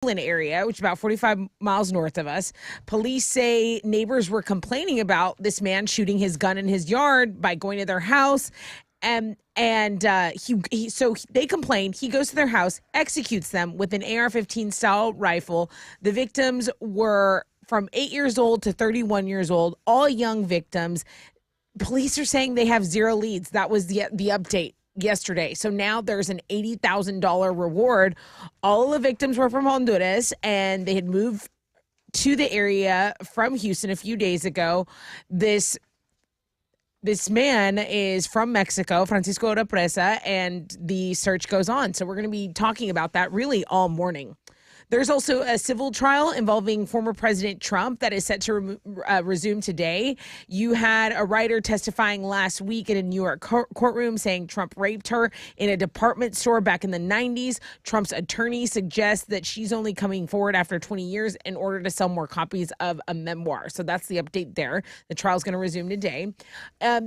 Laughlin area, which is about 45 miles north of us. Police say neighbors were complaining about this man shooting his gun in his yard by going to their house. So they complain. He goes to their house, executes them with an AR-15 style rifle. The victims were from 8 years old to 31 years old, all young victims. Police are saying they have zero leads. That was the update yesterday. So now there's an $80,000 reward. All of the victims were from Honduras, and they had moved to the area from Houston a few days ago. This man is from Mexico, Francisco Oropesa, and the search goes on. So we're going to be talking about that really all morning. There's also a civil trial involving former President Trump that is set to resume today. You had a writer testifying last week in a New York courtroom saying Trump raped her in a department store back in the 90s. Trump's attorney suggests that she's only coming forward after 20 years in order to sell more copies of a memoir. So that's the update there. The trial is going to resume today.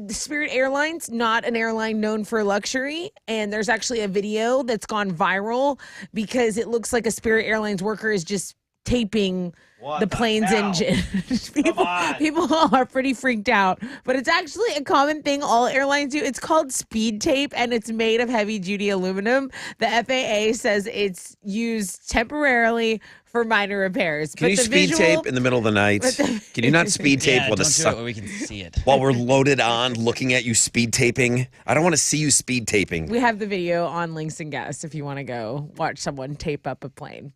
Spirit Airlines, not an airline known for luxury. And there's actually a video that's gone viral because it looks like a Spirit Airlines worker is just taping the plane's engine. People are pretty freaked out, but it's actually a common thing all airlines do. It's called speed tape, and it's made of heavy-duty aluminum. The FAA says it's used temporarily for minor repairs. Can you speed tape in the middle of the night? Can you not speed tape while where we can see it? While we're loaded on, looking at you speed taping? I don't want to see you speed taping. We have the video on Links and Guests if you want to go watch someone tape up a plane.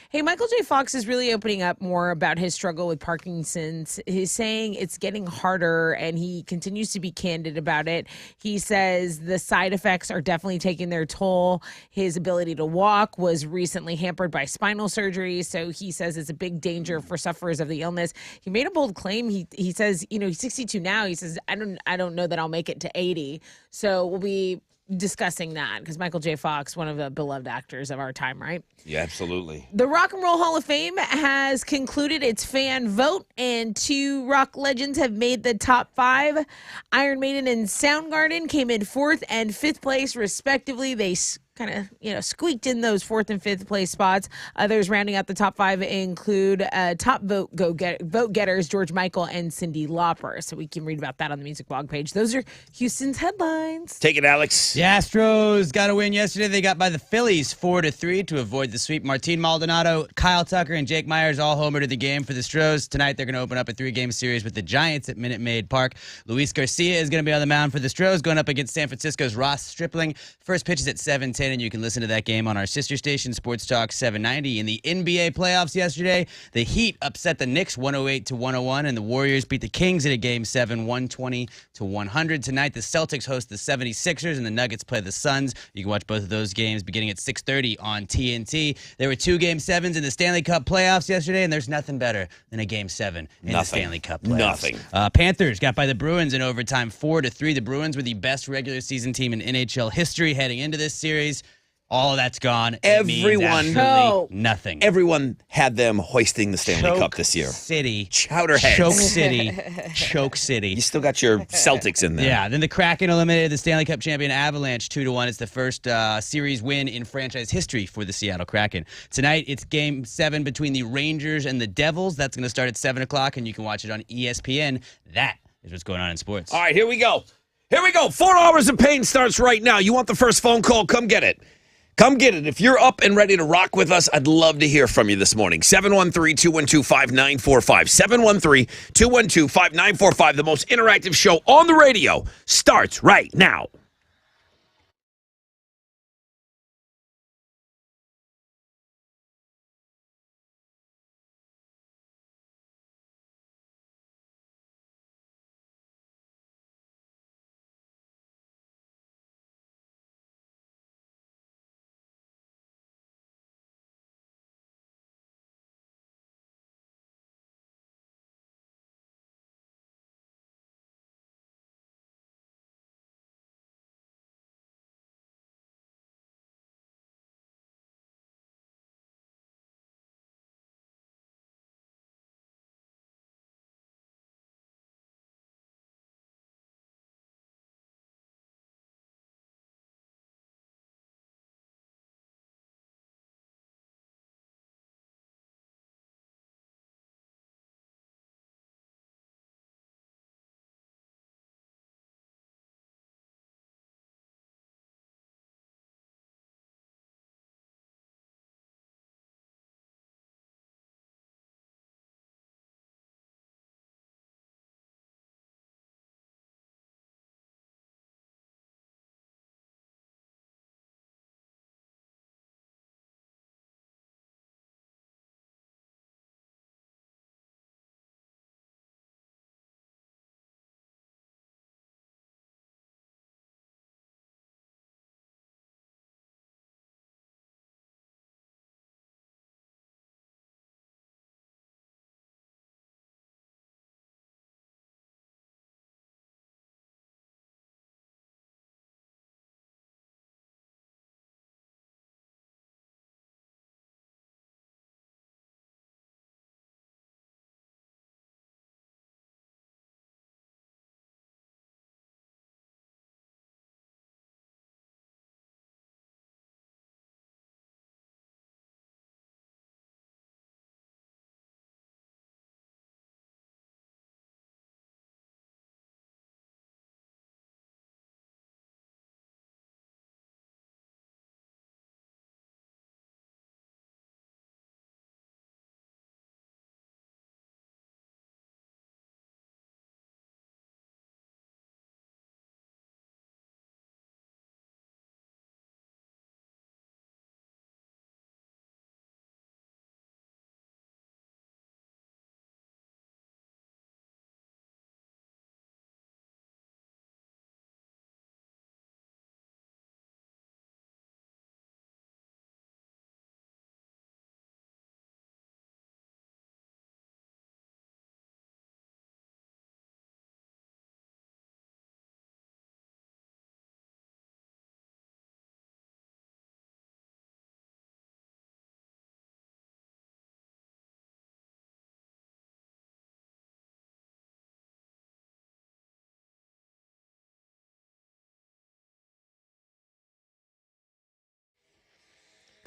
Hey, Michael J. Fox is really opening up more about his struggle with Parkinson's. He's saying it's getting harder, and he continues to be candid about it. He says the side effects are definitely taking their toll. His ability to walk was recently hampered by spinal surgery, so he says it's a big danger for sufferers of the illness. He made a bold claim. He says, he's 62 now. He says, I don't know that I'll make it to 80. So we'll be discussing that because Michael J. Fox, one of the beloved actors of our time, right? Yeah, absolutely. The Rock and Roll Hall of Fame has concluded its fan vote, and two rock legends have made the top 5. Iron Maiden and Soundgarden came in 4th and 5th place, respectively. They kind of, squeaked in those 4th and 5th place spots. Others rounding out the top 5 include top vote getters George Michael and Cyndi Lauper. So we can read about that on the Music Blog page. Those are Houston's headlines. Take it, Alex. The Astros got a win yesterday. They got by the Phillies 4-3 to avoid the sweep. Martin Maldonado, Kyle Tucker, and Jake Myers all homered in the game for the Stros. Tonight they're going to open up a 3-game series with the Giants at Minute Maid Park. Luis Garcia is going to be on the mound for the Stros, going up against San Francisco's Ross Stripling. First pitch is at 7:10, and you can listen to that game on our sister station, Sports Talk 790. In the NBA playoffs yesterday, the Heat upset the Knicks 108-101, and the Warriors beat the Kings in a Game 7, 120-100. Tonight, the Celtics host the 76ers, and the Nuggets play the Suns. You can watch both of those games beginning at 6:30 on TNT. There were 2 Game 7s in the Stanley Cup playoffs yesterday, and there's nothing better than a Game 7 in the Stanley Cup playoffs. Nothing. Panthers got by the Bruins in overtime 4-3. The Bruins were the best regular season team in NHL history heading into this series. All of that's gone. Nothing. Everyone had them hoisting the Stanley Cup this year. City. Chowderheads. Choke City. Choke City. You still got your Celtics in there. Yeah, then the Kraken eliminated the Stanley Cup champion Avalanche 2-1. It's the first series win in franchise history for the Seattle Kraken. Tonight, it's Game 7 between the Rangers and the Devils. That's going to start at 7 o'clock, and you can watch it on ESPN. That is what's going on in sports. All right, here we go. 4 hours of pain starts right now. You want the first phone call? Come get it. Come get it. If you're up and ready to rock with us, I'd love to hear from you this morning. 713-212-5945. 713-212-5945. The most interactive show on the radio starts right now.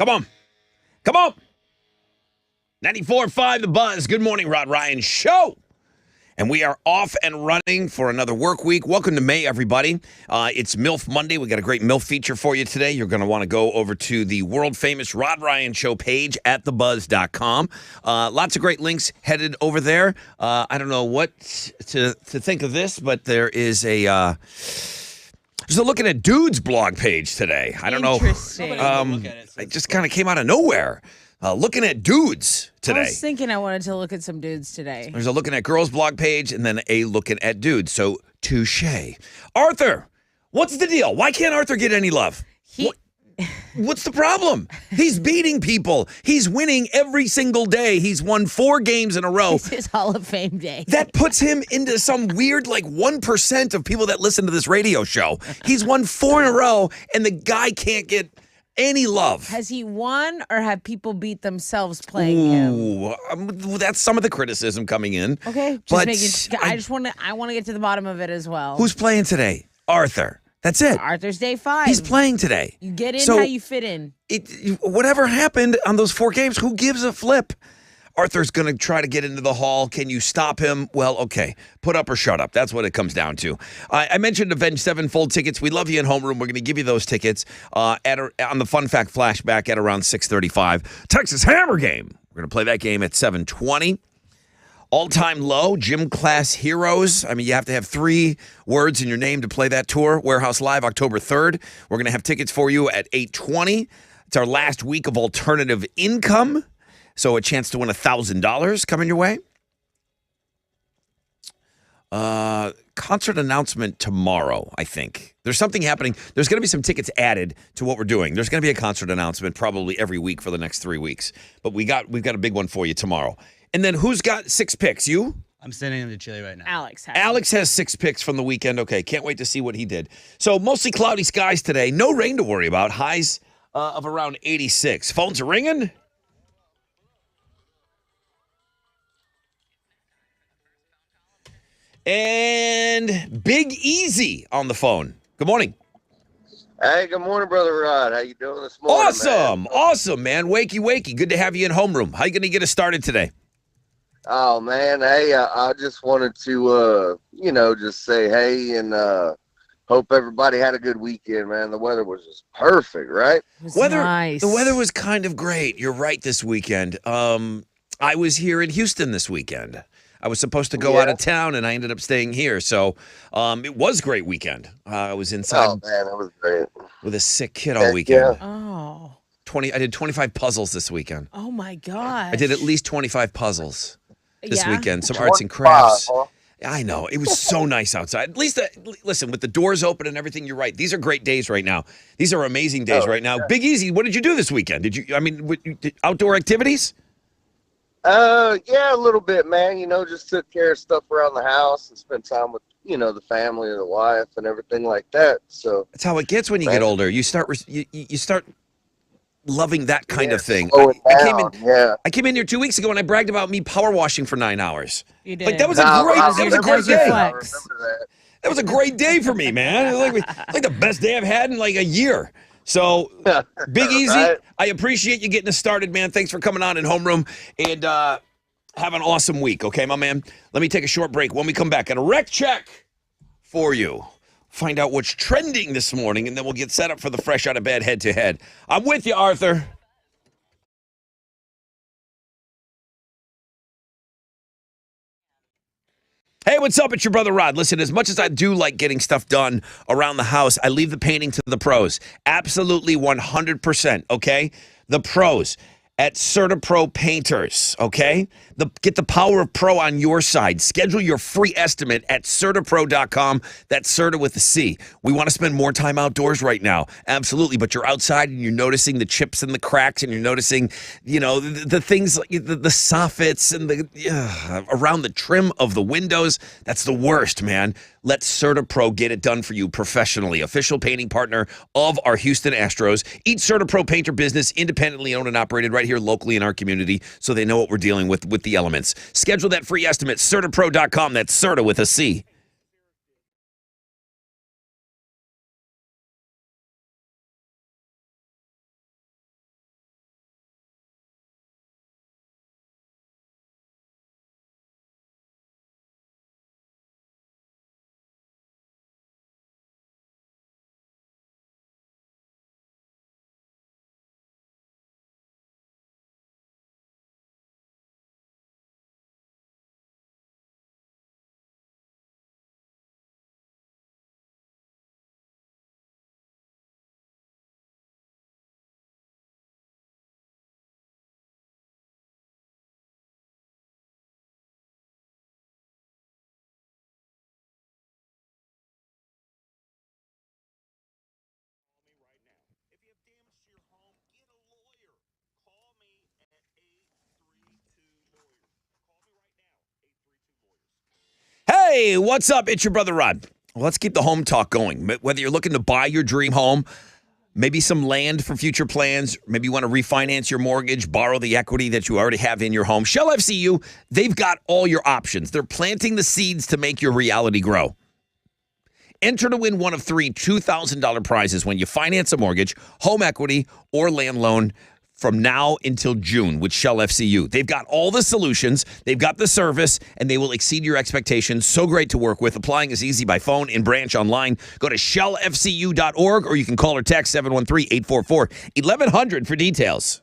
Come on. Come on. 94.5 The Buzz. Good morning, Rod Ryan Show. And we are off and running for another work week. Welcome to May, everybody. It's MILF Monday. We got a great MILF feature for you today. You're going to want to go over to the world-famous Rod Ryan Show page at thebuzz.com. Lots of great links headed over there. I don't know what to think of this, but there is there's a Looking at Dudes blog page today. I don't know. Interesting. It just kind of came out of nowhere. Looking at Dudes today. I was thinking I wanted to look at some dudes today. There's a Looking at Girls blog page and then a Looking at Dudes. So, touche. Arthur, what's the deal? Why can't Arthur get any love? What's the problem? He's beating people. He's winning every single day. He's won 4 games in a row. It's his Hall of Fame day. That puts him into some weird, 1% of people that listen to this radio show. He's won 4 in a row, and the guy can't get any love. Has he won, or have people beat themselves playing him? Ooh, that's some of the criticism coming in. Okay, But I want to get to the bottom of it as well. Who's playing today? Arthur. That's it. Arthur's day 5. He's playing today. You get in So how you fit in. Whatever happened on those 4 games, who gives a flip? Arthur's going to try to get into the hall. Can you stop him? Well, okay. Put up or shut up. That's what it comes down to. I mentioned Avenged Sevenfold tickets. We love you in homeroom. We're going to give you those tickets on the Fun Fact Flashback at around 6:35. Texas Hammer game. We're going to play that game at 7:20. All-time low, gym class heroes. I mean, you have to have 3 words in your name to play that tour. Warehouse Live, October 3rd. We're going to have tickets for you at 8:20. It's our last week of alternative income. So a chance to win $1,000 coming your way. Concert announcement tomorrow, I think. There's something happening. There's going to be some tickets added to what we're doing. There's going to be a concert announcement probably every week for the next 3 weeks. But we've got a big one for you tomorrow. And then who's got 6 picks? You? I'm sending him to Chile right now. Alex has 6 picks from the weekend. Okay, can't wait to see what he did. So mostly cloudy skies today. No rain to worry about. Highs of around 86. Phones are ringing. And Big Easy on the phone. Good morning. Hey, good morning, Brother Rod. How you doing this morning, Awesome, man. Wakey. Good to have you in homeroom. How you going to get us started today? Oh, man. Hey, I just wanted to, just say hey and hope everybody had a good weekend, man. The weather was just perfect, right? It was nice. The weather was kind of great. You're right this weekend. I was here in Houston this weekend. I was supposed to go out of town, and I ended up staying here. So it was a great weekend. I was inside. Oh, man, it was great. With a sick kid all weekend. Yeah. Oh. I did 25 puzzles this weekend. Oh, my God. I did at least 25 puzzles this Yeah? weekend. Some arts and crafts. Huh? I know. It was so nice outside. At least, listen, with the doors open and everything, you're right. These are great days right now. These are amazing days right now. Big Easy, what did you do this weekend? Outdoor activities? Yeah, a little bit, man. Just took care of stuff around the house and spent time with, the family and the wife and everything like that. So that's how it gets when you get older. You start you start loving that kind of thing. I came in here 2 weeks ago and I bragged about me power washing for 9 hours. You did. Like that was a great day. I remember that. That was a great day for me, man. It was like the best day I've had in like a year. So, Big Easy, Right. I appreciate you getting us started, man. Thanks for coming on in homeroom, and have an awesome week, okay, my man? Let me take a short break. When we come back, got a rec check for you. Find out what's trending this morning, and then we'll get set up for the fresh out of bed head-to-head. I'm with you, Arthur. Hey, what's up? It's your brother Rod. Listen, as much as I do like getting stuff done around the house, I leave the painting to the pros. Absolutely 100%, okay? The pros at CertaPro Painters, okay? Get the power of pro on your side. Schedule your free estimate at CertaPro.com. That's Certa with a C. We want to spend more time outdoors right now. Absolutely, but you're outside and you're noticing the chips and the cracks and you're noticing, the things, like the soffits and around the trim of the windows. That's the worst, man. Let CertaPro get it done for you professionally. Official painting partner of our Houston Astros. Each CertaPro painter business independently owned and operated right here locally in our community, so they know what we're dealing with the elements. Schedule that free estimate, CertaPro.com. That's Certa with a C. Hey, what's up? It's your brother Rod. Well, let's keep the home talk going. Whether you're looking to buy your dream home, maybe some land for future plans, maybe you want to refinance your mortgage, borrow the equity that you already have in your home, Shell FCU, they've got all your options. They're planting the seeds to make your reality grow. Enter to win one of 3 $2,000 prizes when you finance a mortgage, home equity, or land loan from now until June with Shell FCU. They've got all the solutions, they've got the service, and they will exceed your expectations. So great to work with. Applying is easy by phone, in branch, online. Go to shellfcu.org or you can call or text 713-844-1100 for details.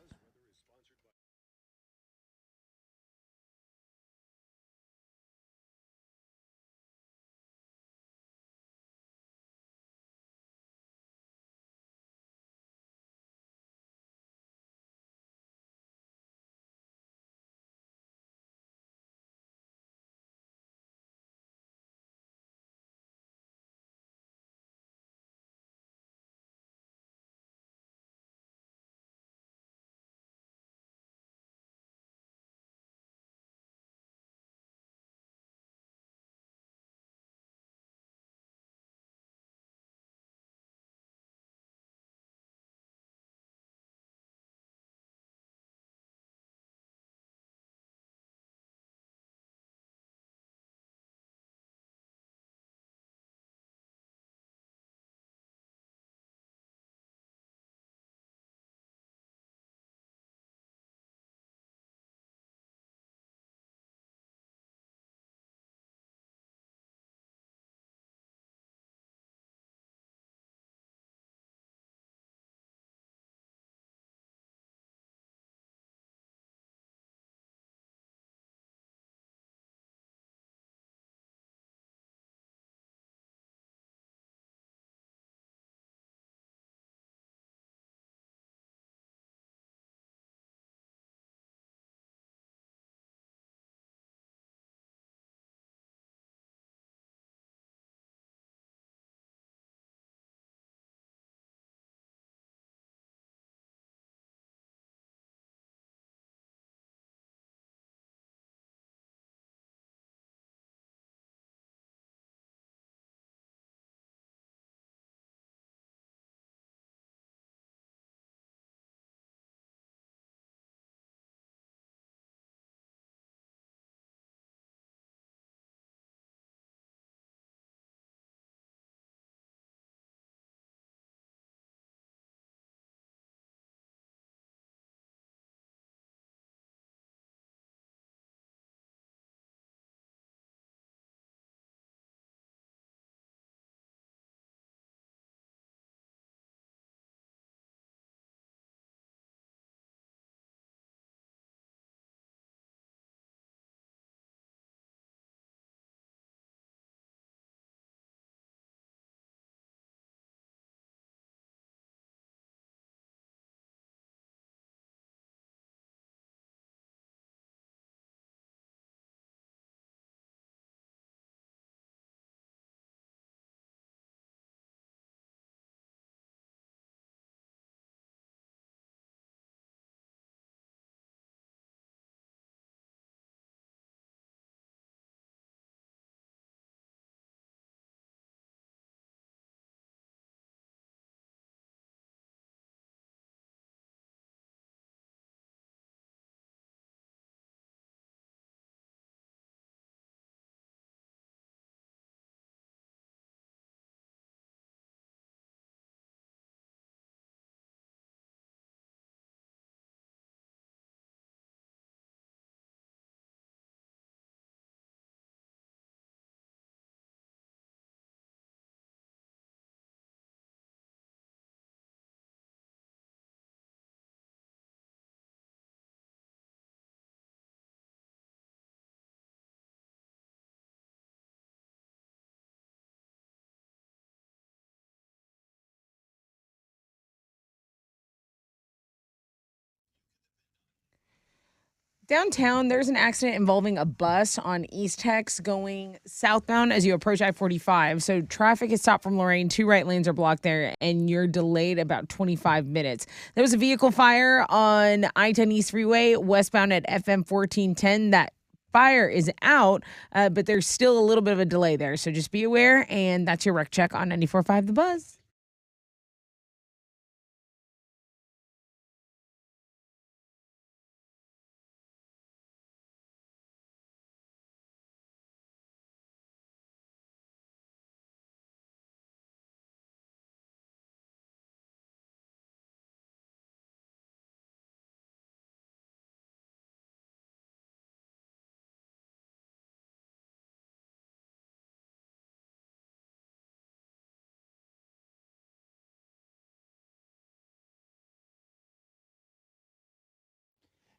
Downtown, there's an accident involving a bus on East Tex going southbound as you approach I-45. So traffic is stopped from Lorraine. 2 right lanes are blocked there, and you're delayed about 25 minutes. There was a vehicle fire on I-10 East Freeway westbound at FM 1410 that fire is out, but there's still a little bit of a delay there. So just be aware. And that's your rec check on 94.5 The Buzz.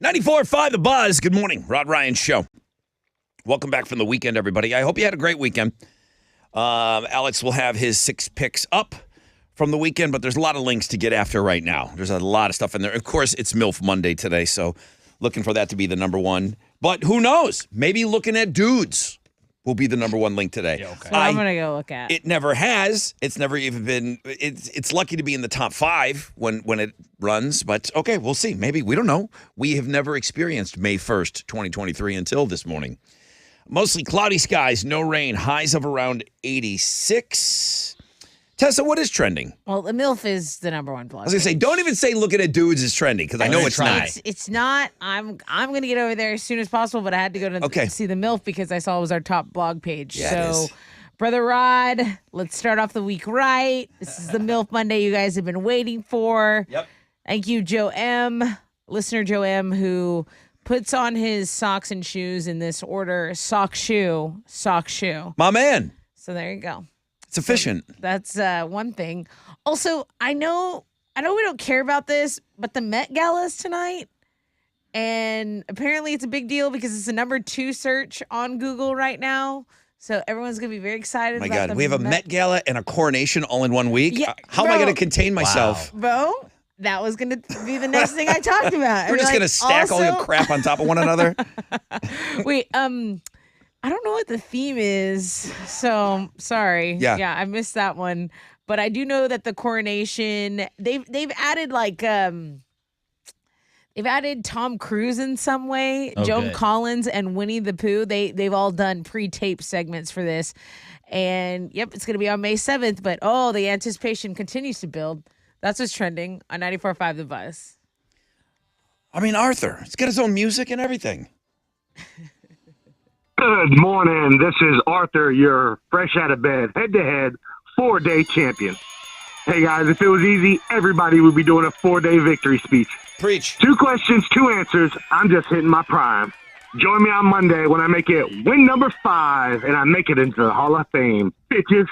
.94.5 The Buzz. Good morning. Rod Ryan Show. Welcome back from the weekend, everybody. I hope you had a great weekend. Alex will have his 6 picks up from the weekend, but there's a lot of links to get after right now. There's a lot of stuff in there. Of course, it's MILF Monday today, so looking for that to be the number one. But who knows? Maybe looking at dudes will be the number one link today. Yeah, okay. So I'm going to go look at. It never has. It's never even been. It's lucky to be in the top 5 when it runs. But okay, we'll see. Maybe we don't know. We have never experienced May 1st, 2023 until this morning. Mostly cloudy skies, no rain. Highs of around 86. Tessa, what is trending? Well, the MILF is the number one blog. I was gonna say, don't even say looking at dudes is trending because I know it's not. It's not. I'm going to get over there as soon as possible, but I had to go to see the MILF because I saw it was our top blog page. Yeah, so, Brother Rod, let's start off the week right. This is the MILF Monday you guys have been waiting for. Yep. Thank you, Joe M., listener Joe M., who puts on his socks and shoes in this order: sock, shoe, sock, shoe. My man. So there you go. It's efficient. That's one thing. Also, I know we don't care about this, but the Met Gala is tonight. And apparently it's a big deal because it's the number 2 search on Google right now. So everyone's going to be very excited My about God, we have a Met Gala and a coronation all in one week. Yeah, How am I going to contain myself? Bro, that was going to be the next thing I talked about. We're just going to stack all your crap on top of one another. Wait, I don't know what the theme is, so sorry. Yeah, I missed that one. But I do know that the coronation, they've added they've added Tom Cruise in some way, Joan Collins and Winnie the Pooh. They've all done pre-taped segments for this, and yep, it's gonna be on May 7th. But the anticipation continues to build. That's what's trending on 94.5 The Buzz. I mean, Arthur, he's got his own music and everything. Good morning. This is Arthur, your fresh out of bed, head-to-head 4-day champion. Hey, guys, if it was easy, everybody would be doing a 4-day victory speech. Preach. 2 questions, 2 answers. I'm just hitting my prime. Join me on Monday when I make it win number 5 and I make it into the Hall of Fame. Bitches.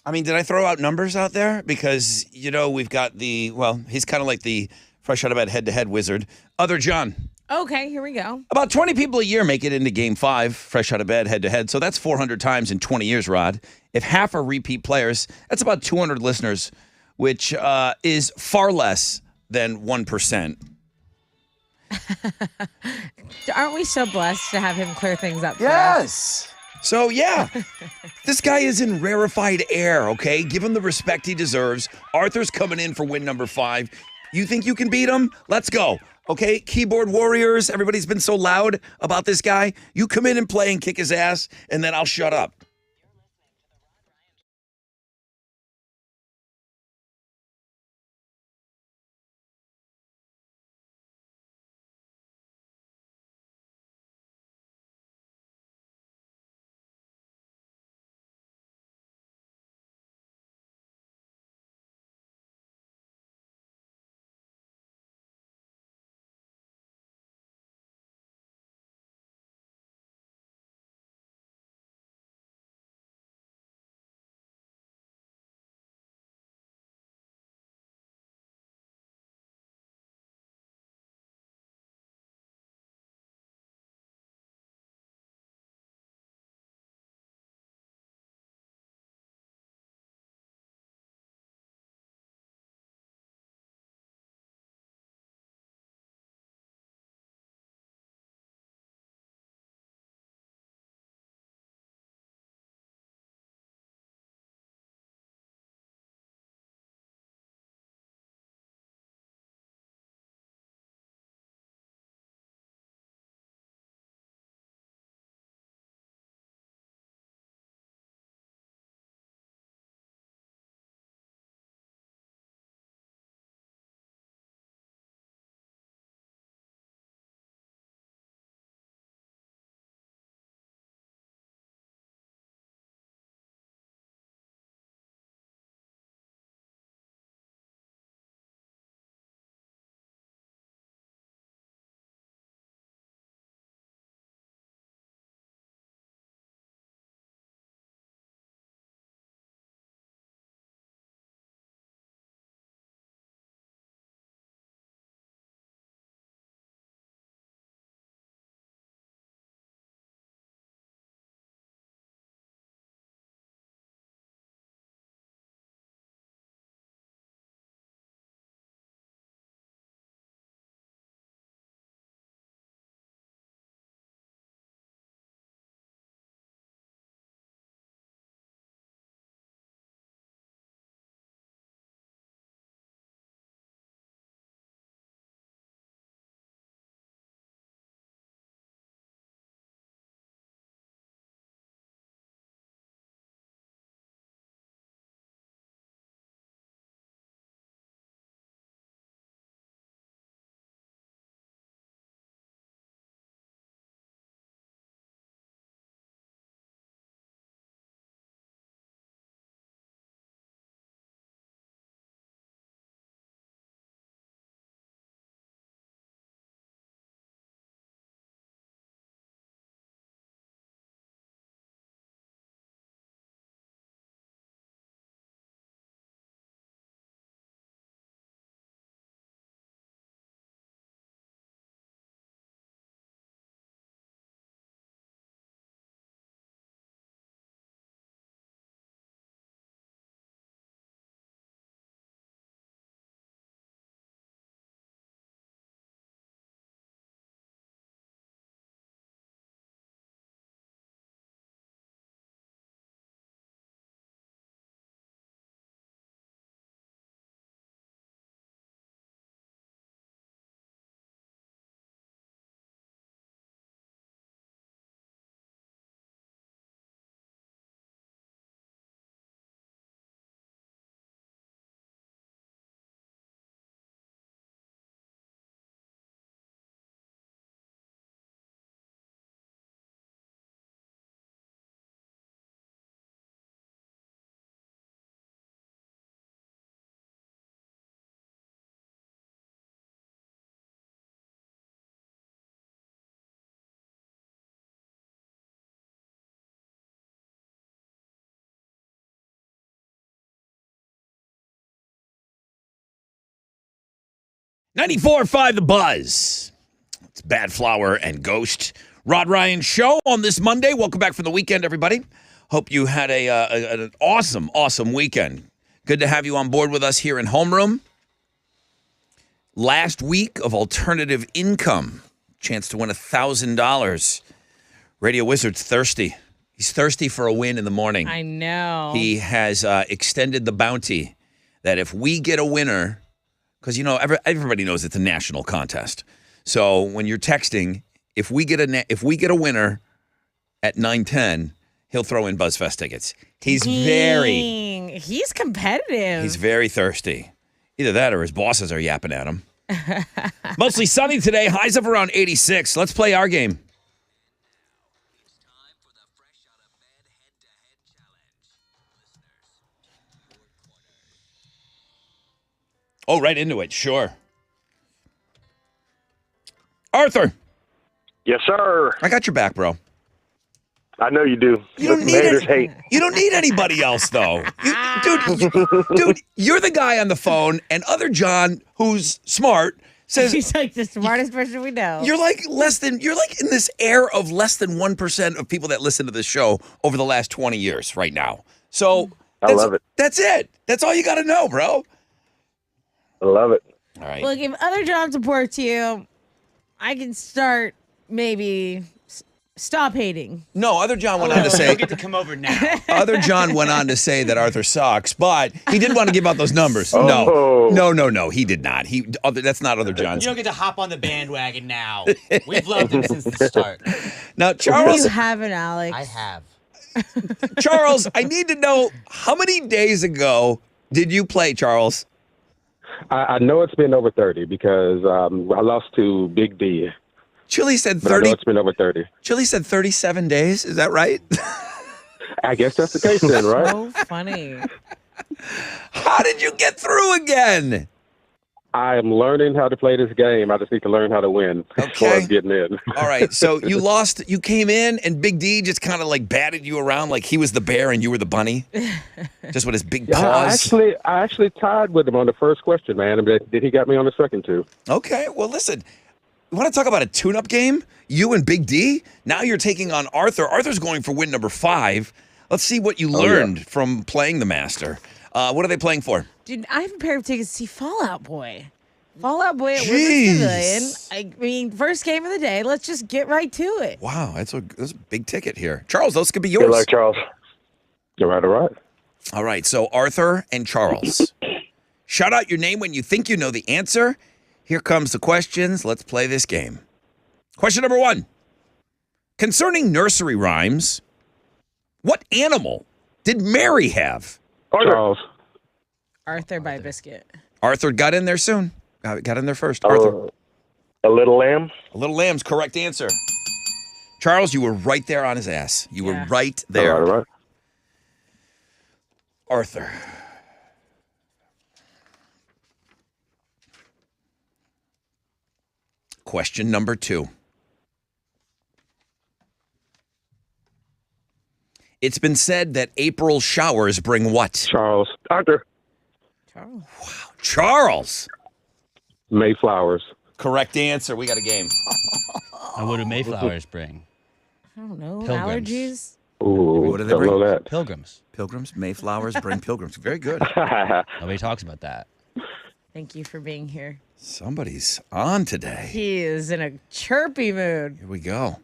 I mean, did I throw out numbers out there? Because, we've got he's kind of like the fresh out of bed head-to-head wizard. Other John. Okay, here we go. About 20 people a year make it into Game 5, fresh out of bed, head-to-head. So that's 400 times in 20 years, Rod. If half are repeat players, that's about 200 listeners, which is far less than 1%. Aren't we so blessed to have him clear things up for us? Yes. So, yeah, this guy is in rarefied air, okay? Give him the respect he deserves. Arthur's coming in for win number 5. You think you can beat him? Let's go. Okay, keyboard warriors, everybody's been so loud about this guy. You come in and play and kick his ass, and then I'll shut up. 94.5 The Buzz. It's Bad Flower and Ghost. Rod Ryan Show on this Monday. Welcome back from the weekend, everybody. Hope you had an awesome, awesome weekend. Good to have you on board with us here in Homeroom. Last week of alternative income. Chance to win $1,000. Radio Wizard's thirsty. He's thirsty for a win in the morning. I know. He has extended the bounty that if we get a winner, because, you know, everybody knows it's a national contest. So when you're texting, if we get a winner at 9:10, he'll throw in BuzzFest tickets. He's He's competitive. He's very thirsty. Either that or his bosses are yapping at him. Mostly sunny today. Highs of around 86. Let's play our game. Oh, right into it. Sure. Arthur. Yes, sir. I got your back, bro. I know you do. You don't need haters hate. You don't need anybody else, though. Dude, you're the guy on the phone, and other John, who's smart, says He's like the smartest person we know. you're like in this air of less than 1% of people that listen to this show over the last 20 years right now. So I love it. That's it. That's all you got to know, bro. I love it. All right. Look, if other John supports you, I can start maybe stop hating. No, other John went on to say You'll get to come over now. Other John went on to say that Arthur sucks, but he didn't want to give out those numbers. Oh. No, he did not. That's not other John's. You don't get to hop on the bandwagon now. We've loved him since the start. Now, Charles, You haven't, Alex. I have. Charles, I need to know how many days ago did you play, Charles? I know it's been over 30 because I lost to Big D. Chili said But I know 30. it's been over 30. Chili said 37 days. Is that right? I guess that's the case then, right? So funny. How did you get through again? I am learning how to play this game. I just need to learn how to win as far Okay. as getting in. All right, so you lost. You came in, and Big D just kind of like batted you around like he was the bear and you were the bunny, just with his big paws. I actually tied with him on the first question, man. But then he got me on the second two. Okay, well, listen. You want to talk about a tune-up game? You and Big D? Now you're taking on Arthur. Arthur's going for win number 5. Let's see what you learned from playing the Master. What are they playing for? Dude, I have a pair of tickets to see Fallout Boy. Fallout Boy at Jeez. Women's Pavilion. I mean, first game of the day. Let's just get right to it. Wow, that's a big ticket here. Charles, those could be Good yours. luck, Charles. All right. All right, so Arthur and Charles. Shout out your name when you think you know the answer. Here comes the questions. Let's play this game. Question number 1. Concerning nursery rhymes, what animal did Mary have? Charles. Arthur by Biscuit. Arthur got in there soon. Got in there first. Arthur. A little lamb. A little lamb's correct answer. Charles, you were right there on his ass. You were Yeah. right there. All right. Arthur. Question number 2. It's been said that April showers bring what? Charles. Arthur. Charles. Charles. Mayflowers. Correct answer. We got a game. And what do Mayflowers bring? I don't know. Pilgrims. Allergies? Ooh, What do they don't bring? know that. Pilgrims. Pilgrims, Mayflowers bring pilgrims. Very good. Nobody talks about that. Thank you for being here. Somebody's on today. He is in a chirpy mood. Here we go.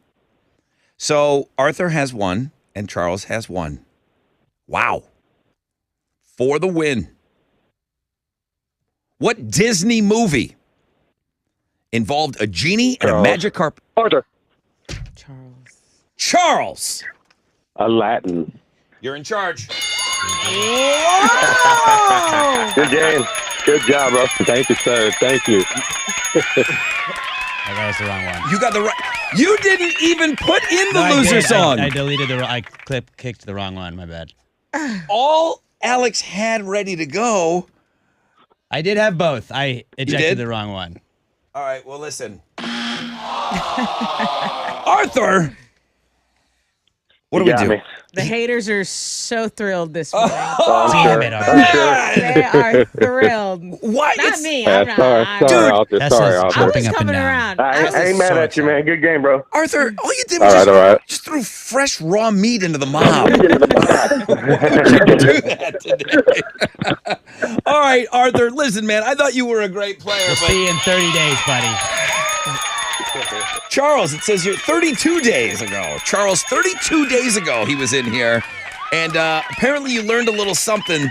So Arthur has 1 and Charles has 1. Wow. For the win. What Disney movie involved a genie and a Charles. magic carpet? Arthur. Charles. Charles, Aladdin. you're in charge. Good game. Good job, bro. Thank you, sir. Thank you. That was the wrong one. You got the right. You didn't even put in the No, I loser did. song. I deleted the. I kicked the wrong one. My bad. All Alex had ready to go. I did have both. I did? ejected the wrong one. All right, well, listen. Arthur What do You we got do? me. The haters are so thrilled this morning. Oh, I'm sure. Damn it, I'm sure. They are thrilled. Why? Not It's- me. Yeah, I'm not. sorry, I'm- sorry, Dude, Arthur. That's Sorry, us I Arthur. jumping was up and coming down. around. I ain't mad at you, man. Good game, bro. Arthur, all you did was All right. just threw fresh raw meat into the mob. Get in the Do that today. All right, Arthur, listen, man, I thought you were a great player, We'll but see you in 30 days, buddy. Charles, it says here 32 days ago. Charles, 32 days ago he was in here, and apparently you learned a little something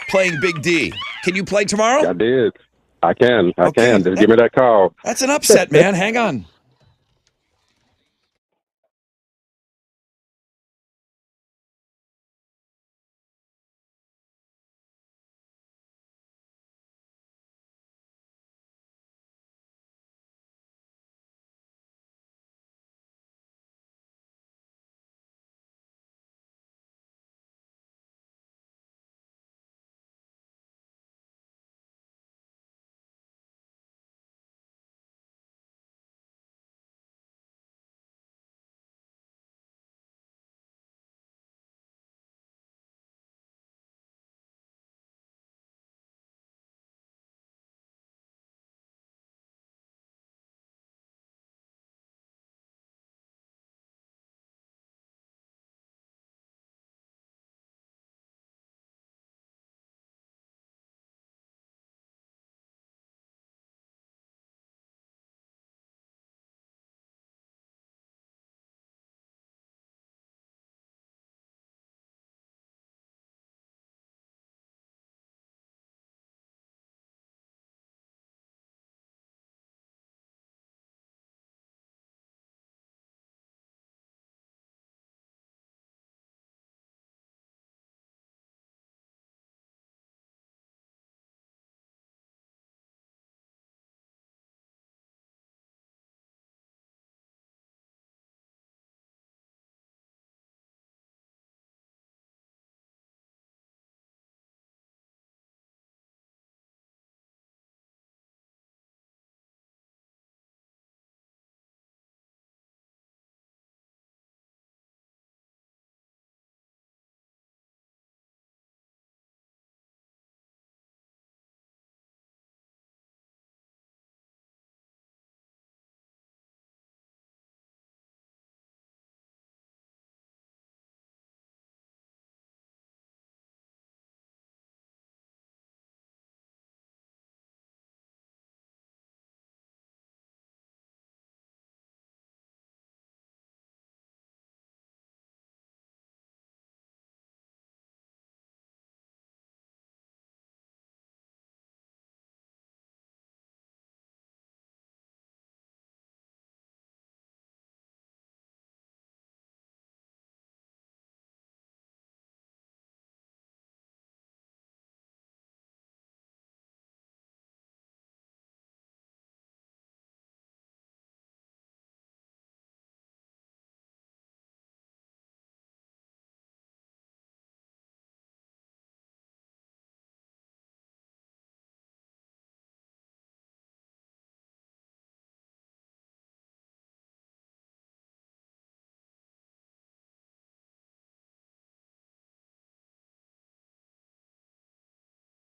playing Big D. Can you play tomorrow? I did. I can. I Okay. can. Just give me that call. That's an upset, man. Hang on.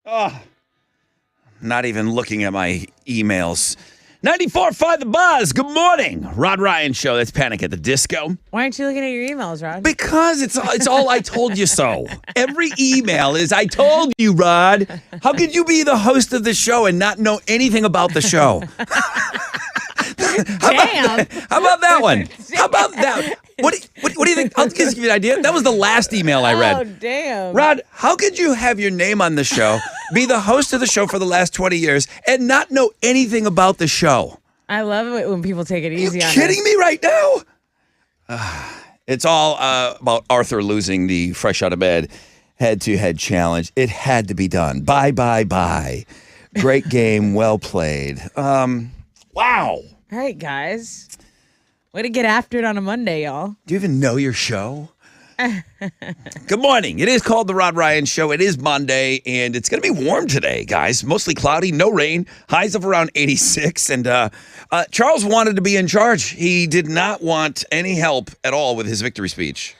Oh, not even looking at my emails. 94.5 The Buzz. Good morning. Rod Ryan Show. That's Panic at the Disco. Why aren't you looking at your emails, Rod? Because it's all I told you so. Every email is I told you, Rod. How could you be the host of the show and not know anything about the show? Damn. How about that one? How about that? What do you think? I'll just give you an idea. That was the last email I read. Oh, damn. Rod, how could you have your name on the show, be the host of the show for the last 20 years, and not know anything about the show? I love it when people take it Are you easy on kidding us. me right now? It's all about Arthur losing the fresh out of bed head-to-head challenge. It had to be done. Bye. Great game. Well played. Wow. All right, guys. Way to get after it on a Monday, y'all. Do you even know your show? Good morning. It is called The Rod Ryan Show. It is Monday, and it's going to be warm today, guys. Mostly cloudy, no rain, highs of around 86. And Charles wanted to be in charge. He did not want any help at all with his victory speech.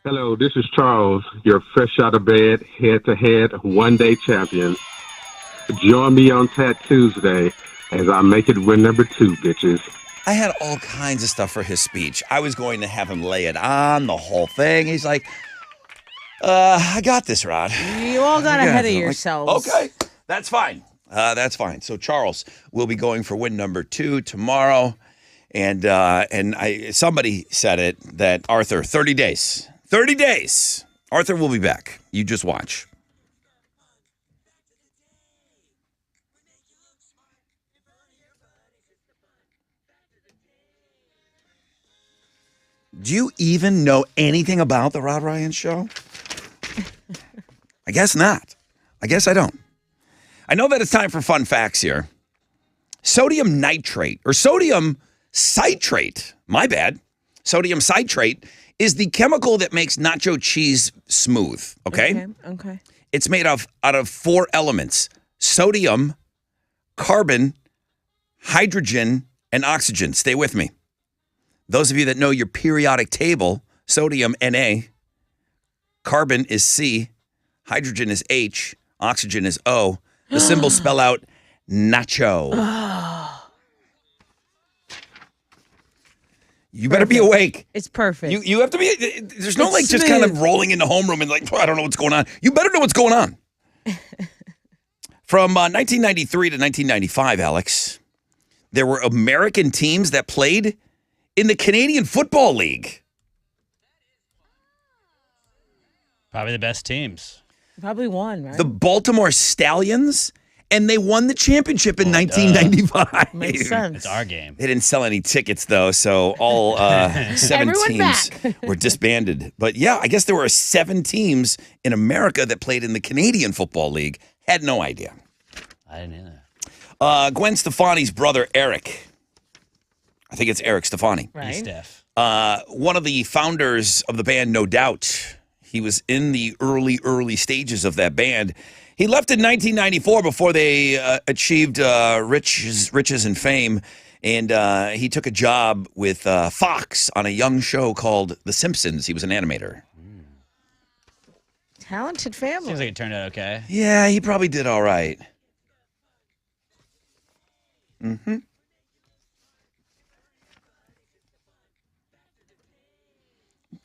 Hello, this is Charles, your fresh out of bed, head-to-head, one-day champion. Join me on Tat Tuesday as I make it win number 2, bitches. I had all kinds of stuff for his speech. I was going to have him lay it on, the whole thing. He's like, I got this, Rod. You all got I ahead this. of I'm like, yourselves. okay, that's fine. That's fine. So Charles will be going for win number 2 tomorrow. And somebody said it that Arthur, 30 days. 30 days. Arthur will be back. You just watch. Do you even know anything about the Rod Ryan Show? I guess not. I guess I don't. I know that it's time for fun facts here. Sodium nitrate or sodium citrate, my bad. Sodium citrate is the chemical that makes nacho cheese smooth, okay? Okay. It's made out of 4 elements: sodium, carbon, hydrogen, and oxygen. Stay with me. Those of you that know your periodic table, sodium Na, carbon is C, hydrogen is H, oxygen is O. The symbols spell out nacho. You better be awake. It's perfect. You have to be. There's no It's just kind of smooth. rolling into homeroom and like, I don't know what's going on. You better know what's going on. From 1993 to 1995, Alex, there were American teams that played in the Canadian Football League. Probably the best teams. Probably won, right? The Baltimore Stallions, and they won the championship in 1995. Makes sense. It's our game. They didn't sell any tickets, though, so all 7 Everyone teams back. were disbanded. But yeah, I guess there were 7 teams in America that played in the Canadian Football League. Had no idea. I didn't either. Gwen Stefani's brother, Eric. I think it's Eric Stefani. Right. Steph. One of the founders of the band, No Doubt. He was in the early stages of that band. He left in 1994 before they achieved riches and fame. And he took a job with Fox on a young show called The Simpsons. He was an animator. Talented family. Seems like it turned out okay. Yeah, he probably did all right. Mm-hmm.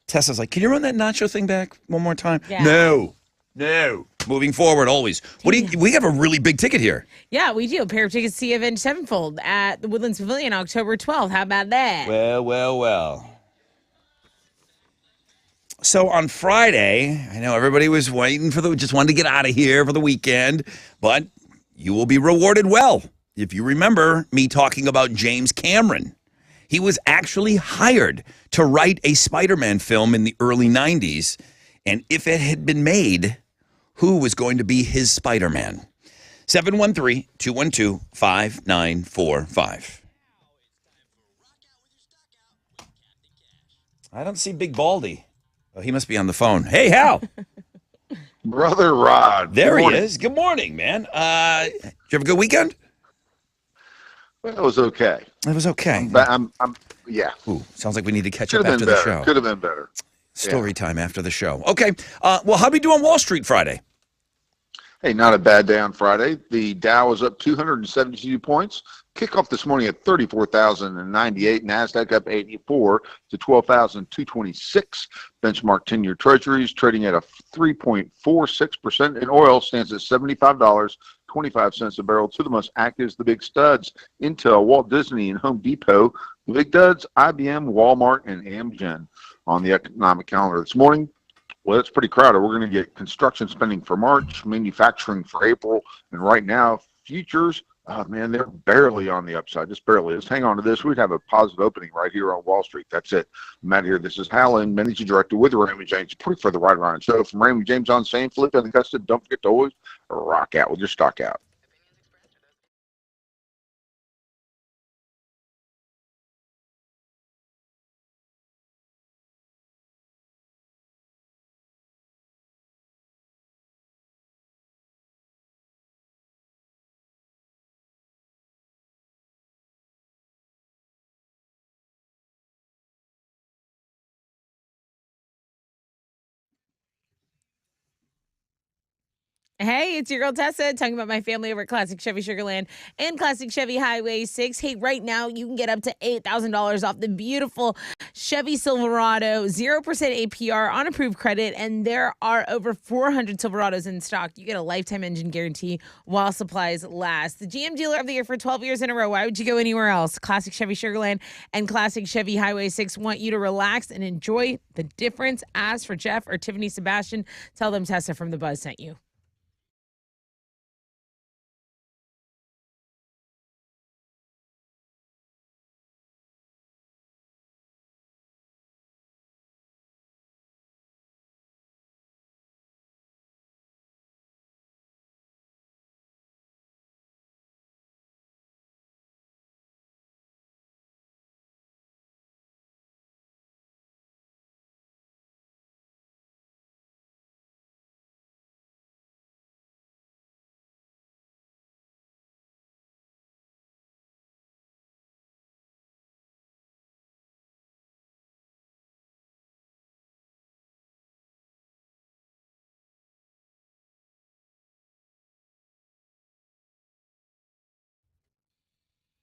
Tessa's like, can you run that nacho thing back one more time? Yeah. No. Moving forward, always. We have a really big ticket here. Yeah, we do. A pair of tickets to see Avenged Sevenfold at the Woodlands Pavilion, October 12th. How about that? Well. So on Friday, I know everybody was waiting just wanted to get out of here for the weekend, but you will be rewarded well. If you remember me talking about James Cameron, he was actually hired to write a Spider-Man film in the early 90s, and if it had been made, who was going to be his Spider-Man? 713-212-5945. I don't see Big Baldy. Oh, he must be on the phone. Hey, Hal. Brother Rod. There good he morning. is. Good morning, man. Did you have a good weekend? Well, it was okay. It was okay. Yeah. Ooh, sounds like we need to catch Could up have after been the better. show. Could have been better. Story time after the show. Okay. Well, how'd we do on Wall Street Friday? Hey, not a bad day on Friday. The Dow was up 272 points. Kickoff this morning at 34,098. NASDAQ up 84 to 12,226. Benchmark 10-year treasuries trading at a 3.46%. And oil stands at $75.25 a barrel. Two of the most active is the big studs: Intel, Walt Disney, and Home Depot. The big duds: IBM, Walmart, and Amgen. On the economic calendar this morning, well, it's pretty crowded. We're going to get construction spending for March, manufacturing for April, and right now, futures, man, they're barely on the upside, just barely. Let's hang on to this. We'd have a positive opening right here on Wall Street. That's it. I'm out here. This is Hal, Managing Director with Raymond James. Pretty for the Right Around Show. From Raymond James on St. Philip and Augusta, don't forget to always rock out with your stock out. Hey, it's your girl Tessa talking about my family over at Classic Chevy Sugarland and Classic Chevy Highway 6. Hey, right now you can get up to $8,000 off the beautiful Chevy Silverado, 0% APR on approved credit, and there are over 400 Silverados in stock. You get a lifetime engine guarantee while supplies last. The GM Dealer of the Year for 12 years in a row. Why would you go anywhere else? Classic Chevy Sugarland and Classic Chevy Highway 6 want you to relax and enjoy the difference. As for Jeff or Tiffany Sebastian, tell them Tessa from The Buzz sent you.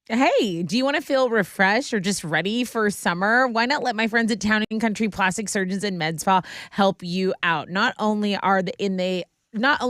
Hey, do you want to feel refreshed or just ready for summer? Why not let my friends at Town and Country Plastic Surgeons and Med Spa help you out? Not only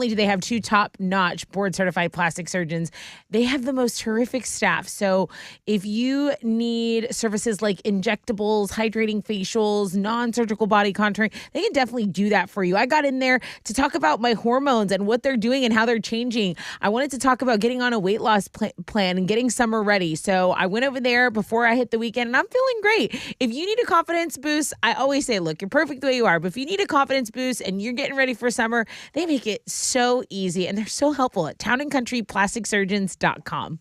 do they have two top-notch board-certified plastic surgeons, they have the most terrific staff. So if you need services like injectables, hydrating facials, non-surgical body contouring, they can definitely do that for you. I got in there to talk about my hormones and what they're doing and how they're changing. I wanted to talk about getting on a weight loss plan and getting summer ready. So I went over there before I hit the weekend, and I'm feeling great. If you need a confidence boost, I always say, look, you're perfect the way you are. But if you need a confidence boost and you're getting ready for summer, they make it so easy, and they're so helpful at townandcountryplasticsurgeons.com.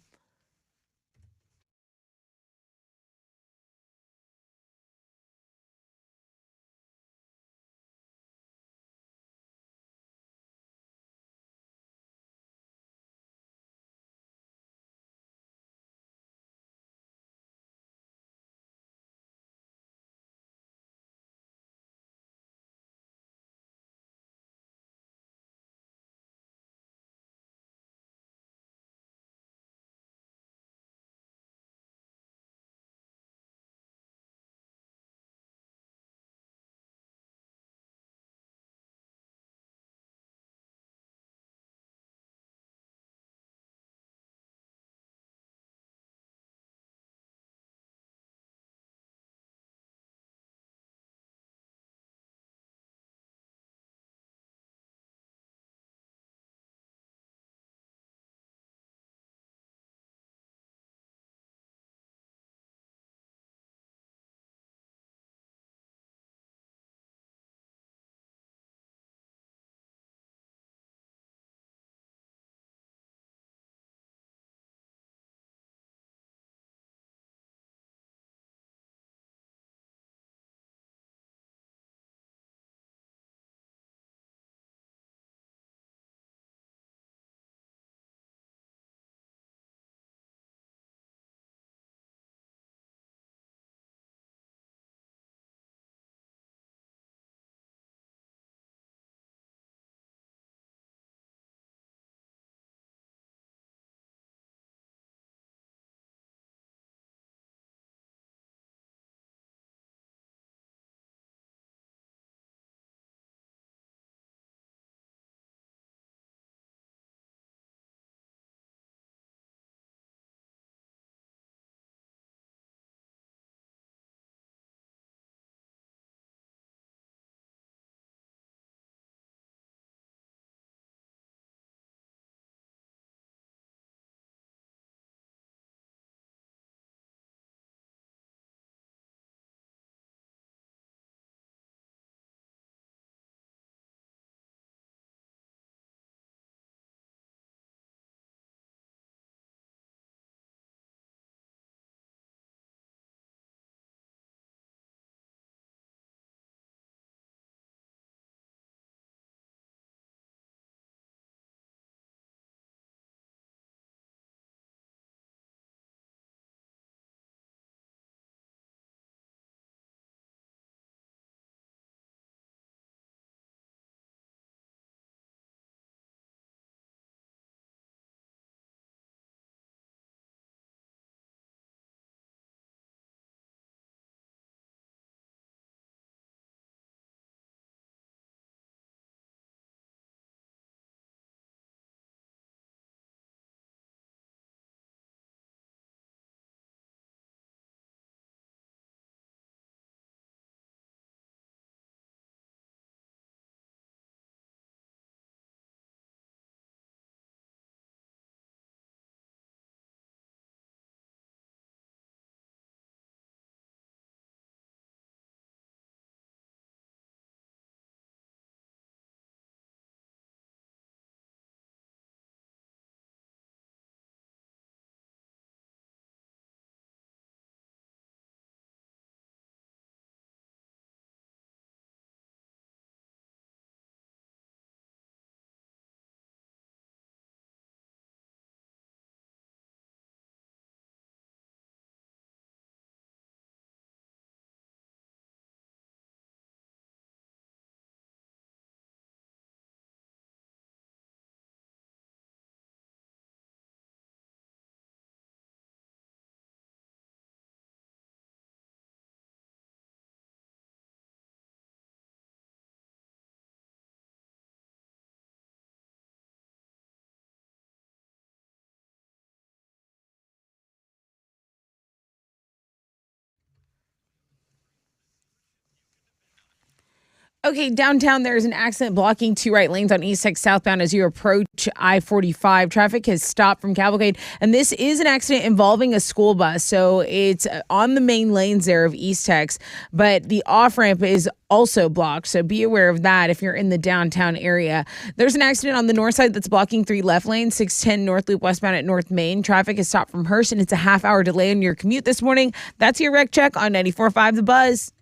Okay, downtown, there's an accident blocking 2 right lanes on East Tex southbound as you approach I-45. Traffic has stopped from Cavalcade, and this is an accident involving a school bus. So it's on the main lanes there of East Tex, but the off-ramp is also blocked. So be aware of that if you're in the downtown area. There's an accident on the north side that's blocking 3 left lanes, 610 North Loop westbound at North Main. Traffic is stopped from Hearst, and it's a half-hour delay on your commute this morning. That's your wreck check on 94.5 The Buzz.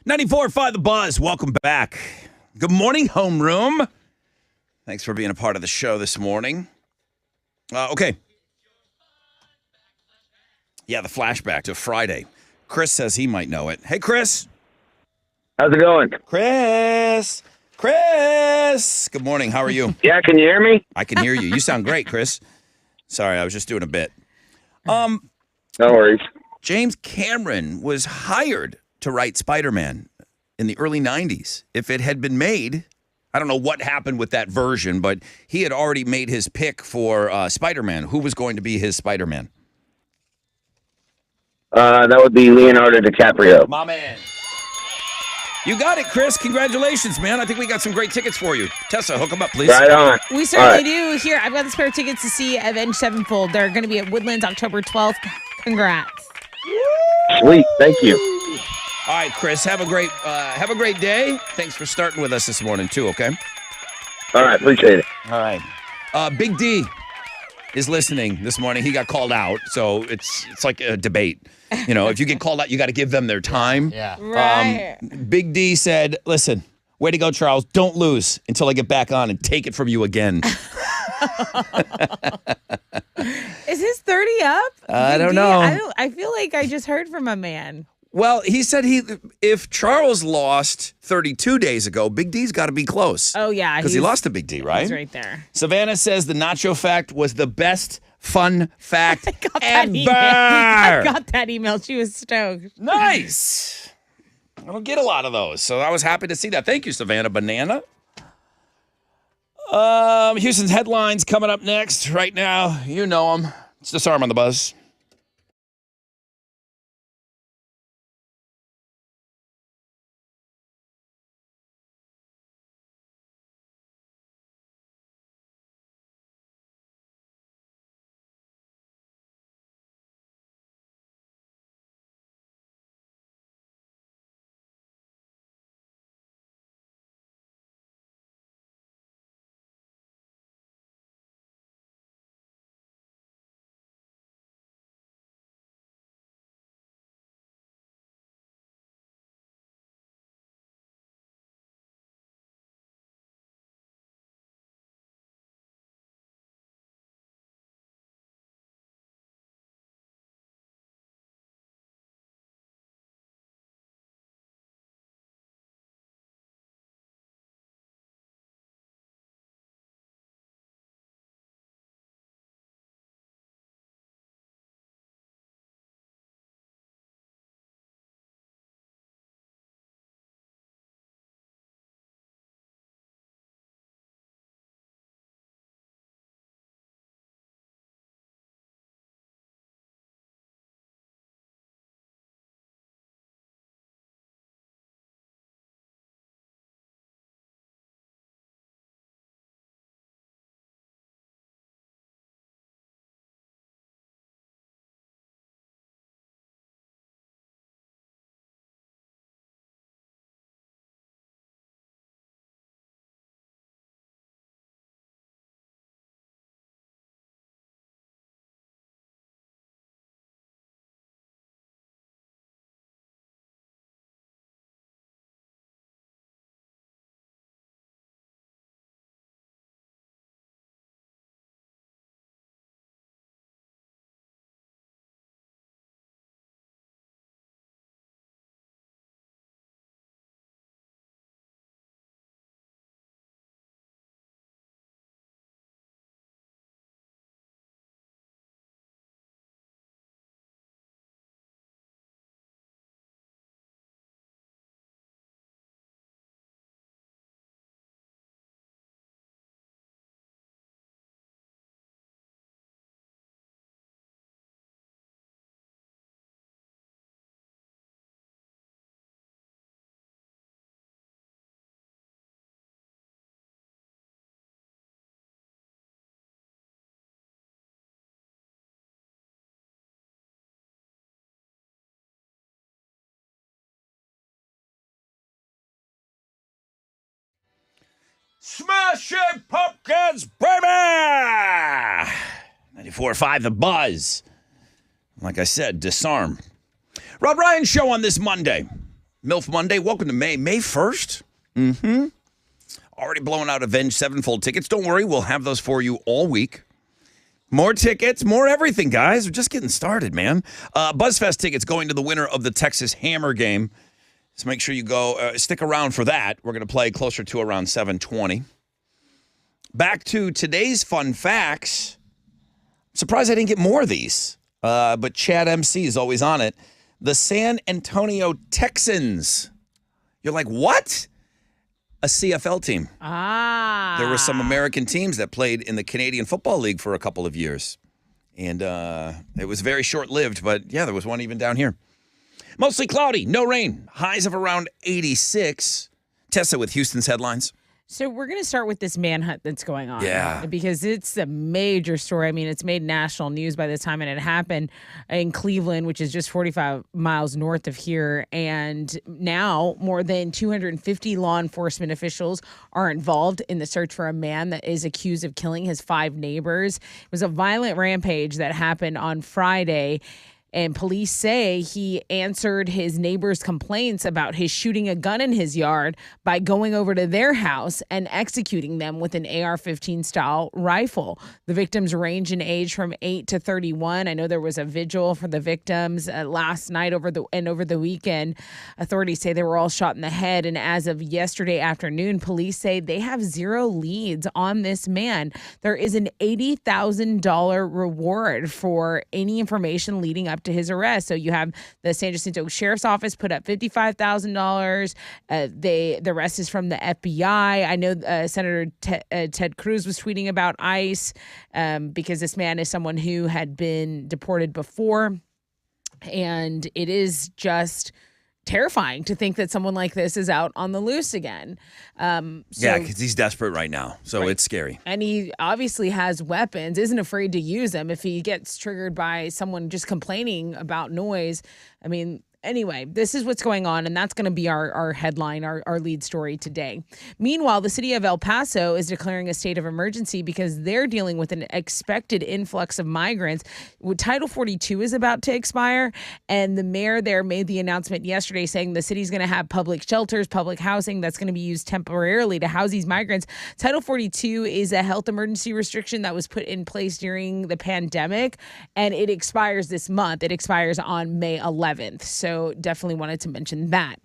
.94.5 The Buzz. Welcome back. Good morning, homeroom. Thanks for being a part of the show this morning. Okay. Yeah, the flashback to Friday. Chris says he might know it. Hey, Chris. How's it going? Chris. Chris. Good morning. How are you? Yeah, can you hear me? I can hear you. You sound great, Chris. Sorry, I was just doing a bit. No worries. James Cameron was hired to write Spider-Man in the early 90s. If it had been made, I don't know what happened with that version, but he had already made his pick for Spider-Man. Who was going to be his Spider-Man? That would be Leonardo DiCaprio. My man. You got it, Chris. Congratulations, man. I think we got some great tickets for you. Tessa, hook them up, please. Right on. We certainly do. Here, I've got the spare of tickets to see Avenged Sevenfold. They're going to be at Woodlands October 12th. Congrats. Sweet. Thank you. All right, Chris, have a great day. Thanks for starting with us this morning, too, okay? All right. Appreciate it. All right. Big D is listening this morning. He got called out, so it's like a debate. You know, if you get called out, you got to give them their time. Yeah. Right. Big D said, listen, way to go, Charles. Don't lose until I get back on and take it from you again. Is his 30 up? I Big don't D? know. I feel like I just heard from a man. Well, he said if Charles lost 32 days ago, Big D's got to be close. Oh, yeah. Because he lost to Big D, right? He's right there. Savannah says the nacho fact was the best fun fact ever. I got that email. She was stoked. Nice. I don't get a lot of those, so I was happy to see that. Thank you, Savannah Banana. Houston's headlines coming up next. Right now, you know them. It's Disarm on the Buzz. Smashing Pumpkins, baby! 94.5 The Buzz. Like I said, disarm. Rod Ryan Show on this Monday. MILF Monday. Welcome to May. May 1st. Already blowing out Avenged Sevenfold tickets. Don't worry, we'll have those for you all week. More tickets, more everything, guys. We're just getting started, man. BuzzFest tickets going to the winner of the Texas Hammer game. So make sure you go, stick around for that. We're going to play closer to around 7:20. Back to today's fun facts. Surprised I didn't get more of these, but Chad MC is always on it. The San Antonio Texans. You're like, what? A CFL team. There were some American teams that played in the Canadian Football League for a couple of years. And it was very short-lived, but yeah, there was one even down here. Mostly cloudy, no rain. Highs of around 86. Tessa with Houston's headlines. So we're going to start with this manhunt that's going on. Yeah. Because it's a major story. I mean, it's made national news by this time, and it happened in Cleveland, which is just 45 miles north of here. And now more than 250 law enforcement officials are involved in the search for a man that is accused of killing his 5 neighbors. It was a violent rampage that happened on Friday. And police say he answered his neighbors' complaints about his shooting a gun in his yard by going over to their house and executing them with an AR-15 style rifle. The victims range in age from 8 to 31. I know there was a vigil for the victims last night over the weekend. Authorities say they were all shot in the head. And as of yesterday afternoon, police say they have 0 leads on this man. There is an $80,000 reward for any information leading up to his arrest. So you have the San Jacinto Sheriff's Office put up $55,000. The rest is from the FBI. I know Senator Ted Cruz was tweeting about ICE because this man is someone who had been deported before. And it is just terrifying to think that someone like this is out on the loose again. Yeah, because he's desperate right now. So It's scary. And he obviously has weapons, isn't afraid to use them if he gets triggered by someone just complaining about noise. I mean, anyway, this is what's going on, and that's going to be our headline, our lead story today. Meanwhile, the city of El Paso is declaring a state of emergency because they're dealing with an expected influx of migrants. Title 42 is about to expire, and the mayor there made the announcement yesterday saying the city's going to have public shelters, public housing that's going to be used temporarily to house these migrants. Title 42 is a health emergency restriction that was put in place during the pandemic, and it expires this month. It expires on May 11th. So definitely wanted to mention that.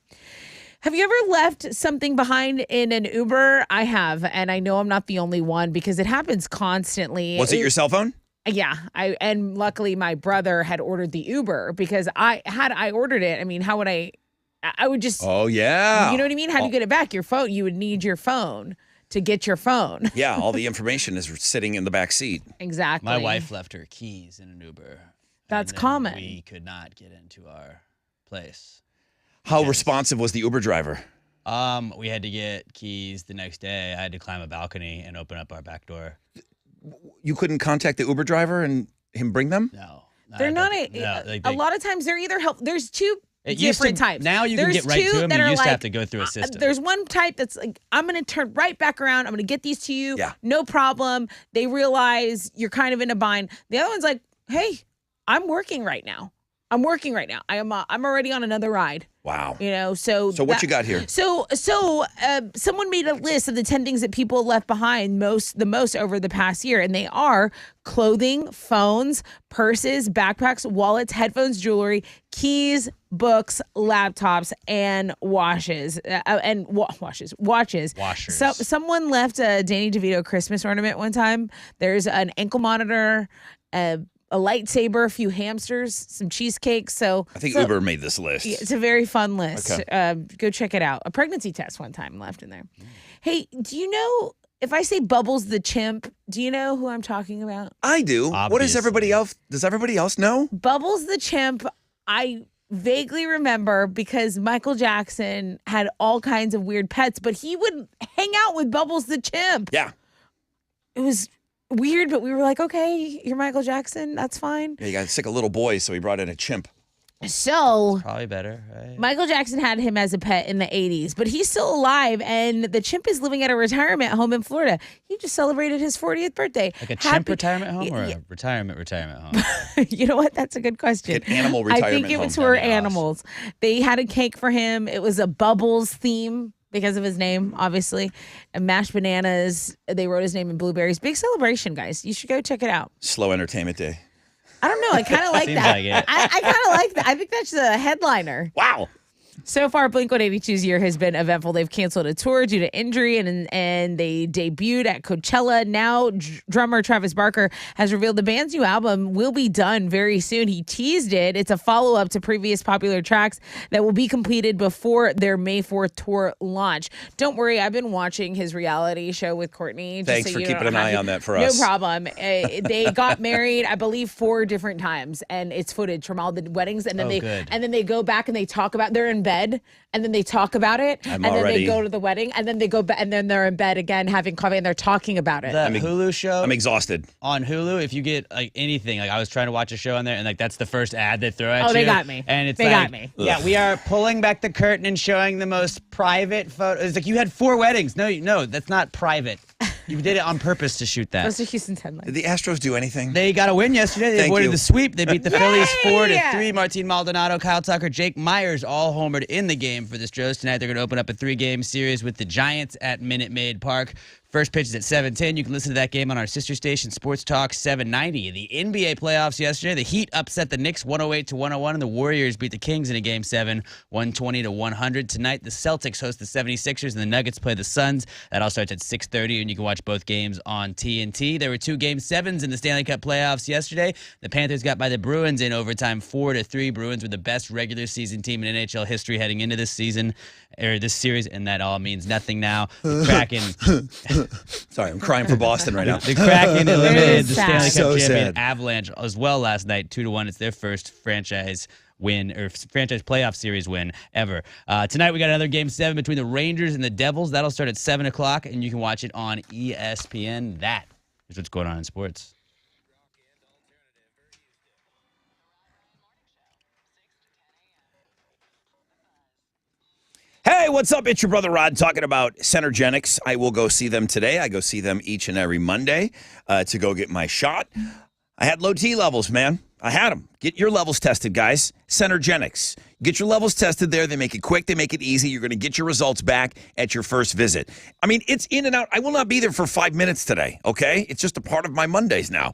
Have you ever left something behind in an Uber? I have, and I know I'm not the only one because it happens constantly. Was it your cell phone? Yeah, and luckily my brother had ordered the Uber because I ordered it. I mean, how would I would just. Oh yeah. You know what I mean? How do you get it back? Your phone. You would need your phone to get your phone. Yeah, all the information is sitting in the back seat. Exactly. My wife left her keys in an Uber. That's and then common. We could not get into our place. How responsive was the Uber driver? We had to get keys the next day. I had to climb a balcony and open up our back door. You couldn't contact the Uber driver and him bring them? No. They're not a lot of times they're either there's two different types. Now you can get right to them. You used to have to go through a system. There's one type that's like, I'm going to turn right back around. I'm going to get these to you. Yeah. No problem. They realize you're kind of in a bind. The other one's like, hey, I'm working right now. I'm already on another ride. Wow. You know, so what you got here? So someone made a list of the 10 things that people left behind the most over the past year, and they are clothing, phones, purses, backpacks, wallets, headphones, jewelry, keys, books, laptops, and watches. Watches. So someone left a Danny DeVito Christmas ornament one time. There's an ankle monitor, a lightsaber, a few hamsters, some cheesecake. So I think Uber made this list. It's a very fun list. Okay. Go check it out. A pregnancy test one time left in there. Hey, do you know if I say Bubbles the chimp, do you know who I'm talking about? I do. Obviously. What is everybody else? Does everybody else know? Bubbles the chimp, I vaguely remember because Michael Jackson had all kinds of weird pets, but he would hang out with Bubbles the chimp. Yeah. It was weird, but we were like, okay, you're Michael Jackson. That's fine. Yeah, he got sick of little boys, so he brought in a chimp. So Probably better, right? Michael Jackson had him as a pet in the 80s, but he's still alive, and the chimp is living at a retirement home in Florida. He just celebrated his 40th birthday. Like a chimp retirement home or Yeah. a retirement home? You know what? That's a good question. An animal I retirement think it was home. for That'd be awesome. animals. They had a cake for him. It was a Bubbles theme because of his name, obviously. And mashed bananas. They wrote his name in blueberries. Big celebration, guys. You should go check it out. Slow entertainment day. I don't know. I kind of like Seems that. like it. I kind of like that. I think that's a headliner. Wow. So far, Blink-182's year has been eventful. They've canceled a tour due to injury, and they debuted at Coachella. Now, drummer Travis Barker has revealed the band's new album will be done very soon. He teased it. It's a follow-up to previous popular tracks that will be completed before their May 4th tour launch. Don't worry, I've been watching his reality show with Courtney. just Thanks so for you keeping don't an have eye to- on that for No us. problem. They got married, I believe, 4 different times, and it's footage from all the weddings. And then good. they go back and they talk about they're in bed, and then they talk about it, and then already- they go to the wedding, and then they go back, and then they're in bed again having coffee, and they're talking about it. The Hulu show I'm exhausted. on Hulu, if you get like anything, like I was trying to watch a show on there, and like that's the first ad they throw at you. Oh, they got me. And it's They like, got me. Yeah, we are pulling back the curtain and showing the most private photos. It's like you had 4 weddings. No, that's not private. You did it on purpose to shoot that. Those are Houston's headlines. Did the Astros do anything? They got a win yesterday. They Thank avoided you. the sweep. They beat the Phillies Yay! 4-3. Martin Maldonado, Kyle Tucker, Jake Myers all homered in the game for the Stros. Tonight they're going to open up a 3-game series with the Giants at Minute Maid Park. First pitch is at 7:10. You can listen to that game on our sister station, Sports Talk 790. The NBA playoffs yesterday, the Heat upset the Knicks 108-101, and the Warriors beat the Kings in a Game 7, 120-100. Tonight, the Celtics host the 76ers, and the Nuggets play the Suns. That all starts at 6:30, and you can watch both games on TNT. There were 2 Game 7s in the Stanley Cup playoffs yesterday. The Panthers got by the Bruins in overtime 4-3. Bruins were the best regular season team in NHL history heading into this season, or this series, and that all means nothing now. The Kraken... Sorry, I'm crying for Boston right now. The Kraken eliminated the sad. Stanley Cup So champion sad. Avalanche as well last night, 2-1. It's their first franchise win or franchise playoff series win ever. Tonight we got another Game 7 between the Rangers and the Devils. That'll start at 7 o'clock, and you can watch it on ESPN. That is what's going on in sports. Hey, what's up? It's your brother Rod talking about Centergenics. I will go see them today. I go see them each and every Monday to go get my shot. I had low T levels, man. I had them. Get your levels tested, guys. Centergenics. Get your levels tested there. They make it quick. They make it easy. You're going to get your results back at your first visit. I mean, it's in and out. I will not be there for 5 minutes today, okay? It's just a part of my Mondays now.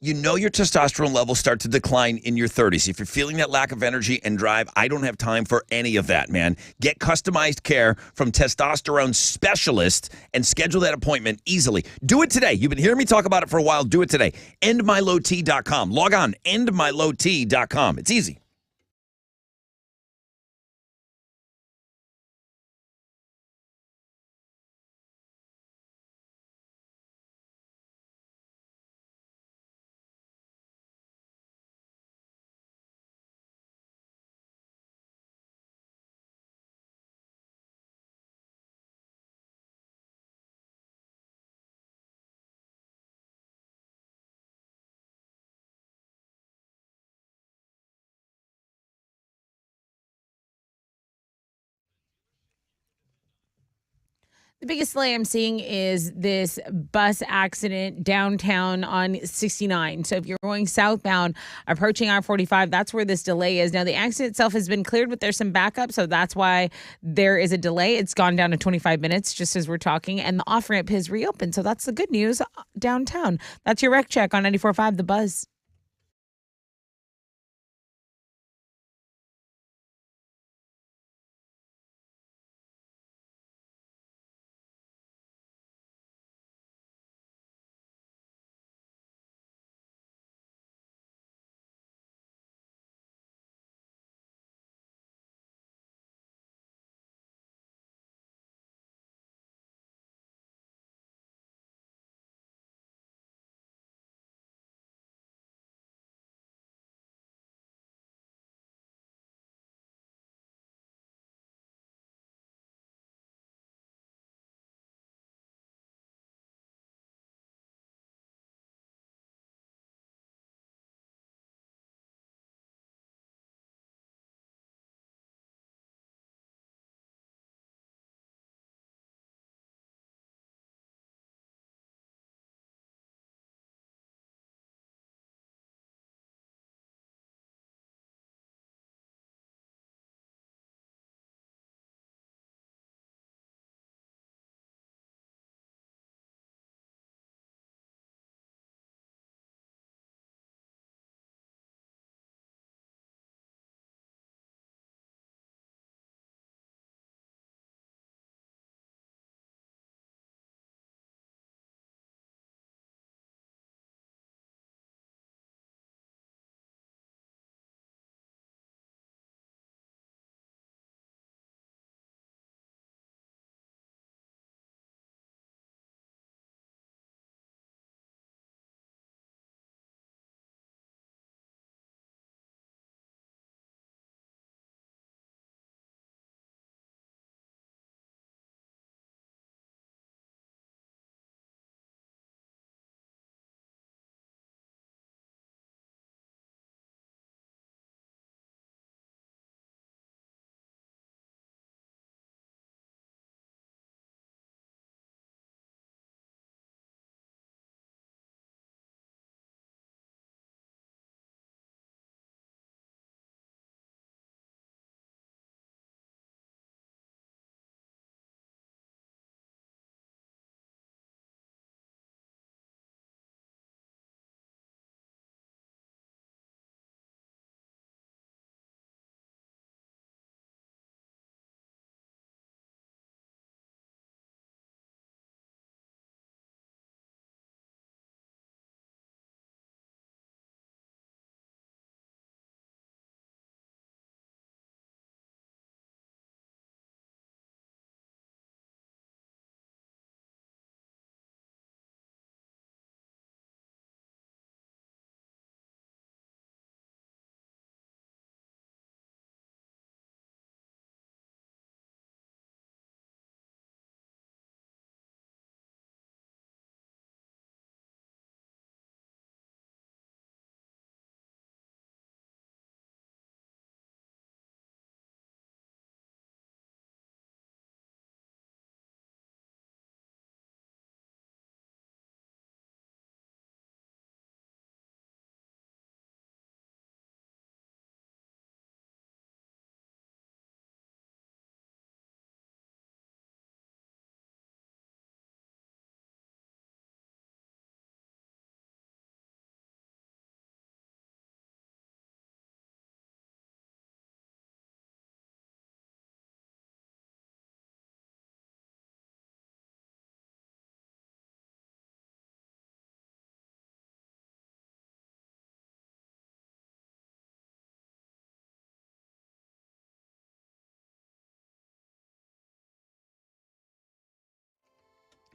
You know your testosterone levels start to decline in your 30s. If you're feeling that lack of energy and drive, I don't have time for any of that, man. Get customized care from testosterone specialists and schedule that appointment easily. Do it today. You've been hearing me talk about it for a while. Do it today. EndMyLowT.com. Log on, EndMyLowT.com. It's easy. The biggest delay I'm seeing is this bus accident downtown on 69. So if you're going southbound, approaching I-45, that's where this delay is. Now, the accident itself has been cleared, but there's some backup, so that's why there is a delay. It's gone down to 25 minutes just as we're talking, and the off-ramp has reopened. So that's the good news downtown. That's your rec check on 94.5 The Buzz.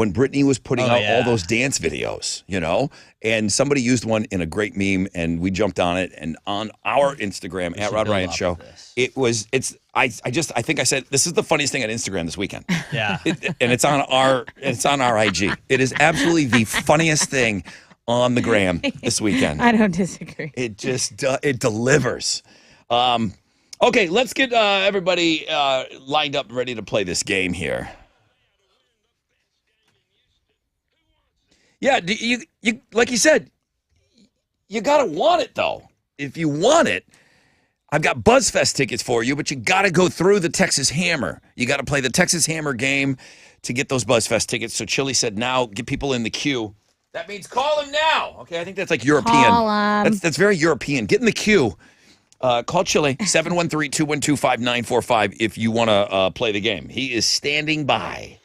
when Britney was putting Oh, out all yeah. those dance videos, and somebody used one in a great meme, and we jumped on it, and on our Instagram We at should Rod build Ryan off Show, of this. I think I said this is the funniest thing on Instagram this weekend. Yeah. And it's on our IG. It is absolutely the funniest thing on the gram this weekend. I don't disagree. It just it delivers. Okay, let's get everybody lined up and ready to play this game here. Yeah, you like you said, you gotta want it though. If you want it, I've got BuzzFest tickets for you, but you gotta go through the Texas Hammer. You gotta play the Texas Hammer game to get those BuzzFest tickets. So Chili said, now get people in the queue. That means call him now. Okay, I think that's like European. Call 'em. That's very European. Get in the queue. Call Chili, 713-212-5945 if you want to play the game. He is standing by.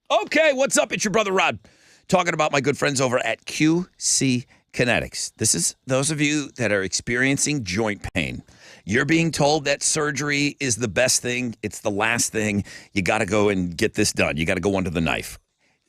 Okay, what's up? It's your brother Rod talking about my good friends over at QC Kinetics. This is those of you that are experiencing joint pain. You're being told that surgery is the best thing. It's the last thing. You got to go and get this done. You got to go under the knife.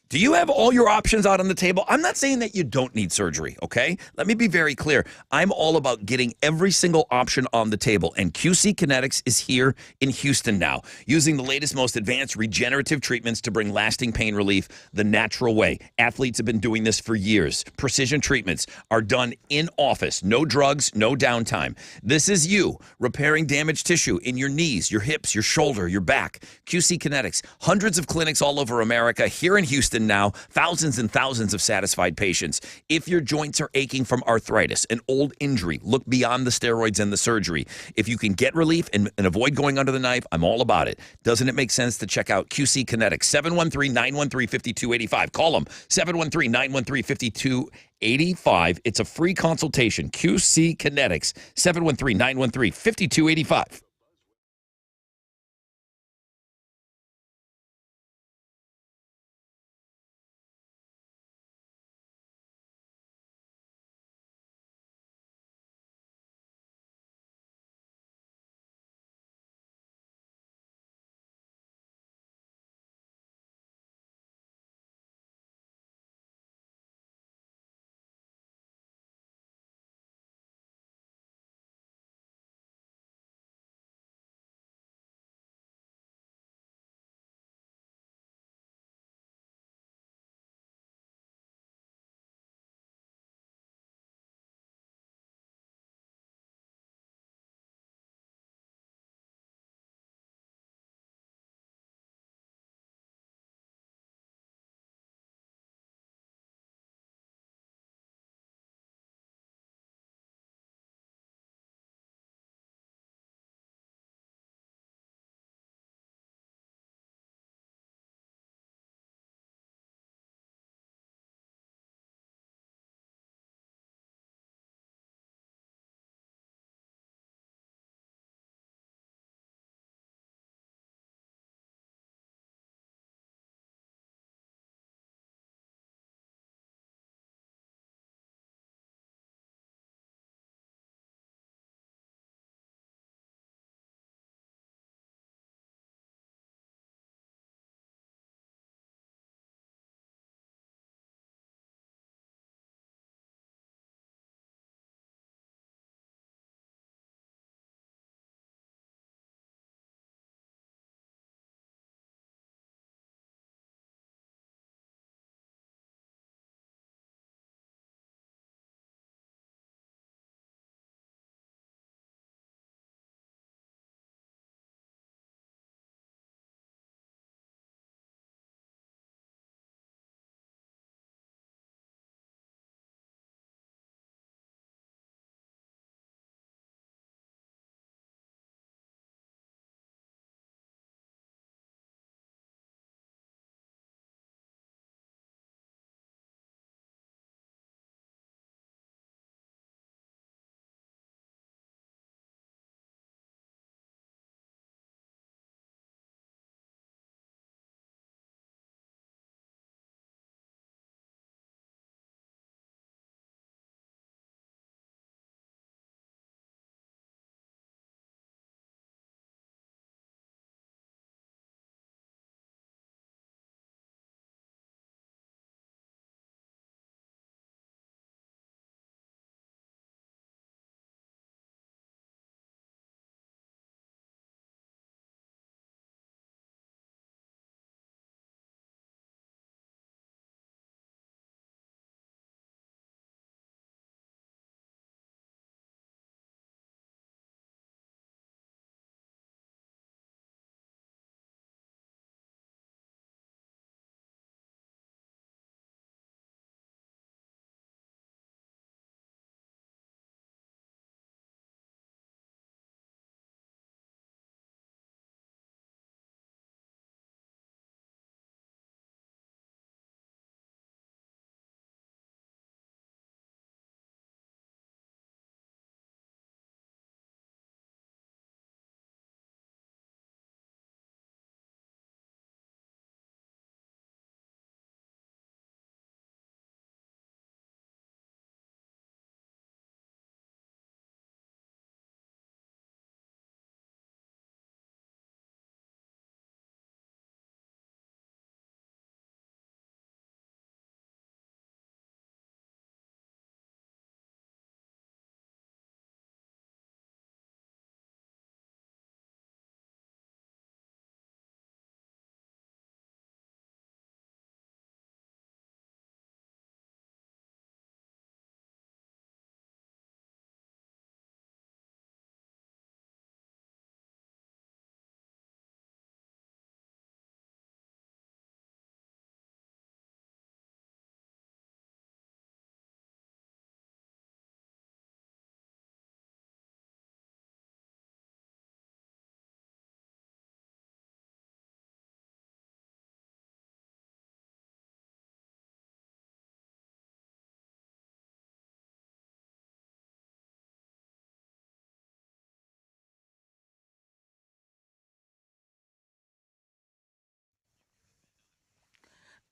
Do you have all your options out on the table? I'm not saying that you don't need surgery, okay? Let me be very clear. I'm all about getting every single option on the table, and QC Kinetics is here in Houston now, using the latest, most advanced regenerative treatments to bring lasting pain relief the natural way. Athletes have been doing this for years. Precision treatments are done in office. No drugs, no downtime. This is you repairing damaged tissue in your knees, your hips, your shoulder, your back. QC Kinetics, hundreds of clinics all over America, here in Houston now, thousands and thousands of satisfied patients. If your joints are aching from arthritis, an old injury, look beyond the steroids and the surgery. If you can get relief and avoid going under the knife, I'm all about it. Doesn't it make sense to check out QC Kinetics? 713-913-5285. Call them, 713-913-5285. It's a free consultation. QC Kinetics, 713-913-5285.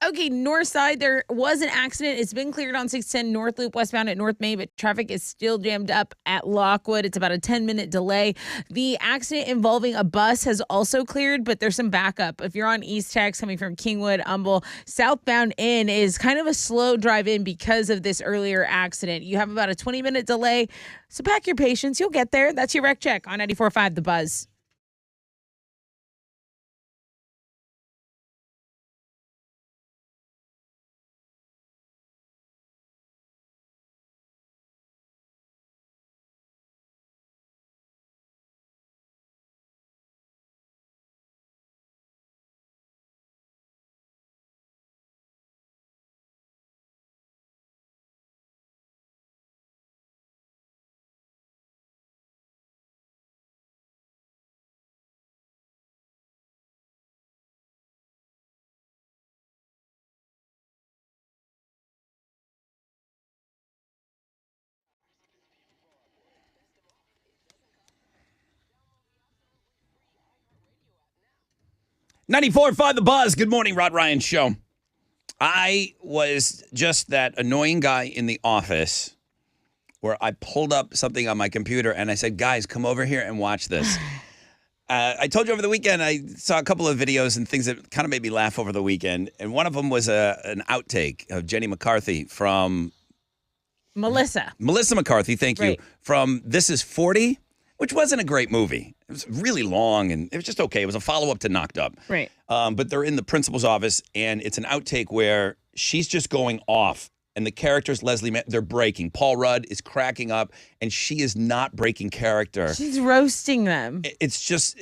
Okay, north side, there was an accident. It's been cleared on 610 North Loop westbound at North Main, but traffic is still jammed up at Lockwood. It's about a 10-minute delay. The accident involving a bus has also cleared, but there's some backup. If you're on East Tex coming from Kingwood, Humble, southbound in is kind of a slow drive in because of this earlier accident. You have about a 20-minute delay, so pack your patience. You'll get there. That's your wreck check on 94.5 The Buzz. .94.5 The Buzz. Good morning, Rod Ryan Show. I was just that annoying guy in the office where I pulled up something on my computer and I said, guys, come over here and watch this. I told you over the weekend I saw a couple of videos and things that kind of made me laugh over the weekend. And one of them was an outtake of Jenny McCarthy from... Melissa McCarthy, thank you, Right. from This Is 40, which wasn't a great movie. It was really long, and it was just okay. It was a follow-up to Knocked Up. Right. But they're in the principal's office, and it's an outtake where she's just going off, and the characters, they're breaking. Paul Rudd is cracking up, and she is not breaking character. She's roasting them. It's just,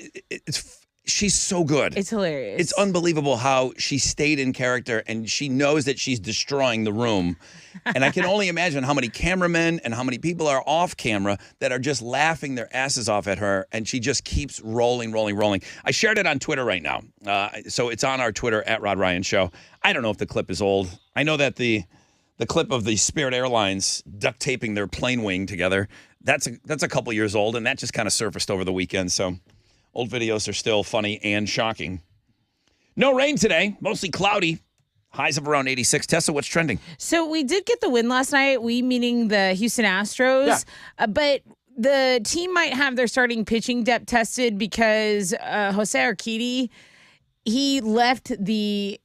she's so good. It's hilarious. It's unbelievable how she stayed in character, and she knows that she's destroying the room. And I can only imagine how many cameramen and how many people are off camera that are just laughing their asses off at her, and she just keeps rolling. I shared it on Twitter right now. So it's on our Twitter, at Rod Ryan Show. I don't know if the clip is old. I know that the clip of the Spirit Airlines duct taping their plane wing together, that's a couple years old, and that just kind of surfaced over the weekend. So old videos are still funny and shocking. No rain today, mostly cloudy. Highs of around 86. Tessa, what's trending? So we did get the win last night, we meaning the Houston Astros, but the team might have their starting pitching depth tested because Jose Urquidy, he left the,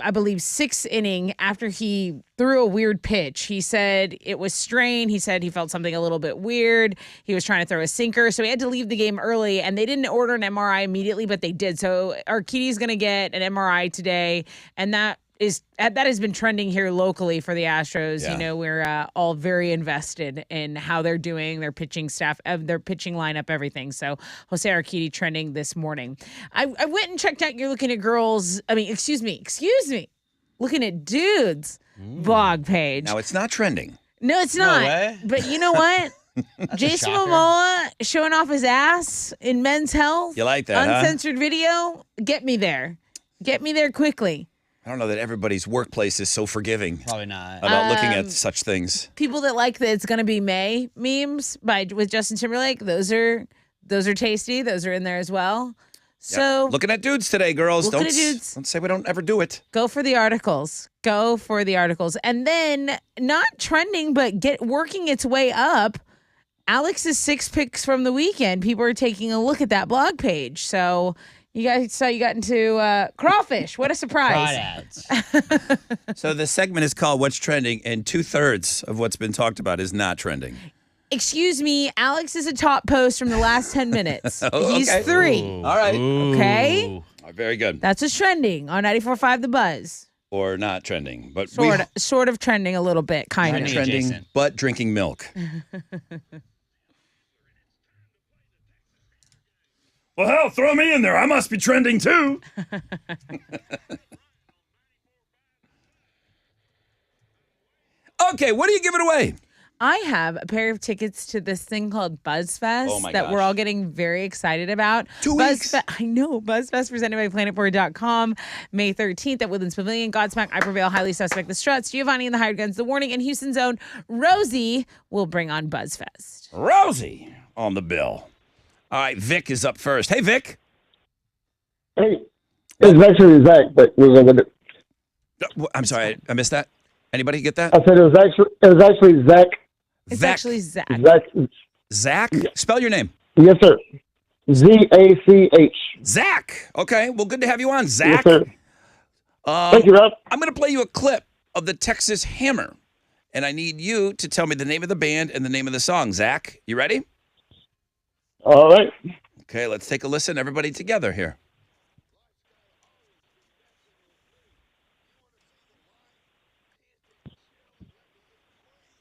I believe, sixth inning after he threw a weird pitch. He said it was strained. He said he felt something a little bit weird. He was trying to throw a sinker, so he had to leave the game early, and they didn't order an MRI immediately, but they did. So Urquidy's going to get an MRI today, and that has been trending here locally for the Astros. Yeah. You know, we're all very invested in how they're doing, their pitching staff, their pitching lineup, everything. So Jose Urquidy trending this morning. I went and checked out. You're looking at excuse me, looking at dudes blog page. Now, it's not trending. No, it's not. way. But you know what? Jason shocker. Momoa showing off his ass in Men's Health. You like that, huh? Uncensored video. Get me there. Get me there quickly. I don't know that everybody's workplace is so forgiving Probably not. about looking at such things. People that like that it's gonna be May memes with Justin Timberlake, those are tasty. Those are in there as well. So Looking at dudes today, girls. Looking Don't at dudes. don't say we don't ever do it. go for the articles. And then not trending, but working its way up. Alex's 6 picks from the weekend. People are taking a look at that blog page. So you guys saw you got into crawfish. What a surprise. Pride ads. So the segment is called What's Trending, and 2/3 of what's been talked about is not trending. Excuse me, Alex is a top post from the last 10 minutes. Oh, He's okay. 3. All right. Okay. All right, very good. That's what's trending on 94.5 The Buzz. Or not trending. But Sort of trending a little bit, kind not of. Trending. trending, Adjacent. but drinking milk. Well, hell, throw me in there. I must be trending too. Okay, what are you giving away? I have a pair of tickets to this thing called BuzzFest Oh my that we're gosh. all getting very excited about. 2 weeks. I know. BuzzFest presented by PlanetBoard.com, May 13th at Woodlands Pavilion. Godsmack, I Prevail, Highly Suspect, The Struts, Giovanni and the Hired Guns, The Warning, and Houston's own Rosie will bring on BuzzFest. Rosie on the bill. All right, Vic is up first. Hey, Vic. Hey, it's actually Zach, but we're going to. I'm sorry, I missed that. Anybody get that? I said it was actually Zach. It's Zach. actually Zach. Zach? Spell your name. Yes, sir. Zach. Zach. Okay. Well, good to have you on, Yes, Zach. sir. Thank you, Rob. I'm going to play you a clip of the Texas Hammer, and I need you to tell me the name of the band and the name of the song. Zach, you ready? All right. Okay, let's take a listen, everybody together here.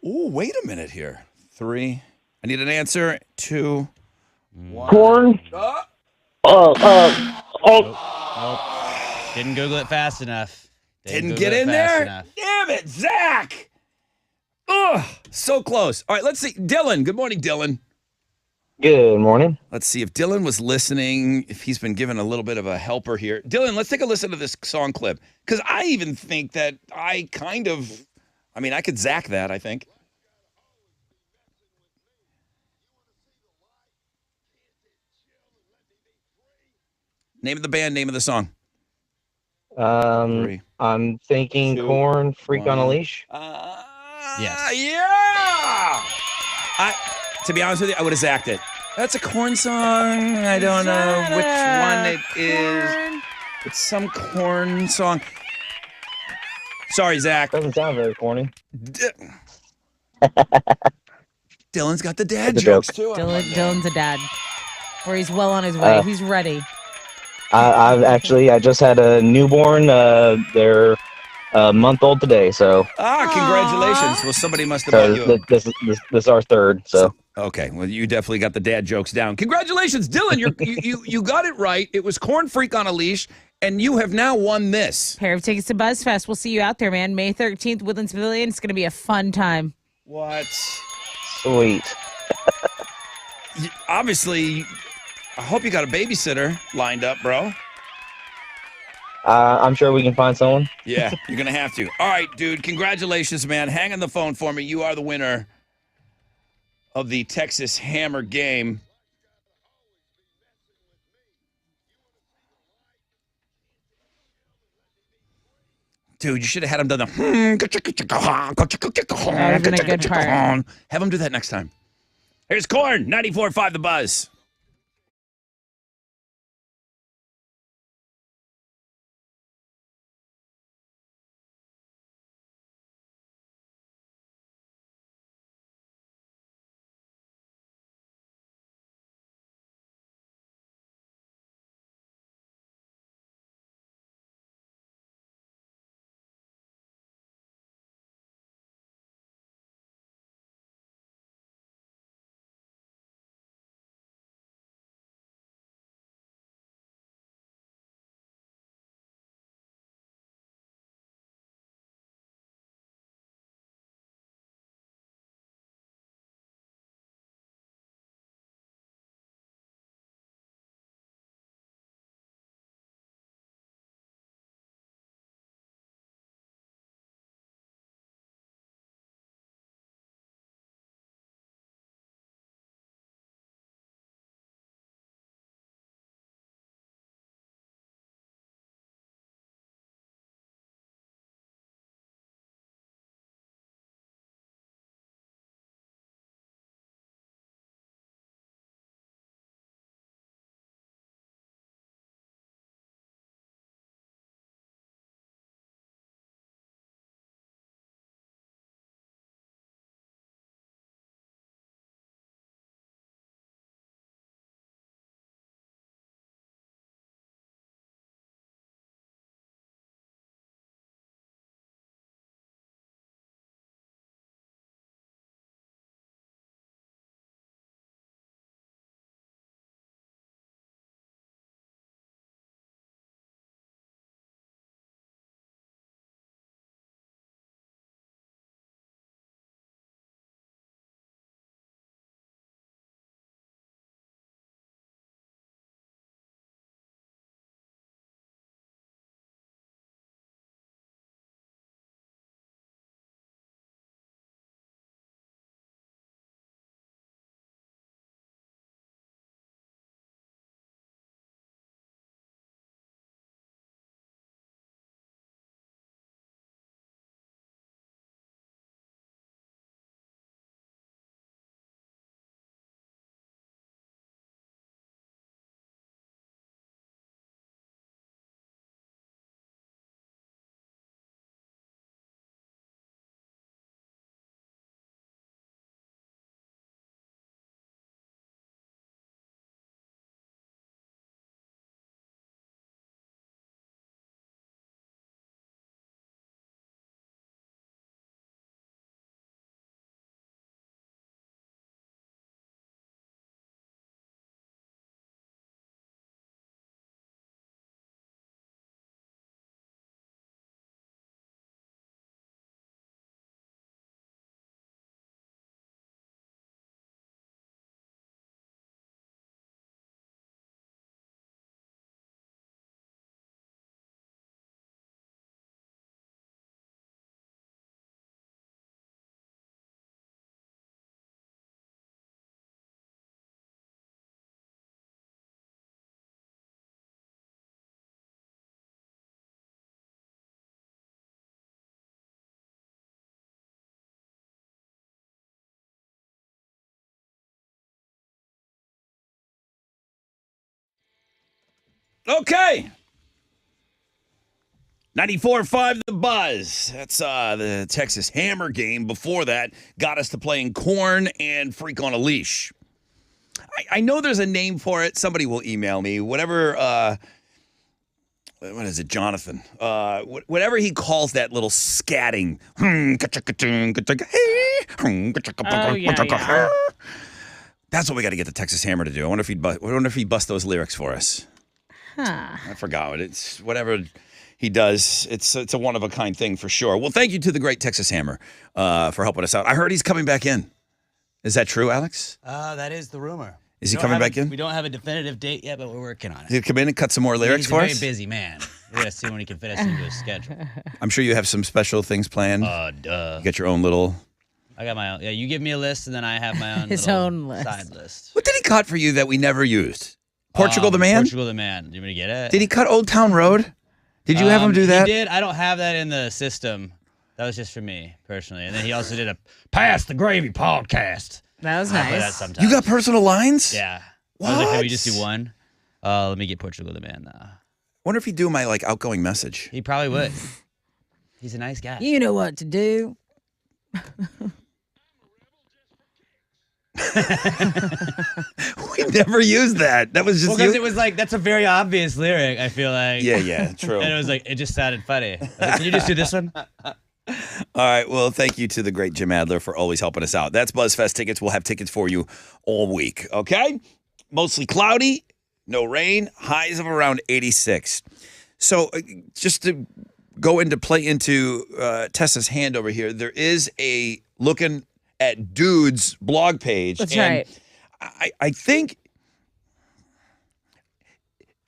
Ooh, wait a minute here. 3. I need an answer. 2. 1. Corn. Didn't Google it fast enough. Didn't Google get it in fast there? enough. Damn it, Zach! Ugh, so close. All right, let's see. Dylan. Good morning, Dylan. Good morning. Let's see if Dylan was listening, if he's been given a little bit of a helper here. Dylan, let's take a listen to this song clip. Because I even think that I could Zach that, I think. Name of the band, name of the song. 3. I'm thinking 2, Corn, Freak on a 1. Leash. Yes. Yeah! To be honest with you, I would have Zacked it. That's a Corn song. I don't know which one it is. Corn. It's some Corn song. Sorry, Zach. Doesn't sound very corny. Dylan's got the dad It's a jokes joke. too. Dylan's a dad. Or he's well on his way. He's ready. I just had a newborn. They're a month old today, so Congratulations. Well, somebody must have bought you. this is our third. So Okay, well, you definitely got the dad jokes down. Congratulations, Dylan. You got it right. It was Corn Freak on a Leash, and you have now won this. Pair of tickets to BuzzFest. We'll see you out there, man. May 13th, Woodlands Pavilion. It's going to be a fun time. What? sweet. Obviously, I hope you got a babysitter lined up, bro. I'm sure we can find someone. Yeah, you're going to have to. All right, dude. Congratulations, man. Hang on the phone for me. You are the winner of the Texas Hammer game. Dude, you should have had him do the. That would have been a good part. Have him do that next time. Here's Corn, 94.5 The Buzz. Okay. 94.5 The Buzz. That's the Texas Hammer game. Before that, got us to playing Corn and Freak on a Leash. I know there's a name for it. Somebody will email me. Whatever, what is it, Jonathan? Whatever he calls that little scatting. That's what we got to get the Texas Hammer to do. I wonder if he'd bust those lyrics for us. I forgot what it's. Whatever he does, it's a one of a kind thing for sure. Well, thank you to the great Texas Hammer for helping us out. I heard he's coming back in. Is that true, Alex? That is the rumor. Is he coming back in? We don't have a definitive date yet, but we're working on it. Did he come in and cut some more lyrics for us? He's a very busy man. We're gonna see when he can fit us into his schedule. I'm sure you have some special things planned. Duh. You got your own little. I got my own. Yeah, you give me a list, and then I have my own. His little own list. side list. What did he cut for you that we never used? Portugal the Man? Portugal the Man. Do you want me to get it? Did he cut Old Town Road? Did you have him do that? He did. I don't have that in the system. That was just for me, personally. And then he also did a Pass the Gravy podcast. That was I play that nice. sometimes. You got personal lines? Yeah. I was like, can we What? just do one? Let me get Portugal the Man. Wonder if he'd do my outgoing message. He probably would. He's a nice guy. You know what to do. We never used that. That was just Because you. it was like, that's a very obvious lyric, I feel like. Yeah, true. And it was like, it just sounded funny. I was like, can you just do this one? All right. Well, thank you to the great Jim Adler for always helping us out. That's BuzzFest tickets. We'll have tickets for you all week. Okay. Mostly cloudy, no rain, highs of around 86. So just to go into play into Tessa's hand over here, there is a looking at Dude's blog page. That's and right. I think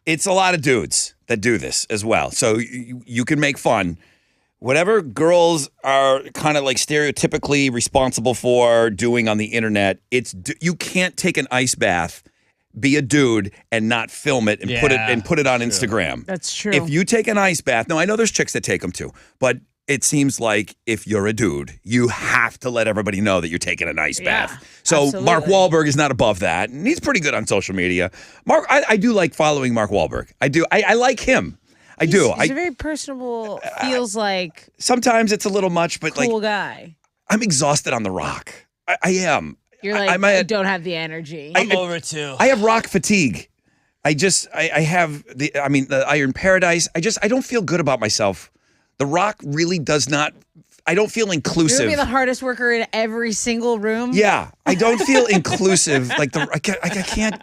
it's a lot of dudes that do this as well. So you can make fun. Whatever girls are kind of like stereotypically responsible for doing on the internet, you can't take an ice bath, be a dude, and not film it and put it on Instagram. That's true. If you take an ice bath, no, I know there's chicks that take them too, but it seems like if you're a dude, you have to let everybody know that you're taking an ice bath. So absolutely. Mark Wahlberg is not above that, and he's pretty good on social media. Mark, I do like following Mark Wahlberg. I do. I like him. I do. He's a very personable, feels like Sometimes it's a little much, but cool like guy. I'm exhausted on The Rock. I am. You're like, I don't have the energy. I'm over it too. I have rock fatigue. I have the Iron Paradise. I don't feel good about myself. The Rock really does not. I don't feel You're inclusive. gonna be the hardest worker in every single room. Yeah, I don't feel inclusive. Like I can't.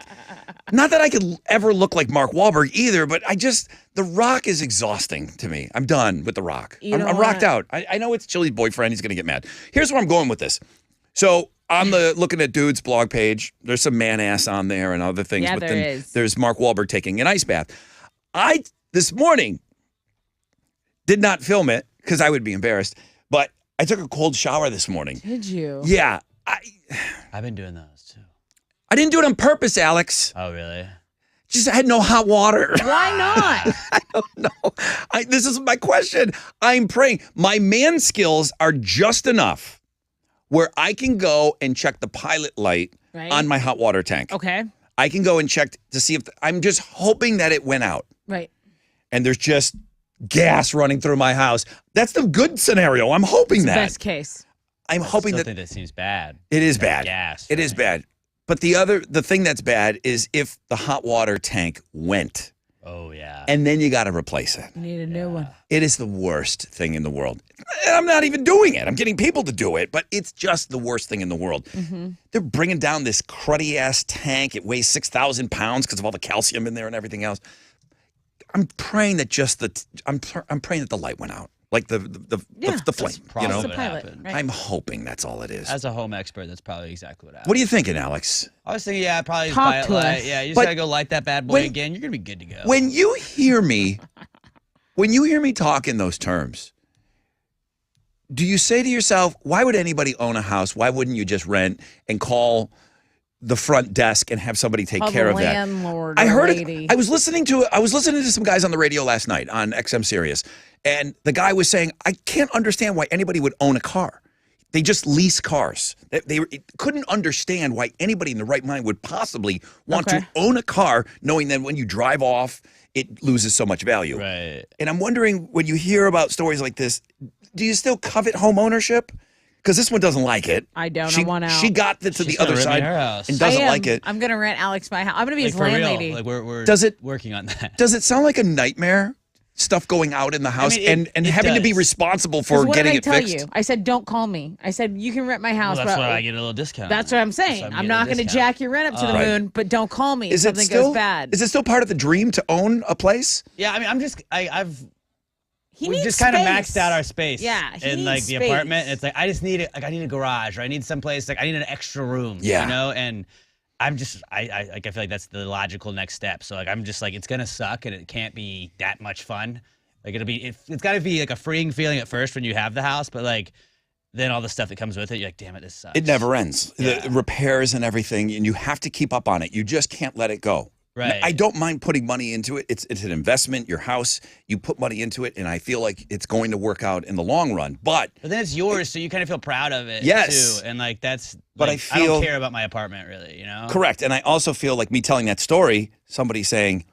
Not that I could ever look like Mark Wahlberg either, but The Rock is exhausting to me. I'm done with The Rock. I'm rocked out. I know it's Chili's boyfriend. He's gonna get mad. Here's where I'm going with this. So on the Looking at Dudes blog page, there's some man ass on there and other things. Yeah, but there then is. there's Mark Wahlberg taking an ice bath. I this morning did not film it because I would be embarrassed, but I took a cold shower this morning. Did you? Yeah, I've been doing those too. I didn't do it on purpose, Alex. Oh, really? Just I had no hot water. Why not? I don't know. This is my question. I'm praying. My man skills are just enough where I can go and check the pilot light Right. on my hot water tank. Okay. I can go and check to see if I'm just hoping that it went out Right. and there's just gas running through my house. That's the good scenario. I'm hoping that. Best case. I'm hoping I that think that seems bad. it is bad. Gas. It is bad. But the thing that's bad is if the hot water tank went Oh, yeah. and then you got to replace it. You need a new one. It is the worst thing in the world. I'm not even doing it. I'm getting people to do it, but it's just the worst thing in the world. Mm-hmm. They're bringing down this cruddy ass tank. It weighs 6,000 pounds because of all the calcium in there and everything else. I'm praying that I'm praying that the light went out, like the flame. probably You know, what the pilot, happened. right? I'm hoping that's all it is. As a home expert, that's probably exactly what happened. What are you thinking, Alex? I was thinking, yeah, probably just Talk buy it to light. us. Yeah, you just But gotta go light that bad boy when- again. You're gonna be good to go. When you hear me talk in those terms, do you say to yourself, why would anybody own a house? Why wouldn't you just rent and call the front desk and have somebody take Call care the of that? landlord I or heard lady. it. I was listening to some guys on the radio last night on XM Sirius, and the guy was saying, I can't understand why anybody would own a car. They just lease cars. They couldn't understand why anybody in the right mind would possibly want to own a car knowing that when you drive off, it loses so much value. Right. And I'm wondering, when you hear about stories like this, do you still covet home ownership? Because this one doesn't like it. I don't. I want out. She got to the other side and doesn't like it. I'm going to rent Alex my house. I'm going to be Like, his for landlady. real. Like we're Does it- working on that. Does it sound like a nightmare? Stuff going out in the house mean, and it having to be does. responsible for What getting did I it tell fixed? you? I said, don't call me. I said, you can rent my house. Well, that's but why I get a little discount. That's what I'm saying. That's why I'm getting not a going to discount. jack your rent up to the Right. moon, but don't call me if Is it something still goes bad. Is it still part of the dream to own a place? Yeah, I mean, I'm just I've He we've needs just kind of space. maxed out our space. Yeah, he in like needs the space. apartment. It's like I just need I need a garage, or I need someplace like I need an extra room. Yeah. you know, and I'm just I feel like that's the logical next step. So like I'm just like it's gonna suck and it can't be that much fun. Like it's got to be like a freeing feeling at first when you have the house, but like then all the stuff that comes with it, you're like, damn it, this sucks. It never ends. Yeah. The repairs and everything, and you have to keep up on it. You just can't let it go. Right. I don't mind putting money into it. It's an investment. Your house, you put money into it, and I feel like it's going to work out in the long run. But then it's yours, so you kind of feel proud of it. Yes. too. And like that's. But like, I feel- don't care about my apartment really. You know. correct. And I also feel like me telling that story, somebody saying,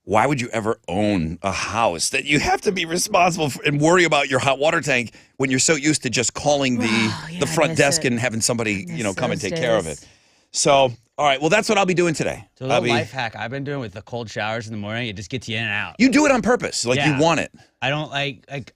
why would you ever own a house that you have to be responsible for and worry about your hot water tank when you're so used to just calling the I front miss desk it. and having somebody, Miss come and those take care of days. it. So, all right. Well, that's what I'll be doing today. So a little life hack I've been doing with the cold showers in the morning, it just gets you in and out. You do it on purpose. Like Yeah. you want it. I don't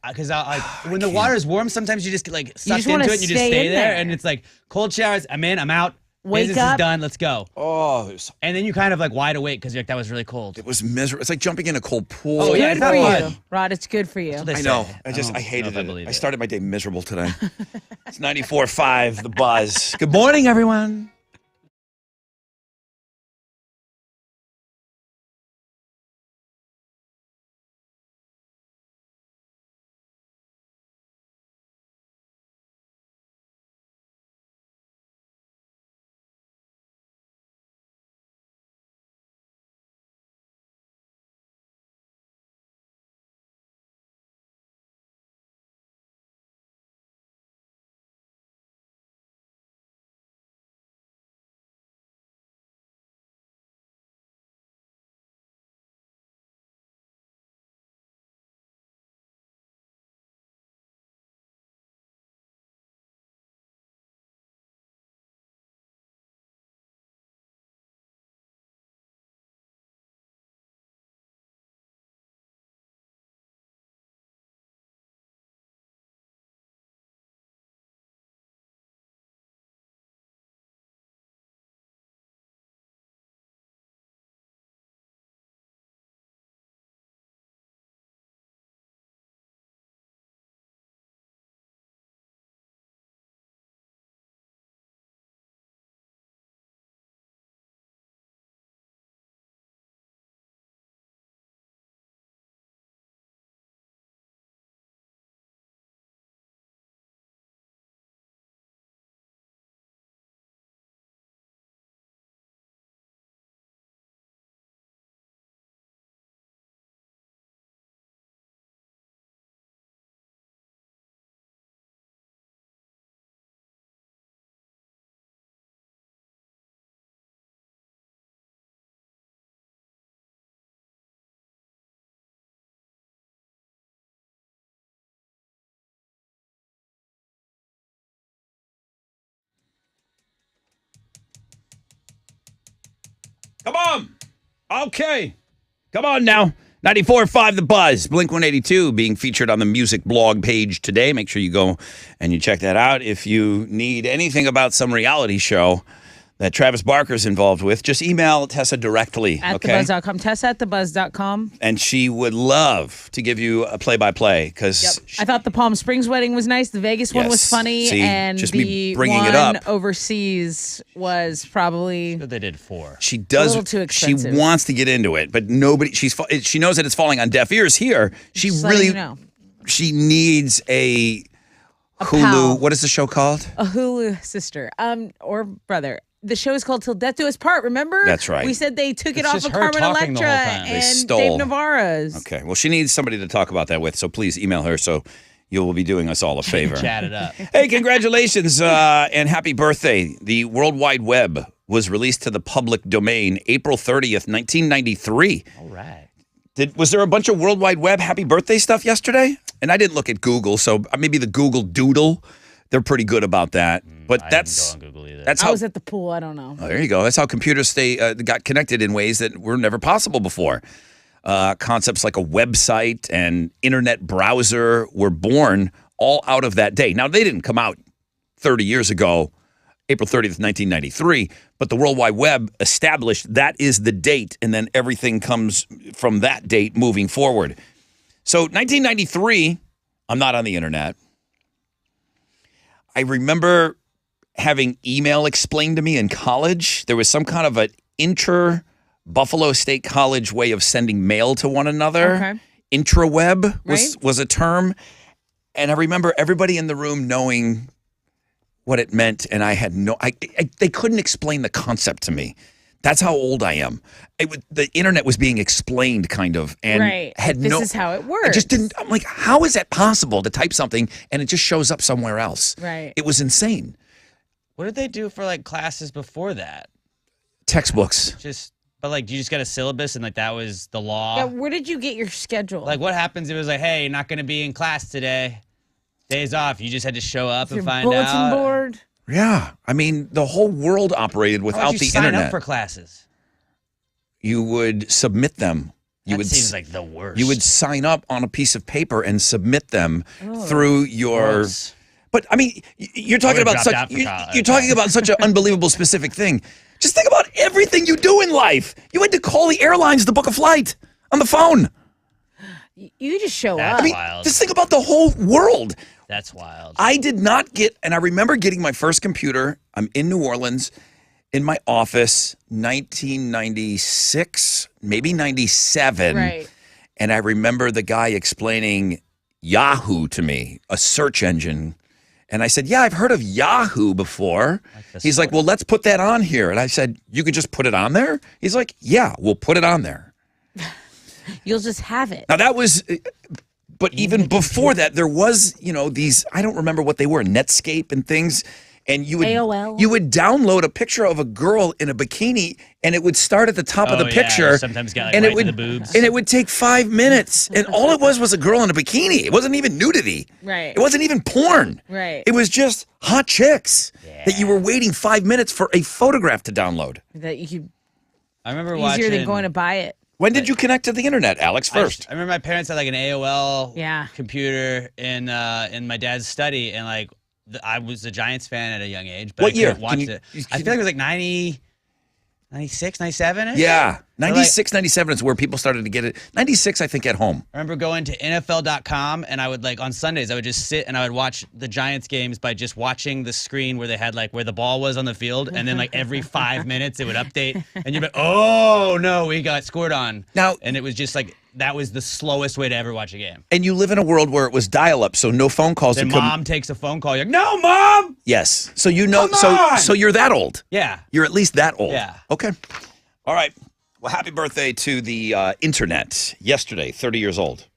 because I when the water is warm, sometimes you just get like sucked just wanna into it and you just stay stay in there. there. And it's like cold showers, I'm in, I'm out. Wake Business up. is done, let's go. Oh, And then you kind of like wide awake because you're like, that was really cold. it was miserable. It's like jumping in a cold pool. Oh, yeah, Good it's not for fun. you, Rod. It's good for you. That's what they I know. say. I don't know hated if I it. believe I it. started my day miserable today. It's 94.5, The Buzz. Good morning, everyone. Come on. Okay. Come on now. 94.5 The Buzz. Blink 182 being featured on the music blog page today. Make sure you go and you check that out. If you need anything about some reality show that Travis Barker's involved with, just email Tessa directly. At okay? thebuzz.com. Tessa at thebuzz.com. And she would love to give you a play-by-play because I thought the Palm Springs wedding was nice. The Vegas one was Yes. funny. See, and just me the bringing one it up. overseas was probably They did 4. she does. little too She expensive. wants to get into it, but nobody. She knows that it's falling on deaf ears here. She just letting really. you know. She needs a Hulu. pal. What is the show called? A Hulu sister or brother. The show is called Till Death Do Us Part, remember? That's right. We said they took it It's off just of her Carmen talking the Electra whole time. They and stole. Dave Navarro's. Okay. Well, she needs somebody to talk about that with, so please email her so you will be doing us all a favor. Chat it up. Hey, congratulations and happy birthday. The World Wide Web was released to the public domain April 30th, 1993. All right. Was there a bunch of World Wide Web happy birthday stuff yesterday? And I didn't look at Google, so maybe the Google Doodle, they're pretty good about that. But I that's didn't go on Google either. that's I how was at the pool. I don't know. Oh, there you go. That's how computers got connected in ways that were never possible before. Concepts like a website and internet browser were born all out of that day. Now, they didn't come out 30 years ago, April 30th, 1993, but the World Wide Web established that is the date, and then everything comes from that date moving forward. So 1993, I'm not on the internet. I remember having email explained to me in college. There was some kind of an Buffalo State College way of sending mail to one another. Okay. Intraweb Right. was a term. And I remember everybody in the room knowing what it meant, and I had they couldn't explain the concept to me. That's how old I am. The internet was being explained, kind of, and Right. had This no. is how it I works. just didn't. I'm like, how is that possible to type something and it just shows up somewhere else? Right. It was insane. What did they do for like classes before that? Textbooks. But like, you just got a syllabus and like that was the law. Yeah, where did you get your schedule? Like, what happens if it was like, hey, you're not going to be in class today. Days off. You just had to show up your and find bulletin out. board? Yeah, I mean, the whole world operated How without would the you sign internet. up for classes? You would submit them. That seems like the worst. You would sign up on a piece of paper and submit them through your. Gross. But I mean, you're talking would've about dropped such. out for You're talking about such an unbelievable specific thing. Just think about everything you do in life. You had to call the airlines to book a flight on the phone. You just show That's up. I mean, wild. just think about the whole world. That's wild. I did not get, and I remember getting my first computer. I'm in New Orleans, in my office, 1996, maybe 97. Right. And I remember the guy explaining Yahoo to me, a search engine. And I said, yeah, I've heard of Yahoo before. He's like, well, let's put that on here. And I said, you could just put it on there? He's like, yeah, we'll put it on there. You'll just have it. Now that was, but even before that, there was, these, I don't remember what they were, Netscape and things. And you would AOL. you would download a picture of a girl in a bikini, and it would start at the top of the Oh, yeah, picture. sometimes got, like, and right it would to the boobs. and it would take 5 minutes, and all it was a girl in a bikini. It wasn't even nudity. Right. It wasn't even porn. Right. It was just hot chicks that you were waiting 5 minutes for a photograph to download. That you could I remember easier watching. than going to buy it. When did you connect to the internet, Alex? First. I remember my parents had like an AOL Yeah. computer in my dad's study, and like I was a Giants fan at a young age. But What I year? couldn't watch Can you- it. I feel like it was like 96, 97 -ish? Yeah, 96, 97 is where people started to get it. 96, I think, at home. I remember going to NFL.com, and I would like on Sundays I would just sit and I would watch the Giants games by just watching the screen where they had like where the ball was on the field, and then like every 5 minutes it would update, and you'd be like, oh no, we got scored on. Now- and it was just like that was the slowest way to ever watch a game. And you live in a world where it was dial-up, so no phone calls. Then would come- mom takes a phone call. You're like, no, mom. Yes. So you know. Come on! So you're that old. Yeah. You're at least that old. Yeah. Okay. All right. Well, happy birthday to the internet yesterday, 30 years old.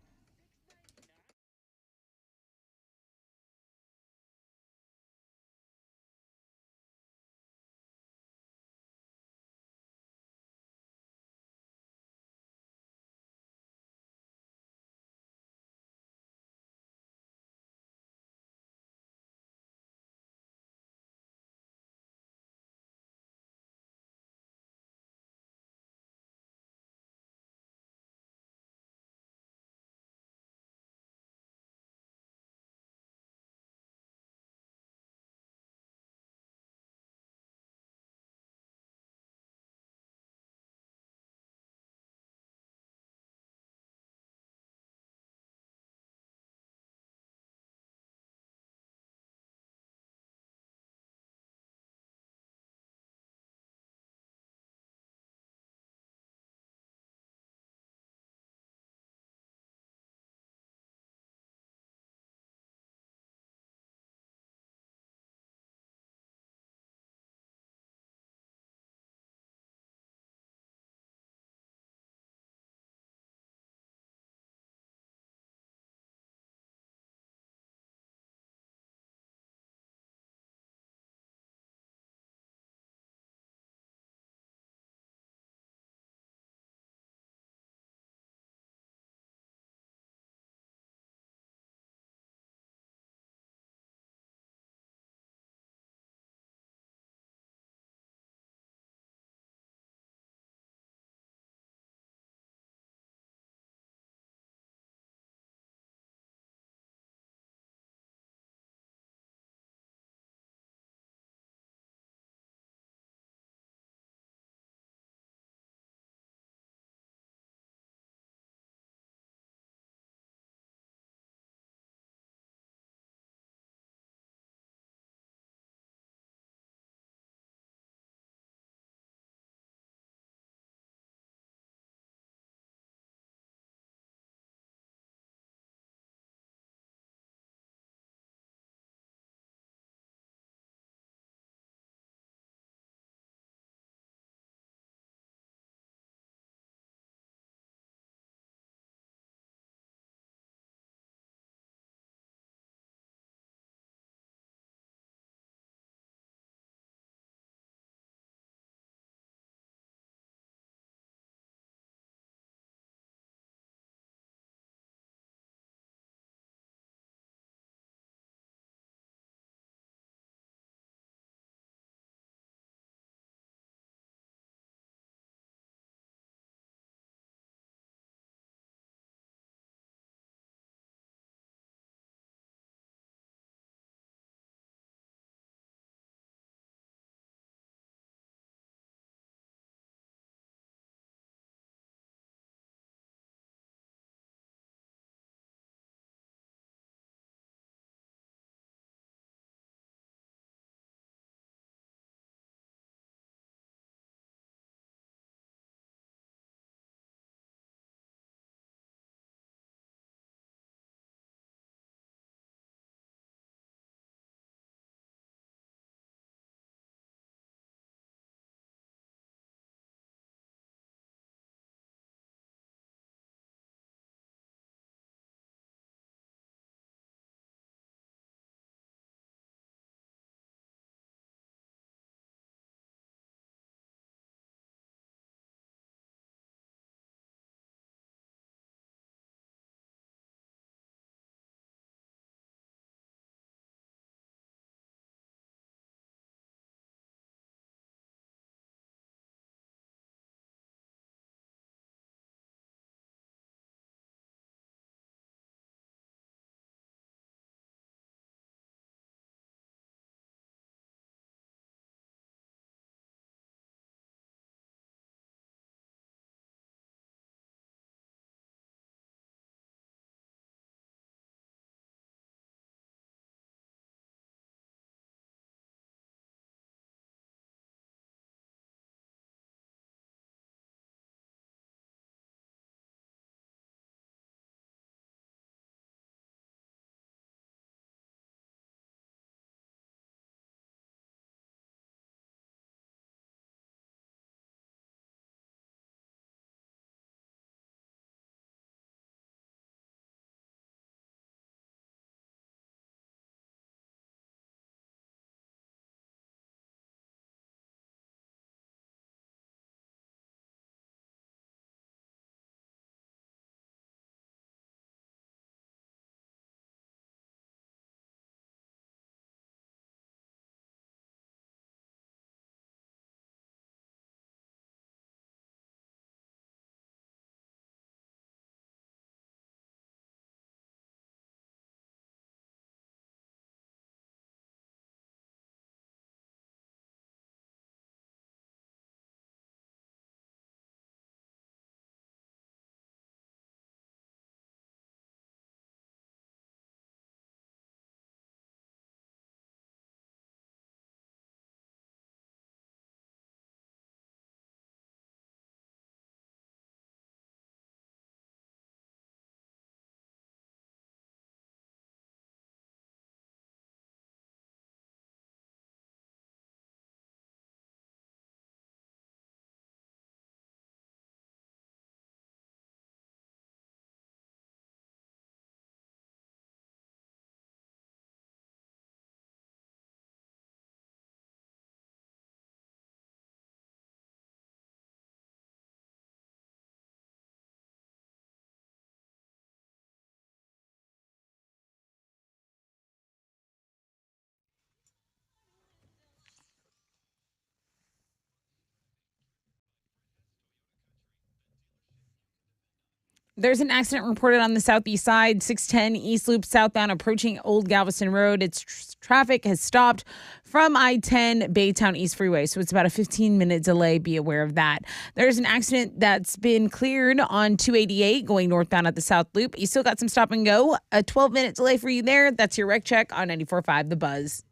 There's an accident reported on the southeast side, 610 East Loop southbound approaching Old Galveston Road. Its traffic has stopped from I-10 Baytown East Freeway, so it's about a 15-minute delay. Be aware of that. There's an accident that's been cleared on 288 going northbound at the South Loop. You still got some stop and go. A 12-minute delay for you there. That's your wreck check on 94.5 The Buzz.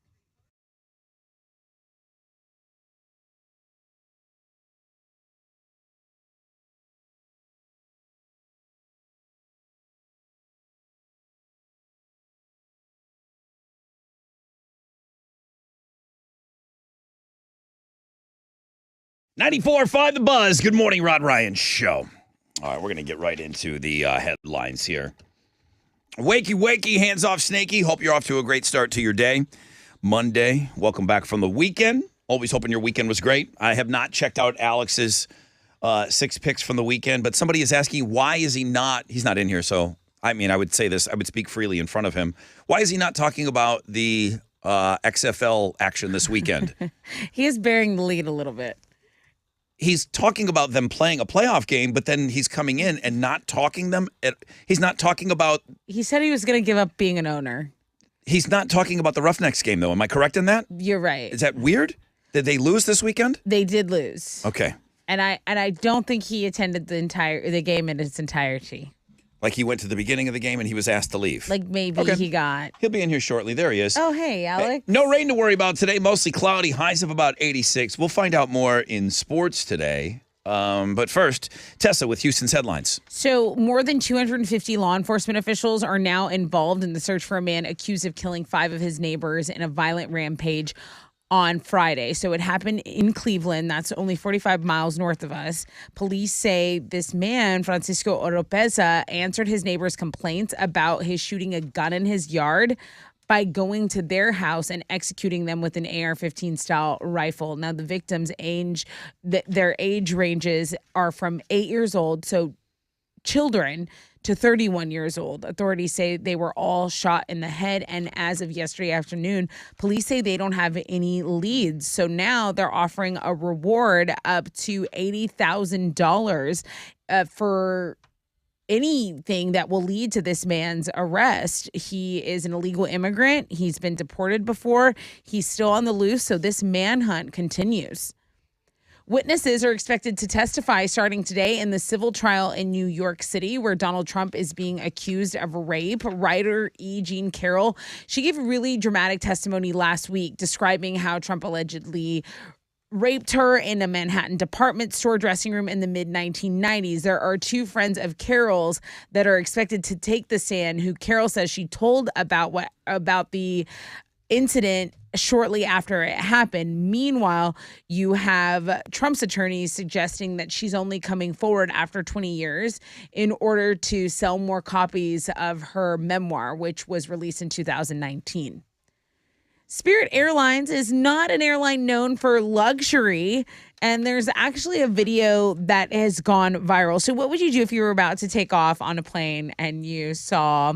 .94.5 The Buzz. Good morning, Rod Ryan Show. All right, we're going to get right into the headlines here. Wakey, wakey, hands off, Snakey. Hope you're off to a great start to your day. Monday, welcome back from the weekend. Always hoping your weekend was great. I have not checked out Alex's 6 picks from the weekend, but somebody is asking, why is he not, he's not in here, so, I mean, I would say this, I would speak freely in front of him. Why is he not talking about the XFL action this weekend? He is bearing the lead a little bit. He's talking about them playing a playoff game, but then he's coming in and not talking them. He's not talking about. He said he was going to give up being an owner. He's not talking about the Roughnecks game, though. Am I correct in that? You're right. Is that weird? Did they lose this weekend? They did lose. Okay. And I don't think he attended the game in its entirety. Like he went to the beginning of the game and he was asked to leave. Like maybe he got. He'll be in here shortly. There he is. Oh, hey, Alex. No rain to worry about today. Mostly cloudy. Highs of about 86. We'll find out more in sports today. But first, Tessa with Houston's headlines. So more than 250 law enforcement officials are now involved in the search for a man accused of killing 5 of his neighbors in a violent rampage on Friday. So it happened in Cleveland. That's only 45 miles north of us. Police say this man, Francisco Oropeza, answered his neighbors' complaints about his shooting a gun in his yard by going to their house and executing them with an AR-15 style rifle. Now, the victims' their age ranges are from 8 years old, so children, to 31 years old. Authorities say they were all shot in the head, and as of yesterday afternoon, police say they don't have any leads. So now they're offering a reward up to $80,000 for anything that will lead to this man's arrest. He is an illegal immigrant. He's been deported before. He's still on the loose, so this manhunt continues. Witnesses are expected to testify starting today in the civil trial in New York City, where Donald Trump is being accused of rape. Writer E. Jean Carroll, she gave a really dramatic testimony last week describing how Trump allegedly raped her in a Manhattan department store dressing room in the mid-1990s. There are 2 friends of Carol's that are expected to take the stand, who Carol says she told about the incident shortly after it happened. Meanwhile, you have Trump's attorneys suggesting that she's only coming forward after 20 years in order to sell more copies of her memoir, which was released in 2019. Spirit Airlines is not an airline known for luxury, and there's actually a video that has gone viral. So what would you do if you were about to take off on a plane and you saw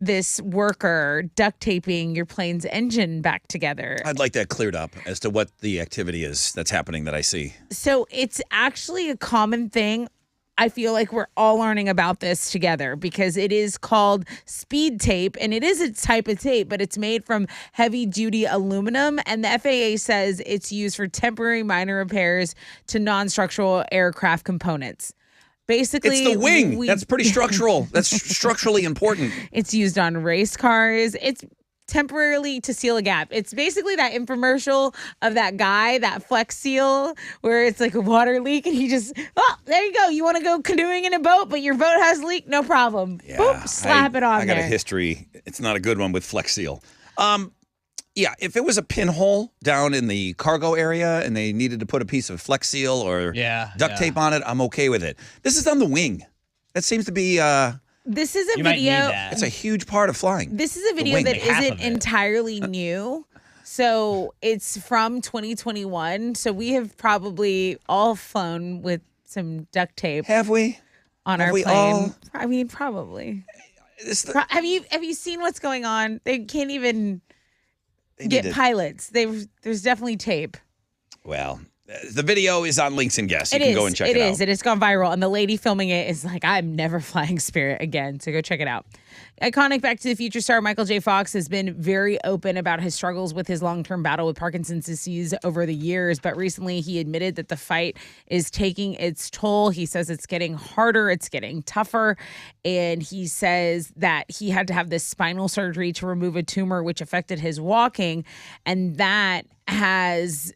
this worker duct taping your plane's engine back together? I'd like that cleared up as to what the activity is that's happening that I see. So it's actually a common thing. I feel like we're all learning about this together because it is called speed tape, and it is a type of tape, but it's made from heavy duty aluminum. And the FAA says it's used for temporary minor repairs to non-structural aircraft components. Basically, it's the wing. That's pretty structural. That's structurally important. It's used on race cars. It's temporarily to seal a gap. It's basically that infomercial of that guy, that Flex Seal, where it's like a water leak and he just, oh, there you go. You want to go canoeing in a boat, but your boat has a leak? No problem. Yeah, Boop, slap it on I got there. a history. It's not a good one with Flex Seal. Yeah, if it was a pinhole down in the cargo area and they needed to put a piece of Flex Seal or duct tape on it, I'm okay with it. This is on the wing. That seems to be this is a You might need video. that. it's a huge part of flying. This is a video wing. that Half isn't of it. entirely new. So it's from 2021. So we have probably all flown with some duct tape Have we? on have our we plane. all? I mean, probably. This, Have you seen what's going on? They can't even they get need to- pilots. There's definitely tape. Well, The video is on Links and Guests. You It can is. go and check it It out. is. It has gone viral, and the lady filming it is like, "I'm never flying Spirit again." So go check it out. Iconic Back to the Future star Michael J. Fox has been very open about his struggles with his long-term battle with Parkinson's disease over the years, but recently he admitted that the fight is taking its toll. He says it's getting harder, it's getting tougher, and he says that he had to have this spinal surgery to remove a tumor which affected his walking, and that has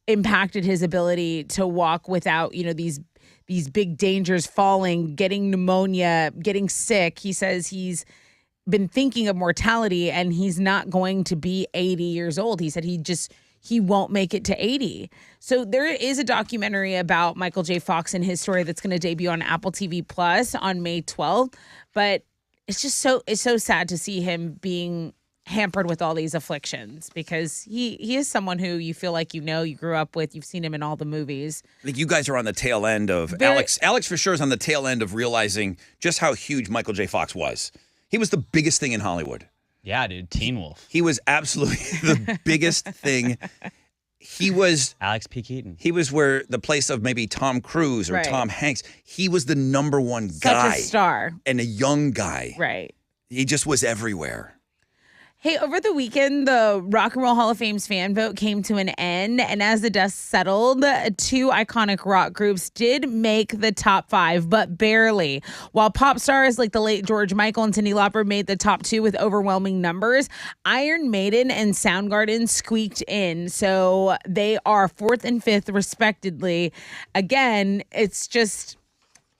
impacted his ability to walk without, these big dangers, falling, getting pneumonia, getting sick. He says he's been thinking of mortality and he's not going to be 80 years old. He said he won't make it to 80. So there is a documentary about Michael J. Fox and his story that's going to debut on Apple TV Plus on May 12th. But it's so sad to see him being hampered with all these afflictions, because he is someone who you feel like you grew up with, you've seen him in all the movies. I think you guys are on the tail end of Alex for sure is on the tail end of realizing just how huge Michael J. Fox was. He was the biggest thing in Hollywood. Yeah, dude. Teen Wolf. He was absolutely the biggest thing. He was Alex P. Keaton. He was where the place of maybe Tom Cruise or Right. Tom Hanks. He was the number one guy. Such a star. And a young guy. Right. He just was everywhere. Hey, over the weekend, the Rock and Roll Hall of Fame's fan vote came to an end, and as the dust settled, 2 iconic rock groups did make the top 5, but barely. While pop stars like the late George Michael and Cyndi Lauper made the top 2 with overwhelming numbers, Iron Maiden and Soundgarden squeaked in, so they are 4th and 5th respectively. Again, it's just,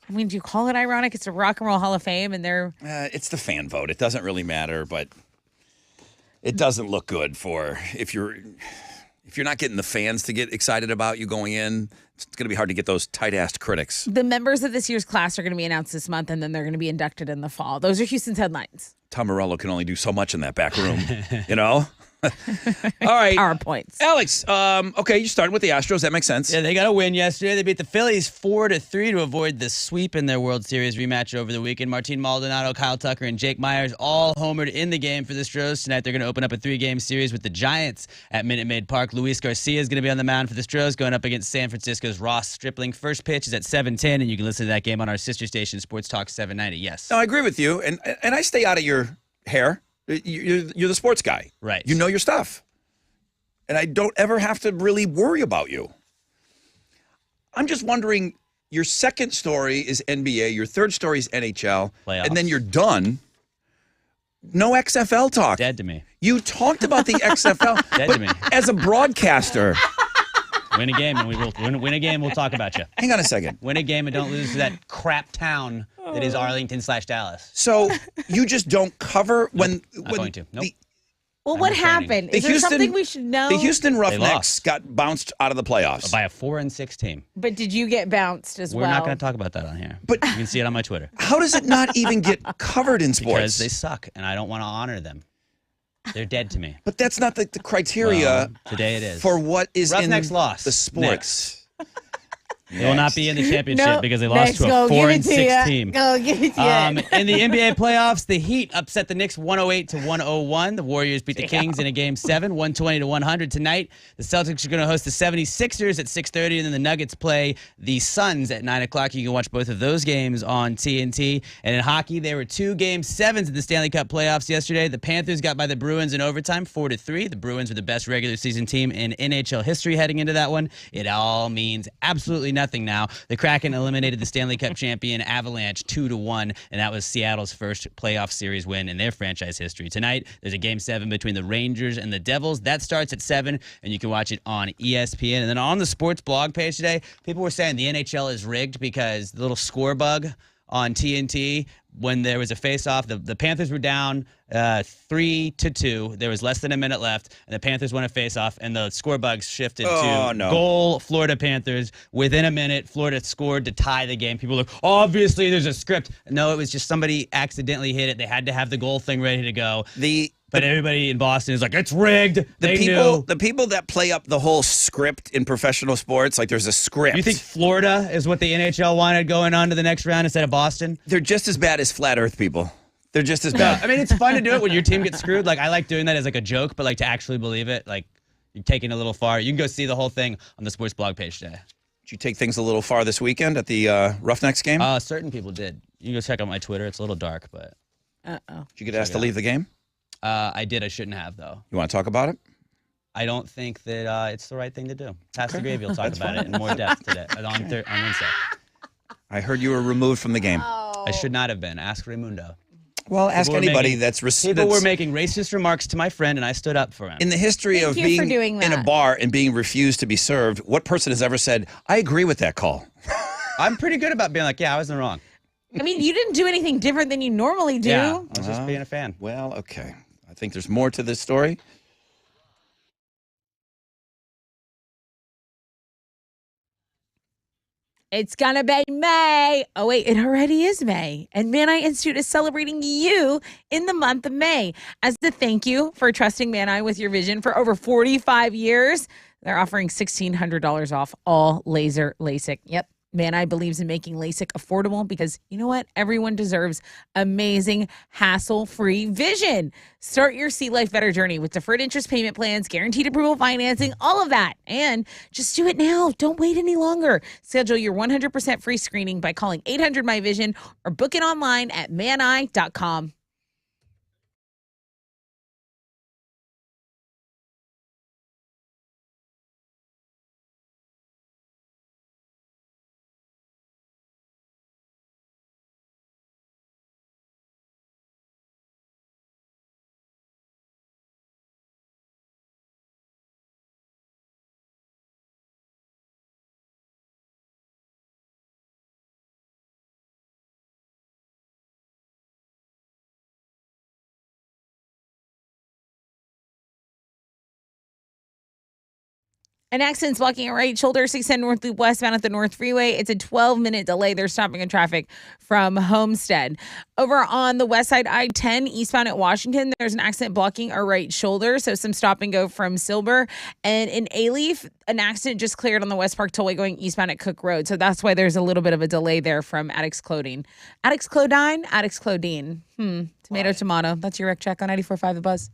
do you call it ironic? It's a Rock and Roll Hall of Fame, and they're... It's the fan vote. It doesn't really matter, but... It doesn't look good for if you're not getting the fans to get excited about you going in. It's going to be hard to get those tight-assed critics. The members of this year's class are going to be announced this month, and then they're going to be inducted in the fall. Those are Houston's headlines. Tom Morello can only do so much in that back room, All right. Our points. Alex, okay, you started with the Astros. That makes sense. Yeah, they got a win yesterday. They beat the Phillies 4-3 to avoid the sweep in their World Series rematch over the weekend. Martin Maldonado, Kyle Tucker, and Jake Myers all homered in the game for the Stros. Tonight they're going to open up a 3-game series with the Giants at Minute Maid Park. Luis Garcia is going to be on the mound for the Stros, going up against San Francisco's Ross Stripling. First pitch is at 7:10, and you can listen to that game on our sister station, Sports Talk 790. Yes. No, I agree with you, and I stay out of your hair. You're the sports guy. Right. You know your stuff. And I don't ever have to really worry about you. I'm just wondering, your second story is NBA, your third story is NHL, Playoffs. and then you're done. No XFL talk. Dead to me. You talked about the XFL, Dead but to me. as a broadcaster. Win a game, and we will win a game. We'll talk about you. Hang on a second. Win a game and don't lose to that crap town that is Arlington/Dallas. So you just don't cover when Not going to. Nope. Well, I'm what refraining. happened? The Is there Houston- something we should know? The Houston Roughnecks lost. got bounced out of the playoffs. By a 4-6 team. But did you get bounced as We're well? not going to talk about that on here. But- you can see it on my Twitter. How does it not even get covered in Because sports? they suck, and I don't want to honor them. They're dead to me. But that's not the criteria Well, today it is. for what is Roughnecks in lost. the sports. They will not be in the championship No, because they lost next, to a go give it to 4-6 ya. team. Go give it to you. In the NBA playoffs, the Heat upset the Knicks 108-101. The Warriors beat the Kings in a game 7, 120-100. Tonight, the Celtics are going to host the 76ers at 6:30, and then the Nuggets play the Suns at 9 o'clock. You can watch both of those games on TNT. And in hockey, there were 2 Game 7s in the Stanley Cup playoffs yesterday. The Panthers got by the Bruins in overtime, 4-3. The Bruins were the best regular season team in NHL history heading into that one. It all means absolutely nothing now. The Kraken eliminated the Stanley Cup champion Avalanche 2-1, and that was Seattle's first playoff series win in their franchise history. Tonight, there's a Game 7 between the Rangers and the Devils. That starts at 7, and you can watch it on ESPN. And then on the sports blog page today, people were saying the NHL is rigged because the little score bug on TNT, when there was a face-off, the Panthers were down 3-2. There was less than a minute left, and the Panthers won a face-off, and the score bugs shifted to goal Florida Panthers. Within a minute, Florida scored to tie the game. People were like, obviously there's a script. No, it was just somebody accidentally hit it. They had to have the goal thing ready to go. But everybody in Boston is like, it's rigged. The people that play up the whole script in professional sports, like there's a script. You think Florida is what the NHL wanted going on to the next round instead of Boston? They're just as bad as flat Earth people. They're just as bad. I mean, it's fun to do it when your team gets screwed. Like, I like doing that as like a joke, but like to actually believe it, like taking it a little far. You can go see the whole thing on the sports blog page today. Did you take things a little far this weekend at the Roughnecks game? Certain people did. You can go check out my Twitter. It's a little dark, but Uh-oh. Did you get asked to leave the game? I did. I shouldn't have, though. You want to talk about it? I don't think that it's the right thing to do. Pastor Gravy will talk about it in more depth today on Wednesday. I heard you were removed from the game. I should not have been. Ask Raimundo. Well, ask People were anybody making- that's People were making racist remarks to my friend, and I stood up for him. in the history Thank of you for being doing in a that. bar and being refused to be served. What person has ever said, "I agree with that call"? I'm pretty good about being like, yeah, I wasn't wrong. I mean, you didn't do anything different than you normally do. Yeah, I was just being a fan. Well, okay. I think there's more to this story. It's gonna be May. Oh wait, it already is May. And Man Eye Institute is celebrating you in the month of May. As a thank you for trusting Man Eye with your vision for over 45 years, they're offering $1,600 off all laser LASIK. Yep. Man Eye believes in making LASIK affordable because you know what? Everyone deserves amazing, hassle-free vision. Start your See Life Better journey with deferred interest payment plans, guaranteed approval financing, all of that. And just do it now. Don't wait any longer. Schedule your 100% free screening by calling 800-MY-VISION or book it online at maneye.com. An accident's blocking a right shoulder, 610 North Loop westbound at the North Freeway. It's a 12-minute delay. They're stopping in traffic from Homestead. Over on the west side, I-10, eastbound at Washington, there's an accident blocking a right shoulder, so some stop and go from Silver. And in Alief, an accident just cleared on the West Park Tollway going eastbound at Cook Road, so that's why there's a little bit of a delay there from Addicts Clothing. Addicts Clothine? Addicts Clothine. Tomato. That's your rec check on 94.5 The Buzz.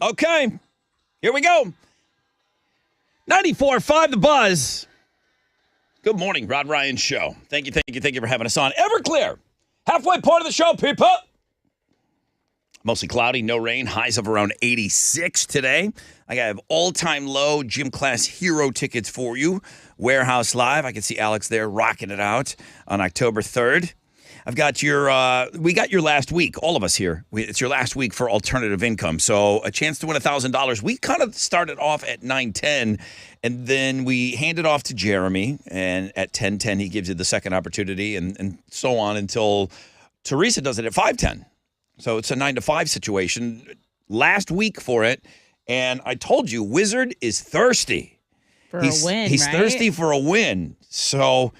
Okay, here we go. 94.5 The Buzz. Good morning, Rod Ryan Show. Thank you for having us on. Everclear, halfway point of the show, people. Mostly cloudy, no rain, highs of around 86 today. I have all-time low gym class hero tickets for you. Warehouse Live. I can see Alex there rocking it out on October 3rd. I've got we got your last week, all of us here. It's your last week for alternative income. So a chance to win $1,000. We kind of started off at 9:10, and then we hand it off to Jeremy. And at 10:10, he gives you the second opportunity, and so on until Teresa does it at 5:10. So it's a 9 to 5 situation. Last week for it, and I told you, Wizard is thirsty. For a win, He's right? thirsty for a win. So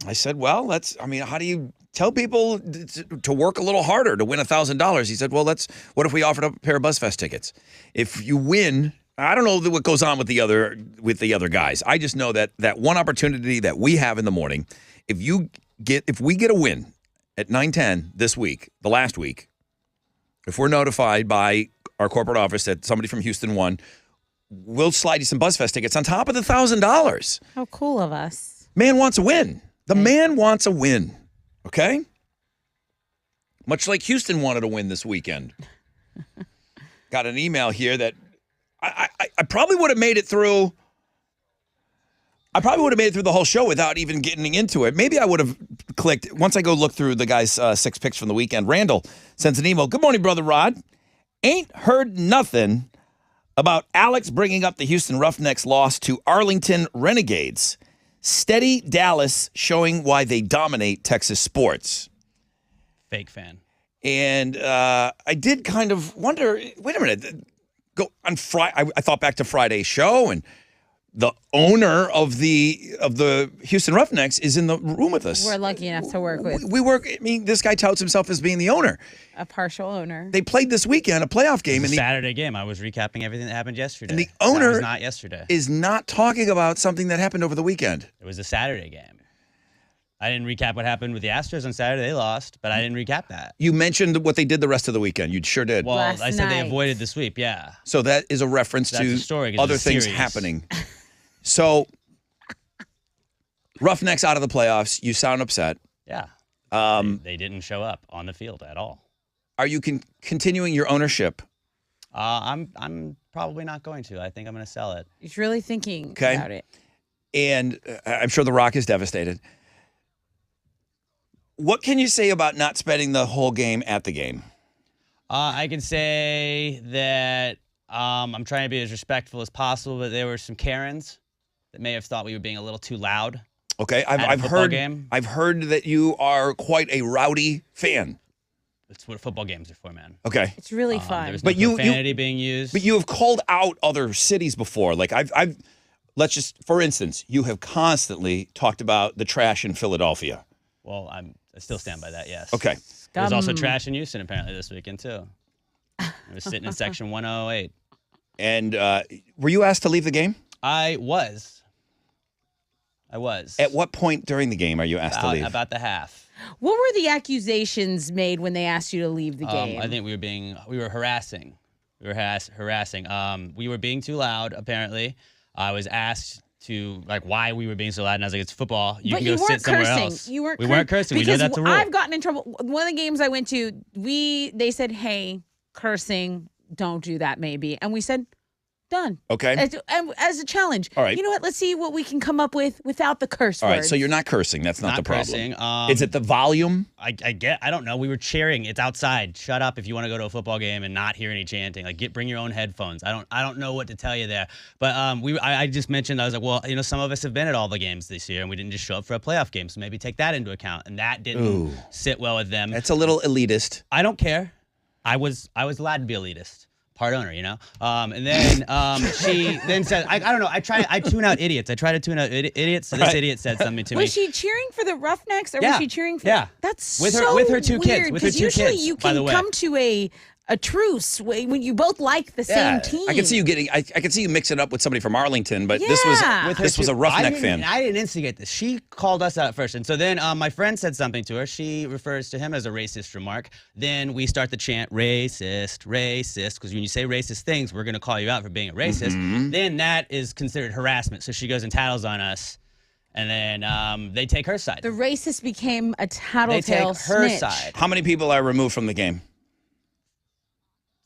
I said, well, how do you tell people to work a little harder to win $1,000? He said, well, what if we offered up a pair of BuzzFest tickets? If you win, I don't know what goes on with the other guys. I just know that one opportunity that we have in the morning, if we get a win at 9:10 this week, the last week, if we're notified by our corporate office that somebody from Houston won, we'll slide you some BuzzFest tickets on top of the $1,000. How cool of us. Man wants a win. The man wants a win. Okay? Much like Houston wanted a win this weekend. Got an email here that I probably would have made it through. I probably would have made it through the whole show without even getting into it. Maybe I would have clicked. Once I go look through the guys' 6 picks from the weekend, Randall sends an email. Good morning, Brother Rod. Ain't heard nothing about Alex bringing up the Houston Roughnecks loss to Arlington Renegades. Steady Dallas showing why they dominate Texas sports. Fake fan. And I did kind of wonder, wait a minute. Go on Friday. I thought back to Friday's show, and the owner of the Houston Roughnecks is in the room with us. We're lucky enough to work with We work. I mean, this guy touts himself as being the owner. a partial owner. They played this weekend a playoff game, and the Saturday game. I was recapping everything that happened yesterday. And the That owner was not yesterday. is not talking about something that happened over the weekend. It was a Saturday game. I didn't recap what happened with the Astros on Saturday. They lost, but I didn't recap that. You mentioned what they did the rest of the weekend. You sure did. Well, Last I said they night. avoided the sweep. Yeah. So that is a reference That's to the story, 'cause other it's a things series. happening. So, Roughnecks out of the playoffs. You sound upset. Yeah. They didn't show up on the field at all. Are you continuing your ownership? I'm probably not going to. I think I'm going to sell it. He's really thinking Okay. about it. And I'm sure The Rock is devastated. What can you say about not spending the whole game at the game? I can say that I'm trying to be as respectful as possible, but there were some Karens that may have thought we were being a little too loud. Okay, At a I've football heard. game? I've heard that you are quite a rowdy fan. That's what football games are for, man. Okay, It's really There fun. was But no you- profanity being used. but you have called out other cities before. Like I've. Let's just, for instance, you have constantly talked about the trash in Philadelphia. Well, I still stand by that, yes. Okay. There's also Dumb. trash in Houston apparently this weekend, too. It was sitting in section 108. And were you asked to leave the game? I was. At what point during the game are you asked to leave? About the half. What were the accusations made when they asked you to leave the game? I think we were harassing. We were harassing. We were being too loud, apparently. I was asked to, why we were being so loud, and I was like, it's football. You but can you go weren't sit somewhere cursing. else. You weren't. We weren't cursing. We know Because that's a rule. I've gotten in trouble. One of the games I went to, they said, "Hey, cursing, don't do that, maybe," and we said, "Done." Okay. As a challenge. All right. You know what? Let's see what we can come up with without the curse All words. right, so you're not cursing. That's not the problem. cursing. Is it the volume? I don't know. We were cheering. It's outside. Shut up if you want to go to a football game and not hear any chanting. Bring your own headphones. I don't know what to tell you there. But I just mentioned, I was like, well, some of us have been at all the games this year and we didn't just show up for a playoff game. So maybe take that into account. And that didn't sit well with them. That's a little elitist. I don't care. I was allowed to be elitist. Part owner, and then she then said, I don't know. I tune out idiots. I try to tune out idiots. So this idiot said something to me. Was she cheering for the Roughnecks, or Yeah. was she cheering for? Yeah. That's With so her two kids, weird, with her 'cause two usually kids, you by can the way. come to a truce when you both like the Yeah, same team. I can see you getting. I can see you mixing up with somebody from Arlington, but this Yeah. was With this was a Roughneck fan. I didn't instigate this. She called us out first, and so then my friend said something to her. She refers to him as a racist remark. Then we start the chant racist, racist, because when you say racist things, we're going to call you out for being a racist. Then that is considered harassment. So she goes and tattles on us, and then they take her side. The racist became a They tattletale take her snitch. side. How many people are removed from the game?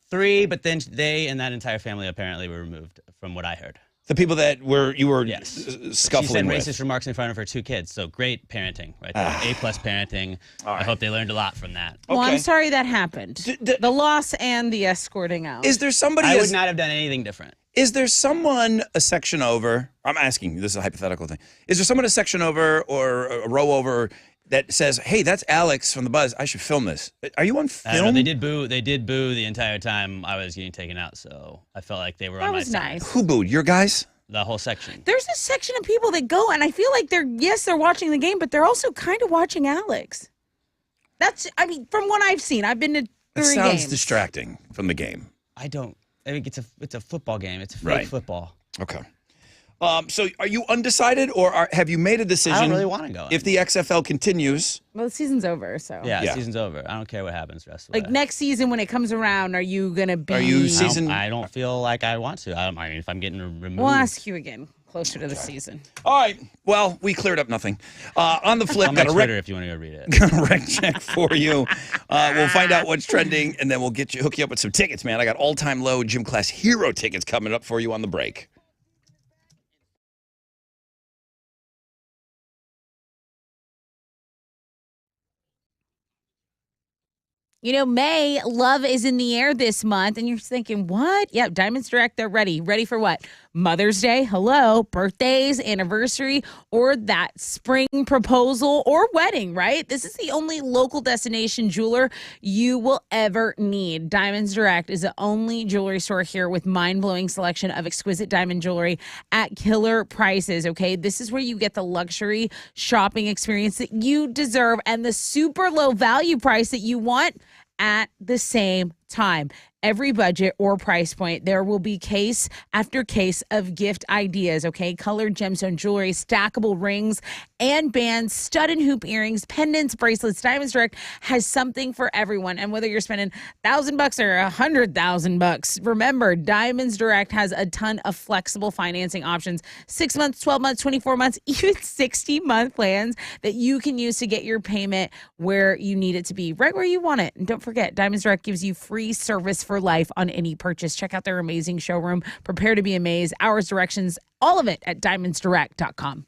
3, but then they and that entire family apparently were removed, from what I heard. The people that you were Yes. She scuffling said with. racist remarks in front of her 2 kids. So great parenting right there. A+ parenting. I hope they learned a lot from that. Well, Okay. I'm sorry that happened. The loss and the escorting out. Is there somebody? I would not have done anything different. Is there someone a section over? I'm asking you. This is a hypothetical thing. Is there someone a section over or a row over that says, "Hey, that's Alex from the Buzz. I should film this." Are you on I don't know, film? they did boo. They did boo the entire time I was getting taken out. So I felt like they were that on my was side. nice. Who booed? Your guys? The whole section. There's a section of people that go, and I feel like they're watching the game, but they're also kind of watching Alex. I mean, from what I've seen, I've been to 3 It sounds games. distracting from the game. I think it's a football game. It's fake Right. football. Okay. So are you undecided, or have you made a decision? I don't really want to go. If the XFL continues, Well, the season's over, so yeah, Yeah. season's over. I don't care what happens the rest of the like way. next season when it comes around, are you gonna be? Are you I don't- season- I don't feel like I want to. I mean, if I'm getting removed. We'll ask you again closer to the season. all right. Well, we cleared up nothing. On the flip, on my got a Twitter if you want to go read it. got a rec check for you. We'll find out what's trending, and then we'll hook you up with some tickets, man. I got all-time low gym class hero tickets coming up for you on the break. You know, May, love is in the air this month, and you're thinking, what? Yep, Diamonds Direct, they're ready. Ready for what? Mother's Day, hello, birthdays, anniversary, or that spring proposal or wedding, right? This is the only local destination jeweler you will ever need. Diamonds Direct is the only jewelry store here with mind-blowing selection of exquisite diamond jewelry at killer prices, okay? This is where you get the luxury shopping experience that you deserve and the super low value price that you want at the same time. Every budget or price point, there will be case after case of gift ideas, okay? Colored gemstone jewelry, stackable rings and bands, stud and hoop earrings, pendants, bracelets. Diamonds Direct has something for everyone. And whether you're spending $1,000 or $100,000, remember, Diamonds Direct has a ton of flexible financing options. 6 months, 12 months, 24 months, even 60-month plans that you can use to get your payment where you need it to be, right where you want it. And don't forget, Diamonds Direct gives you free service for life on any purchase. Check out their amazing showroom. Prepare to be amazed. Hours, directions, all of it at diamondsdirect.com.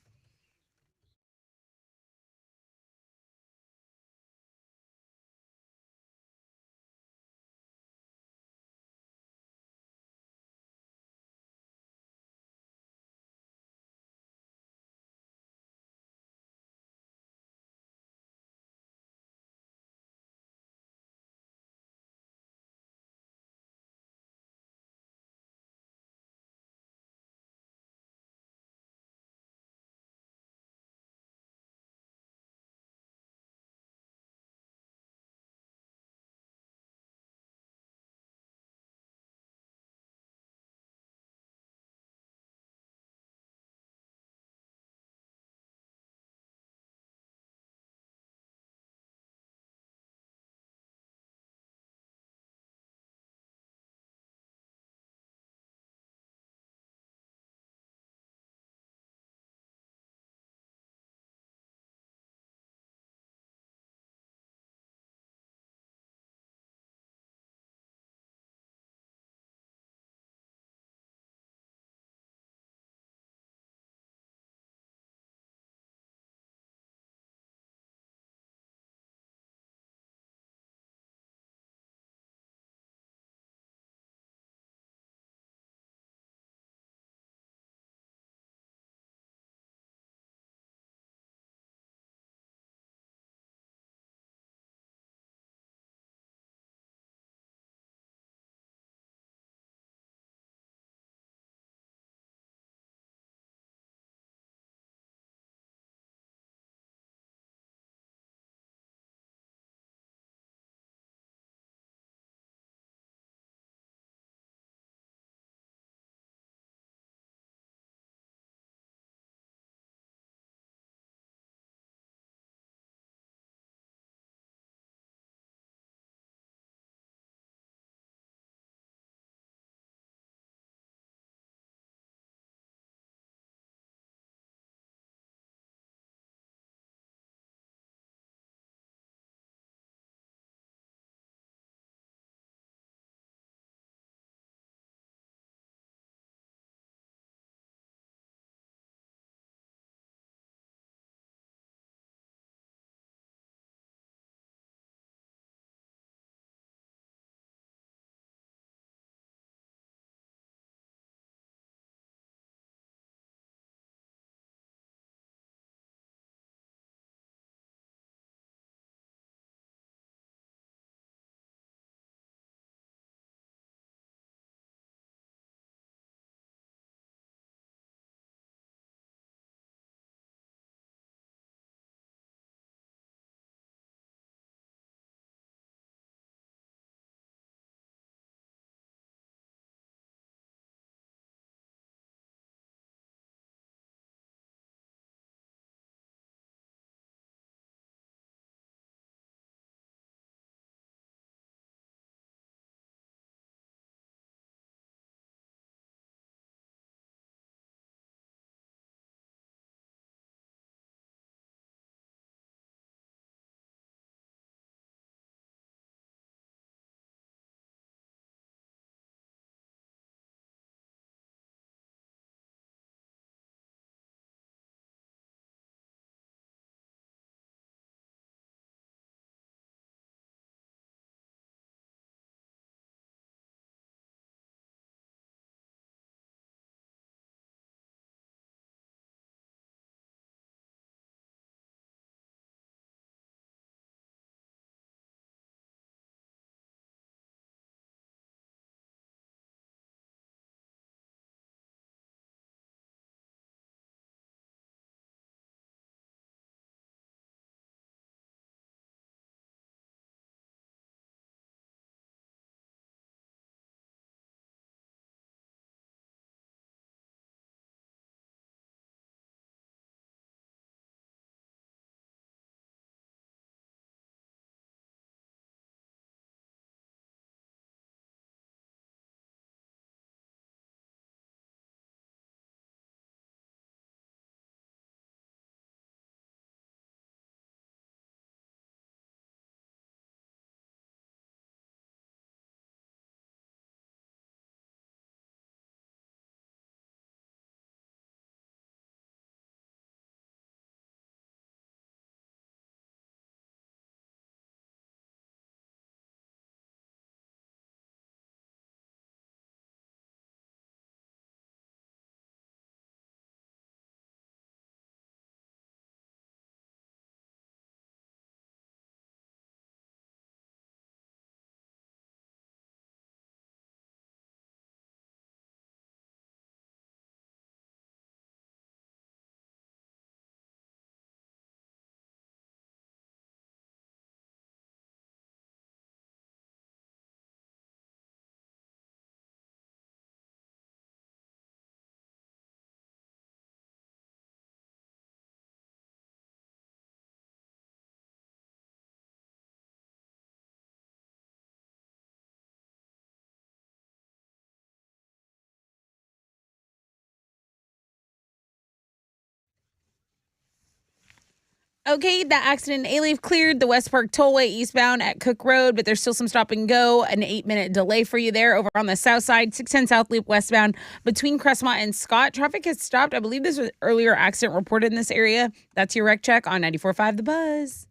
Okay, that accident in Alief cleared the West Park Tollway eastbound at Cook Road, but there's still some stop and go. An 8-minute delay for you there over on the south side, 610 South Loop westbound between Crestmont and Scott. Traffic has stopped. I believe this was earlier accident reported in this area. That's your wreck check on 94.5 The Buzz.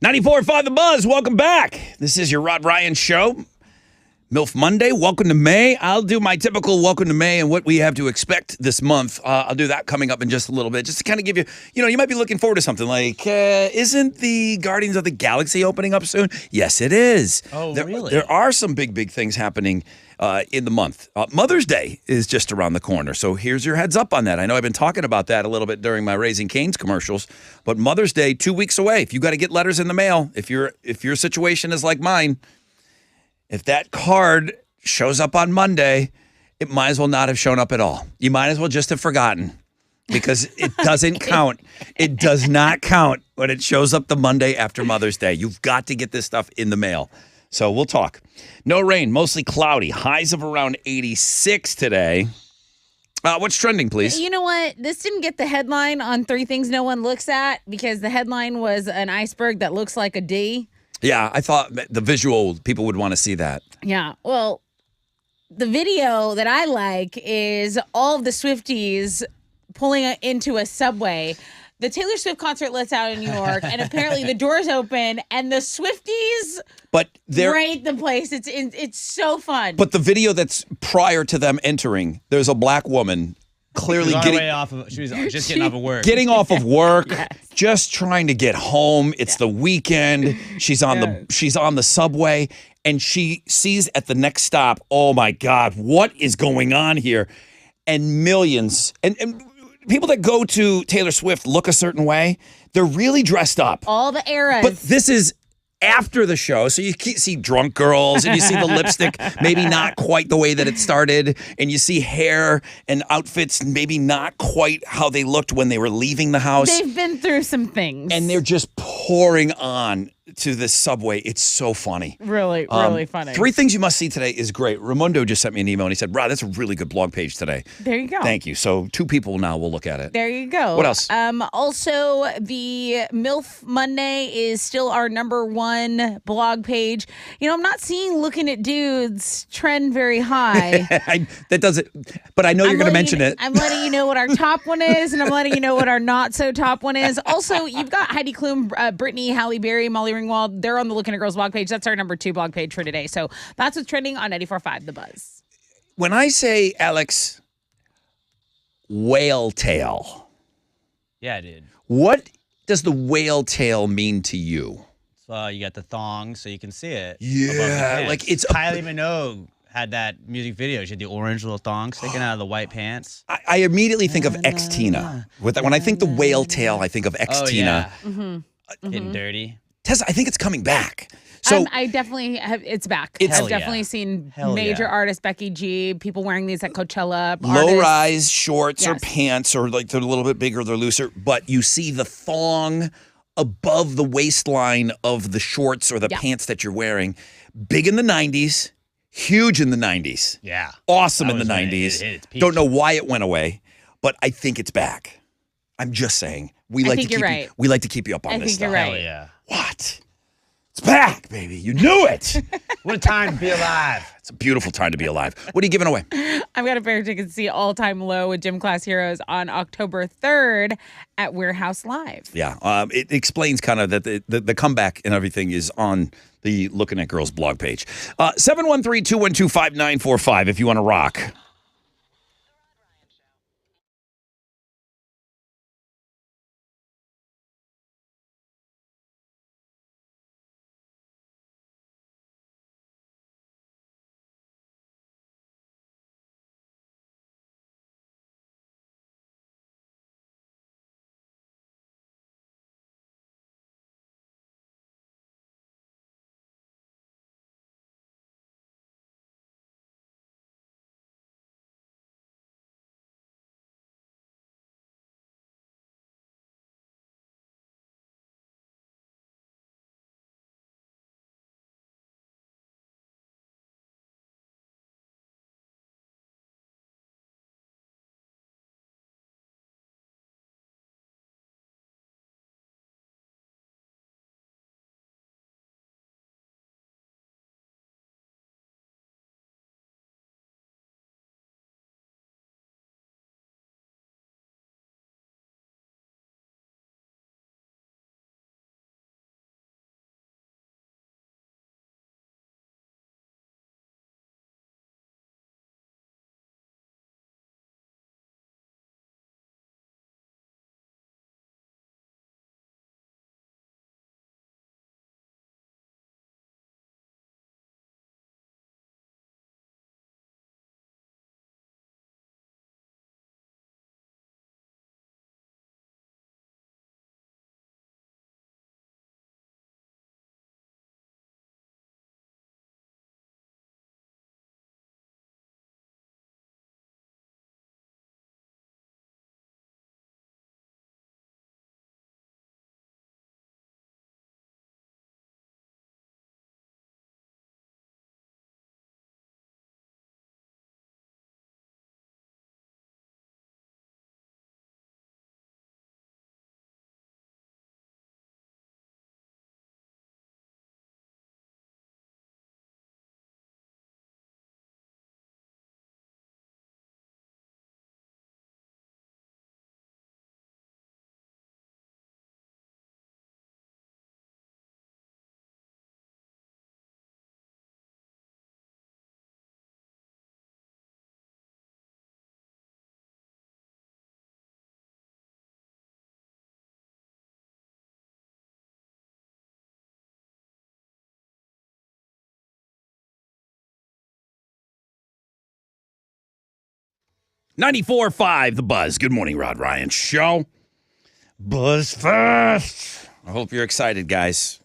.94.5 The Buzz, welcome back. This is your Rod Ryan Show. MILF Monday, welcome to May. I'll do my typical welcome to May and what we have to expect this month. I'll do that coming up in just a little bit, just to kind of give you, you might be looking forward to something like, isn't the Guardians of the Galaxy opening up soon? Yes, it is. Oh, really? There are some big things happening in the month. Mother's Day is just around the corner, so here's your heads up on that. I know I've been talking about that a little bit during my Raising Cane's commercials, but Mother's Day, 2 weeks away. If you got to get letters in the mail, if your situation is like mine, if that card shows up on Monday, it might as well not have shown up at all. You might as well just have forgotten because it doesn't count. It does not count when it shows up the Monday after Mother's Day. You've got to get this stuff in the mail. So we'll talk. No rain, mostly cloudy. Highs of around 86 today. What's trending, please? You know what? This didn't get the headline on 3 Things No One Looks At because the headline was an iceberg that looks like a D. Yeah, I thought the visual, people would want to see that. Yeah, well, the video that I like is all of the Swifties pulling into a subway. The Taylor Swift concert lets out in New York, and apparently the doors open, and the Swifties raid the place. It's so fun. But the video that's prior to them entering, there's a black woman clearly she was just getting off of work. Getting off of work, Yes. just trying to get home. It's the weekend. She's on the subway, and she sees at the next stop, oh my God, what is going on here? And millions and people that go to Taylor Swift look a certain way. They're really dressed up. All the eras. But this is after the show, so you see drunk girls and you see the lipstick maybe not quite the way that it started, and you see hair and outfits maybe not quite how they looked when they were leaving the house. They've been through some things. And they're just pouring on to this subway. It's so funny. Really funny. 3 Things You Must See Today is great. Raimondo just sent me an email and he said, Rod, that's a really good blog page today. There you go. Thank you. So 2 people now will look at it. There you go. What else? Also, the MILF Monday is still our #1 blog page. I'm not seeing Looking at Dudes trend very high. That doesn't, but I know you're going to mention it. I'm letting you know what our top one is, and I'm letting you know what our not so top one is. Also, you've got Heidi Klum, Brittany, Halle Berry, Molly Ringwald. They're on the Looking at Girls blog page. That's our #2 blog page for today. So that's what's trending on 94.5 The Buzz. When I say, Alex, whale tail. Yeah, dude. What does the whale tail mean to you? So you got the thong, so you can see it. Yeah, above the pants. like it's Kylie Minogue had that music video. She had the orange little thong sticking out of the white pants. I immediately think of X-Tina. When I think the whale tail, I think of X-Tina. Oh, yeah. Getting dirty. Tessa, I think it's coming back. So I definitely have. It's back. It's- I've definitely seen Hell major yeah. artists, Becky G, people wearing these at Coachella. low artists. rise shorts or Yes. pants, or like they're a little bit bigger, they're looser, but you see the thong above the waistline of the shorts or the Yeah. pants that you're wearing. Big in the 90s, huge in the 90s. Yeah. Awesome That in the was when it 90s. hit its peak. Don't know why it went away, but I think it's back. I'm just saying. We I like think to keep you're you, right. we like to keep you up on I this think you're stuff. right. Hell yeah. What? It's back, baby. You knew it. What a time to be alive. It's a beautiful time to be alive. What are you giving away? I've got a pair of tickets to see All Time Low with Gym Class Heroes on October 3rd at Warehouse Live. Yeah, it explains kind of that the comeback and everything is on the Looking at Girls blog page. 713-212-5945 if you want to rock. 94.5 The Buzz. Good morning, Rod Ryan Show. BuzzFest. I hope you're excited, guys.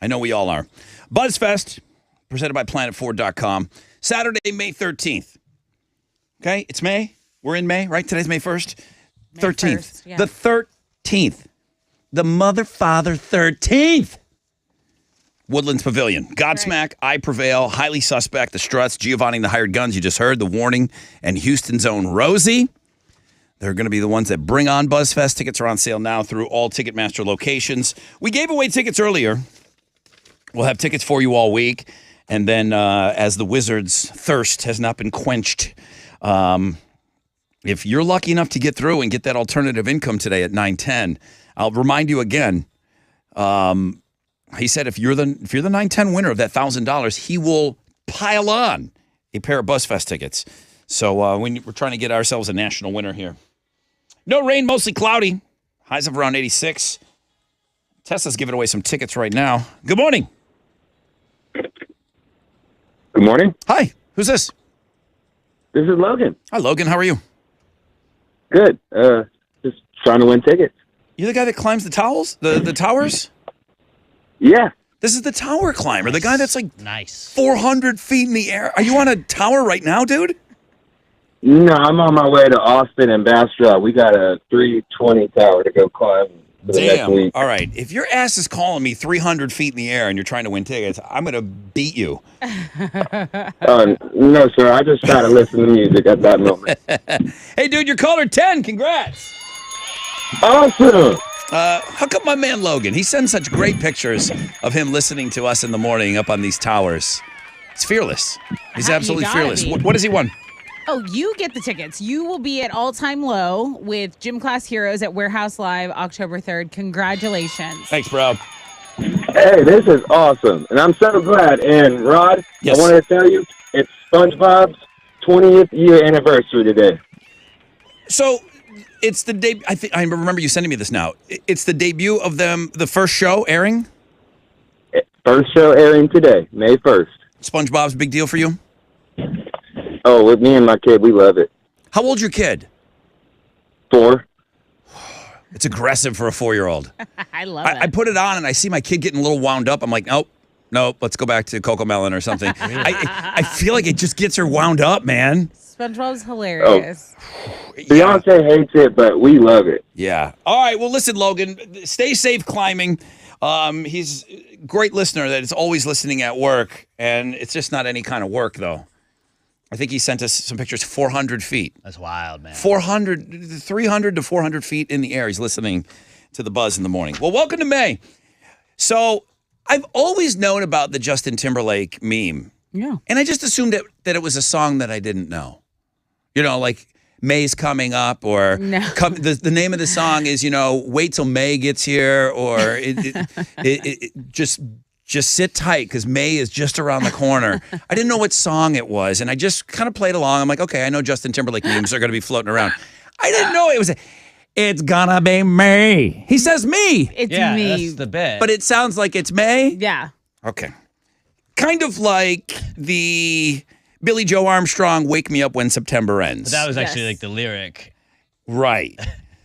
I know we all are. BuzzFest, presented by PlanetFord.com. Saturday, May 13th. Okay, it's May. We're in May, right? Today's May 1st. 13th. 1st, yeah. The 13th. The mother, father, 13th. Woodlands Pavilion. Godsmack, I Prevail, Highly Suspect, The Struts, Giovanni and the Hired Guns, you just heard, The Warning, and Houston's own Rosie. They're going to be the ones that bring on BuzzFest. Tickets are on sale now through all Ticketmaster locations. We gave away tickets earlier. We'll have tickets for you all week. And then as the Wizards' thirst has not been quenched, if you're lucky enough to get through and get that alternative income today at 9:10, I'll remind you again, he said if you're the 910 winner of that $1,000, he will pile on a pair of BuzzFest tickets. So we're trying to get ourselves a national winner here. No rain, mostly cloudy. Highs of around 86. Tesla's giving away some tickets right now. Good morning. Good morning. Hi. Who's this? This is Logan. Hi, Logan. How are you? Good. Just trying to win tickets. You the guy that climbs the towers? The towers? Yeah. This is the tower climber, the guy that's like Nice. 400 feet in the air. Are you on a tower right now, dude? No, I'm on my way to Austin and Bastrop. We got a 320 tower to go climb for the next Damn. week. All right. If your ass is calling me 300 feet in the air and you're trying to win tickets, I'm going to beat you. No, sir. I just try to listen to music at that moment. Hey, dude, you're caller 10. Congrats. Awesome. How come my man Logan, he sends such great pictures of him listening to us in the morning up on these towers. It's fearless. He's You absolutely gotta fearless. be. What does he want? Oh, you get the tickets. You will be at All Time Low with Gym Class Heroes at Warehouse Live October 3rd. Congratulations. Thanks, bro. Hey, this is awesome. And I'm so glad. And, Rod, Yes. I wanted to tell you, it's SpongeBob's 20th year anniversary today. So it's the debut. I remember you sending me this now. It's the debut of them, the first show airing. First show airing today, May 1st. SpongeBob's a big deal for you. Oh, with me and my kid, we love it. How old's your kid? 4. It's aggressive for a 4-year-old. I love I it. put it on and I see my kid getting a little wound up. I'm like, nope, let's go back to Coco Melon or something. I feel like it just gets her wound up, man. SpongeBob's hilarious. Beyonce hates it, but we love it. Yeah. All right. Well, listen, Logan, stay safe climbing. He's a great listener that is always listening at work, and it's just not any kind of work, though. I think he sent us some pictures, 400 feet. That's wild, man. 300 to 400 feet in the air. He's listening to the Buzz in the morning. Well, welcome to May. So I've always known about the Justin Timberlake meme. Yeah. And I just assumed that it was a song that I didn't know. You know, like May's coming up, or No. the name of the song is, wait till May gets here, or just sit tight because May is just around the corner. I didn't know what song it was, and I just kind of played along. I'm like, okay, I know Justin Timberlake memes are going to be floating around. I didn't know it was it's gonna be May. He says me, It's Yeah, me. that's the bit. but it sounds like it's May. Yeah. Okay. Kind of like the Billy Joe Armstrong, Wake Me Up When September Ends. But that was actually Yes. like the lyric. Right.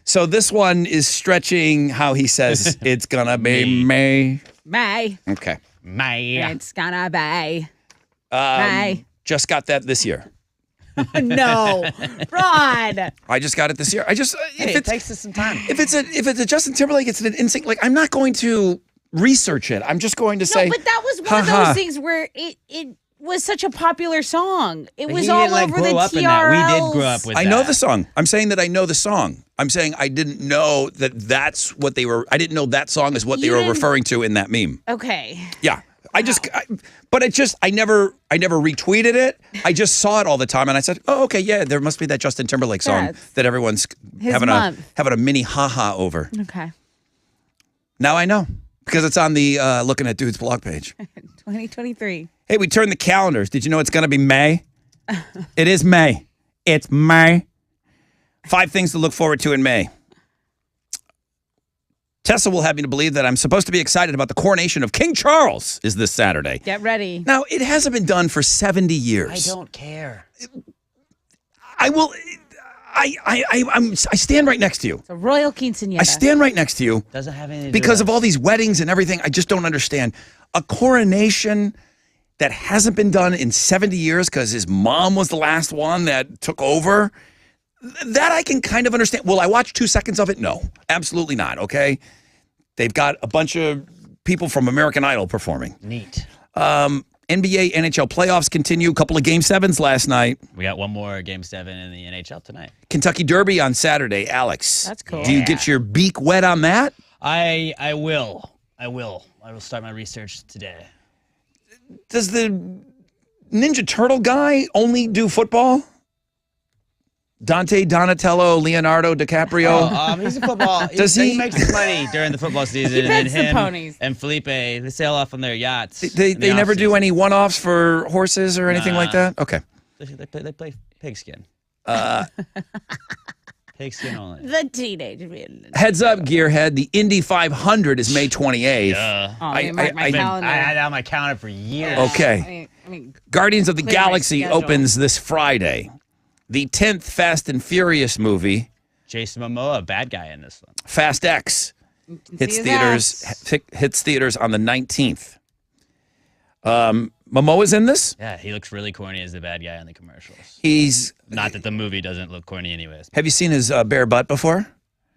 So this one is stretching how he says it's gonna be May. May. Okay. Maya. It's gonna be. May. Just got that this year. No. Rod. I just got it this year. Hey, If it takes us some time. it's a Justin Timberlake, it's an instinct. Like, I'm not going to research it. I'm just going to say, No, but that was one of "Ha-ha." those things where it was such a popular song. It But was he all didn't, like, over the grow up TRLs. in that. We did grow up with I that. know the song. I'm saying that I know the song. I'm saying I didn't know that's what they were. I didn't know that song is what they You were didn't- referring to in that meme. Okay. Yeah. I never retweeted it. I just saw it all the time, and I said, "Oh, okay, yeah, there must be that Justin Timberlake song That's that everyone's his having month. a mini haha over." Okay. Now I know because it's on the Looking at Dudes blog page. 2023. Hey, we turned the calendars. Did you know it's going to be May? It is May. It's May. 5 things to look forward to in May. Tessa will have me to believe that I'm supposed to be excited about the coronation of King Charles is this Saturday. Get ready. Now, it hasn't been done for 70 years. I don't care. I stand right next to you. It's a royal quinceañera. I stand right next to you Doesn't have anything to do because with of all these weddings and everything. I just don't understand a coronation that hasn't been done in 70 years because his mom was the last one that took over. That I can kind of understand. Will I watch 2 seconds of it? No, absolutely not. Okay. They've got a bunch of people from American Idol performing. Neat. NBA, NHL playoffs continue. A couple of Game 7s last night. We got one more Game 7 in the NHL tonight. Kentucky Derby on Saturday. Alex. That's cool. Do you get your beak wet on that? I will. I will start my research today. Does the Ninja Turtle guy only do football? Dante, Donatello, Leonardo DiCaprio. He's a football. Does he- makes his money during the football season? He and bets the him ponies. and Felipe, they sail off on their yachts. They in the never do off-season. any one-offs for horses or anything like Nah. that? Okay. They play pigskin. Pigskin only. The Teenage Mutant. Heads up, Gearhead. The Indy 500 is May 28th. Yeah. Oh, let me mark my calendar. I had it on my counter for years. Okay. I mean, Guardians of the Clear my Galaxy schedule. opens this Friday. The 10th Fast and Furious movie, Jason Momoa, bad guy in this one. Fast X, you can hits see his theaters ass. hits theaters on the 19th. Momoa's in this. Yeah, he looks really corny as the bad guy in the commercials. He's. Not that the movie doesn't look corny anyways. Have you seen his bare butt before?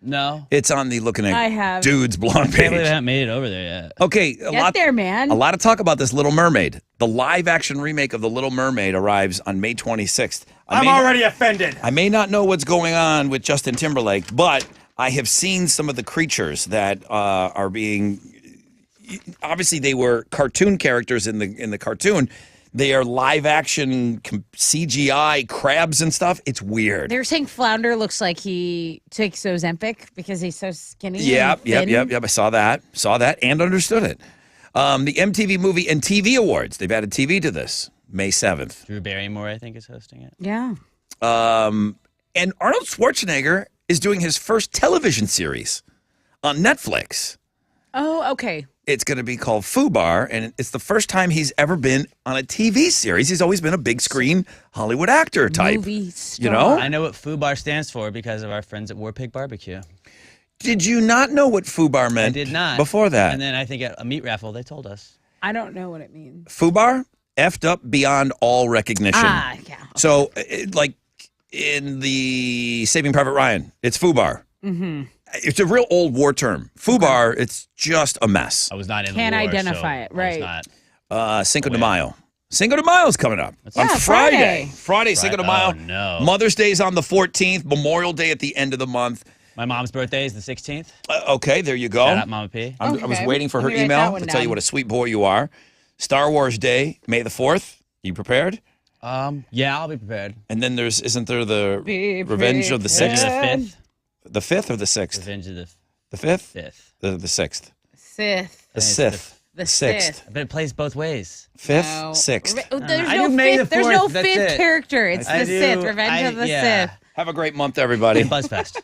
No. It's on the Looking at I have. Dudes blonde I can't believe I page. haven't made it over there yet. Okay, Get there, man. a lot of talk about this Little Mermaid. The live-action remake of The Little Mermaid arrives on May 26th. offended. I may not know what's going on with Justin Timberlake, but I have seen some of the creatures that are being. Obviously, they were cartoon characters in the cartoon. They are live action CGI crabs and stuff. It's weird. They're saying Flounder looks like he takes Ozempic because he's so skinny. Yep. and thin. I saw that and understood it. The MTV Movie and TV Awards. They've added TV to this. May 7th. Drew Barrymore, I think, is hosting it. Yeah. And Arnold Schwarzenegger is doing his first television series on Netflix. Oh, okay. It's going to be called Fubar, and it's the first time he's ever been on a TV series. He's always been a big screen Hollywood actor type. Movie star. You know? I know what FUBAR stands for because of our friends at War Pig Barbecue. Did you not know what Fubar meant? I did not. Before that. And then I think at a meat raffle, they told us. I don't know what it means. Fubar, effed up beyond all recognition. Yeah. So, like in the Saving Private Ryan, it's Fubar. Mm-hmm. It's a real old war term. Fubar, it's just a mess. I was not in Can't the war, identify it, so I was right. not. Cinco de Mayo. Cinco de Mayo's coming up on Yeah, Friday. Friday, Cinco de Mayo. Oh, no. Mother's Day's on the 14th. Memorial Day at the end of the month. My mom's birthday is the 16th. Okay, there you go. Shout out Mama P. I was Okay. waiting for her Let me write that email one to tell you down. what a sweet boy you are. Star Wars Day, May the 4th. You prepared? Yeah, I'll be prepared. And then isn't there the Be Revenge of the Revenge of Sixth? the 5th. The 5th or the 6th? Revenge of the The 5th? 5th. The 6th. Sith. The it's Sith. The 6th. Sith. But it plays both ways. 5th? No. 6th. There's I no do May the fifth. There's no 4th, that's fifth it. character. It's I the do- Sith. Revenge of the yeah. Sith. Have a great month, everybody. Buzzfest.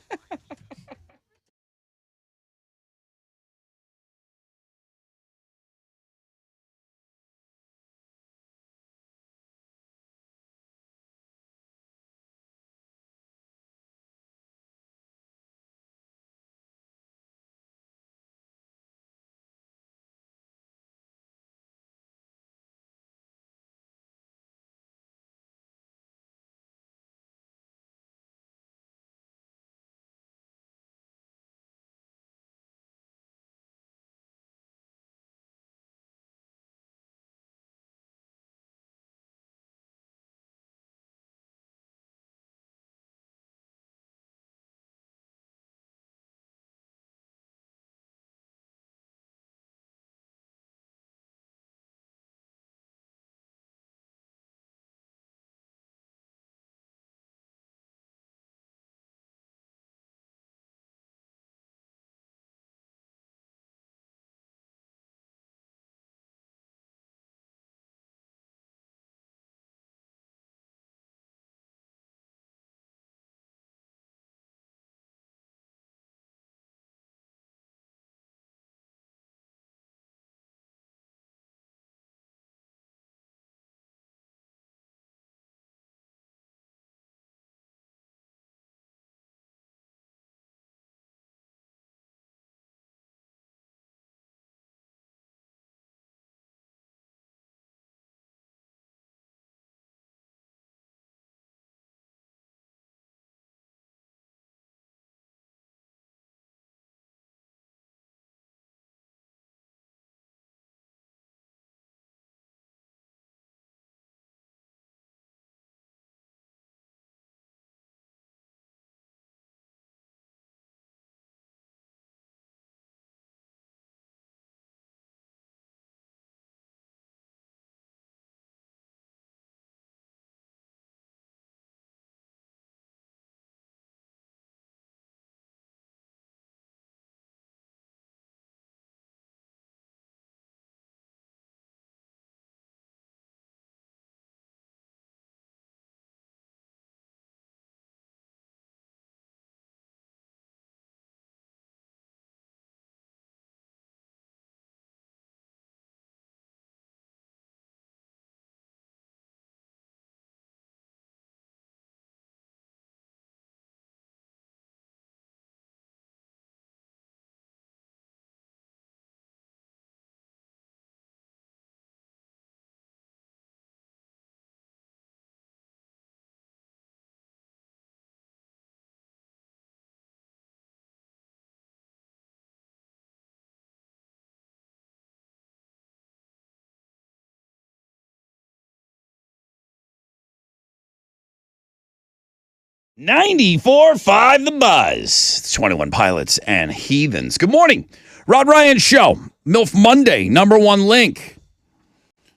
94.5 The Buzz. It's 21 Pilots and Heathens. Good morning. Rod Ryan Show. MILF Monday. Number 1 link.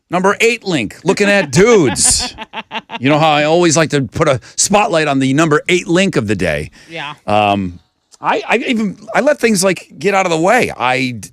Number 8 link. Looking at dudes. You know how I always like to put a spotlight on the number 8 link of the day. Yeah. I let things like get out of the way.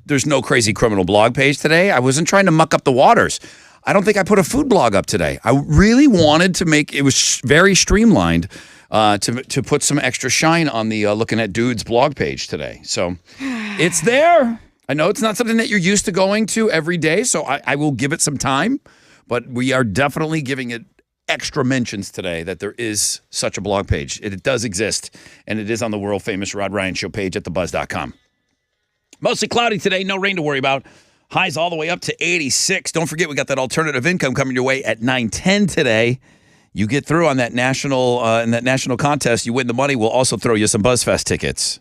There's no crazy criminal blog page today. I wasn't trying to muck up the waters. I don't think I put a food blog up today. I really wanted to make it was very streamlined to put some extra shine on the Looking at Dudes blog page today. So it's there. I know it's not something that you're used to going to every day, so I will give it some time. But we are definitely giving it extra mentions today that there is such a blog page. It does exist, and it is on the world-famous Rod Ryan Show page at thebuzz.com. Mostly cloudy today, no rain to worry about. Highs all the way up to 86. Don't forget, we got that alternative income coming your way at 9:10 today. You get through on that national contest, you win the money. We'll also throw you some BuzzFest tickets.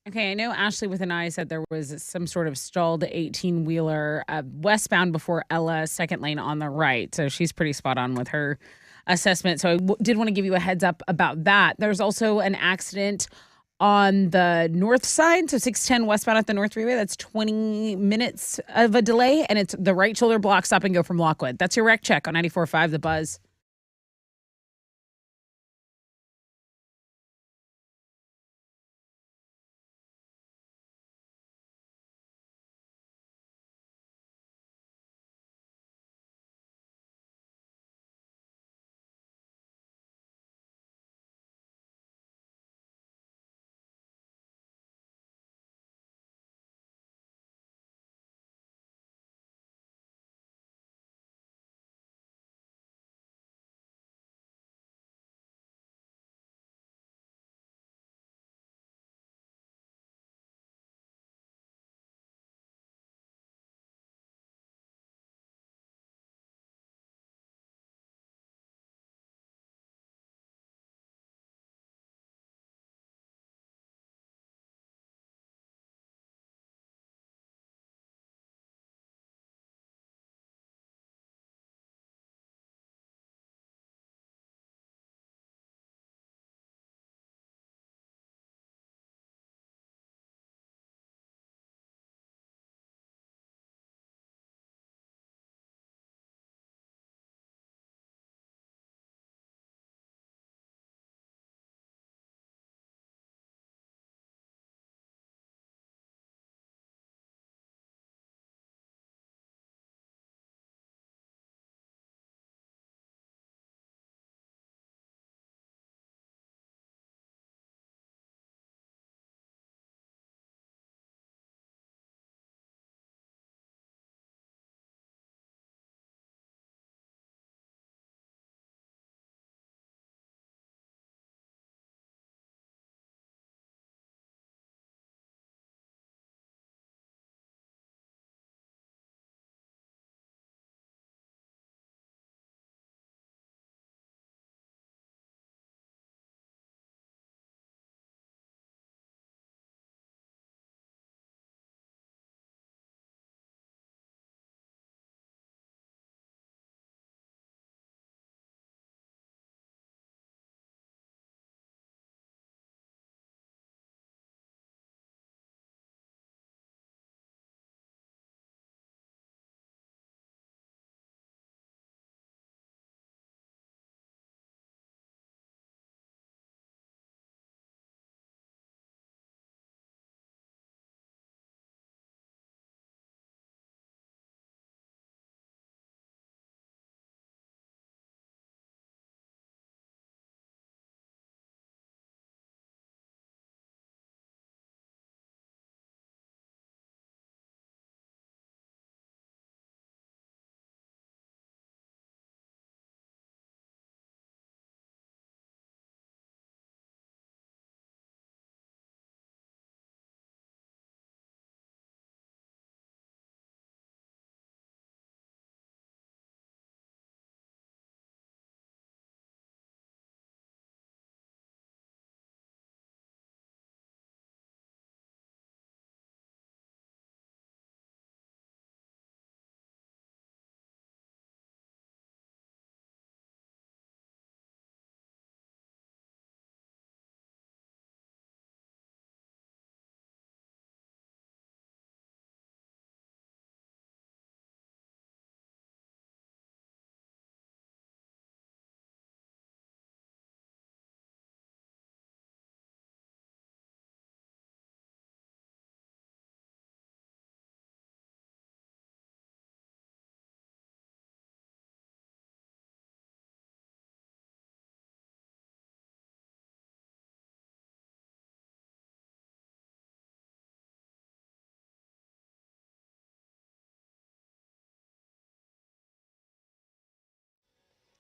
Okay, I know Ashley with an eye said there was some sort of stalled 18-wheeler westbound before Ella, second lane on the right. So she's pretty spot on with her assessment. So I did want to give you a heads up about that. There's also an accident on the north side, so 610 westbound at the North Freeway. That's 20 minutes of a delay, and it's the right shoulder block stop and go from Lockwood. That's your wreck check on 94.5 The Buzz.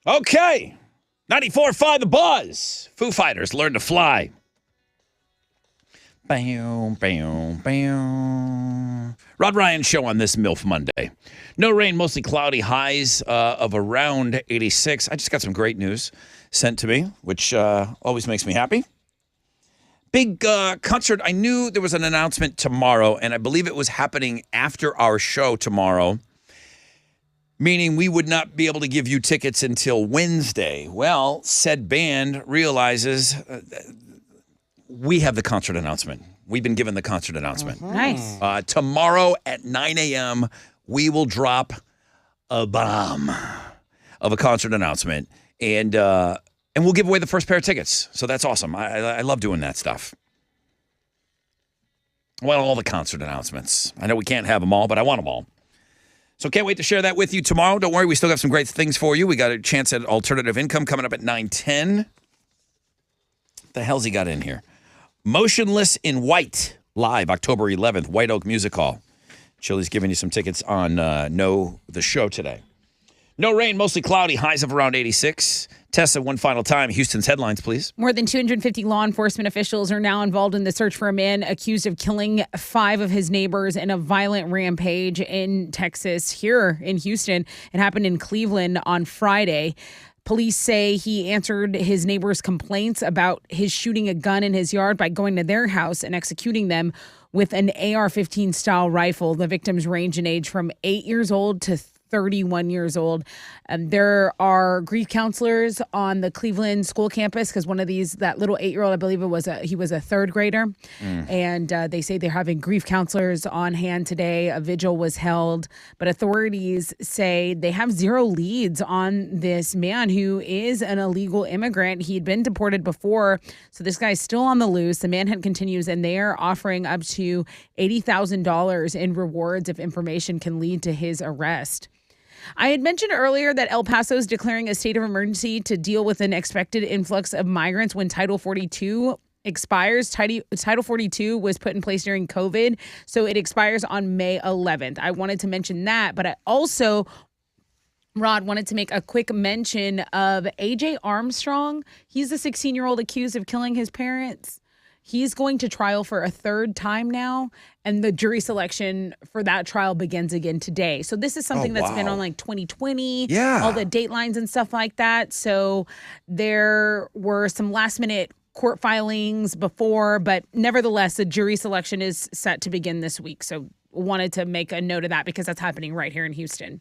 Okay. 94.5 The Buzz. Foo Fighters, Learn to Fly. Bam, bam, bam. Rod Ryan Show on this MILF Monday. No rain, mostly cloudy, highs of around 86. I just got some great news sent to me, which always makes me happy. Big concert. I knew there was an announcement tomorrow, and I believe it was happening after our show tomorrow, meaning we would not be able to give you tickets until Wednesday. Well, said band realizes we have the concert announcement. We've been given the concert announcement. Nice. Tomorrow at 9 a.m., we will drop a bomb of a concert announcement, and we'll give away the first pair of tickets. So that's awesome. I love doing that stuff. I want all the concert announcements. I know we can't have them all, but I want them all. So can't wait to share that with you tomorrow. Don't worry, we still got some great things for you. We got a chance at alternative income coming up at 9:10. The hell's he got in here? Motionless in White, live October 11th, White Oak Music Hall. Chili's giving you some tickets on Know the Show today. No rain, mostly cloudy, highs of around 86. Tessa, one final time. Houston's headlines, please. More than 250 law enforcement officials are now involved in the search for a man accused of killing 5 of his neighbors in a violent rampage in Texas, here in Houston. It happened in Cleveland on Friday. Police say he answered his neighbors' complaints about his shooting a gun in his yard by going to their house and executing them with an AR-15 style rifle. The victims range in age from 8 years old to 31 years old. There are grief counselors on the Cleveland school campus because that little 8-year-old, I believe he was a third grader. And they say they're having grief counselors on hand today. A vigil was held, but authorities say they have 0 leads on this man who is an illegal immigrant. He'd been deported before, so this guy's still on the loose. The manhunt continues, and they are offering up to $80,000 in rewards if information can lead to his arrest. I had mentioned earlier that El Paso is declaring a state of emergency to deal with an expected influx of migrants when Title 42 expires. Title 42 was put in place during COVID, so it expires on May 11th. I wanted to mention that, but I also, Rod, wanted to make a quick mention of AJ Armstrong. He's the 16-year-old accused of killing his parents. He's going to trial for a 3rd time now, and the jury selection for that trial begins again today. So this is something that's been on like 2020, all the datelines and stuff like that. So there were some last-minute court filings before, but nevertheless, the jury selection is set to begin this week. So wanted to make a note of that because that's happening right here in Houston.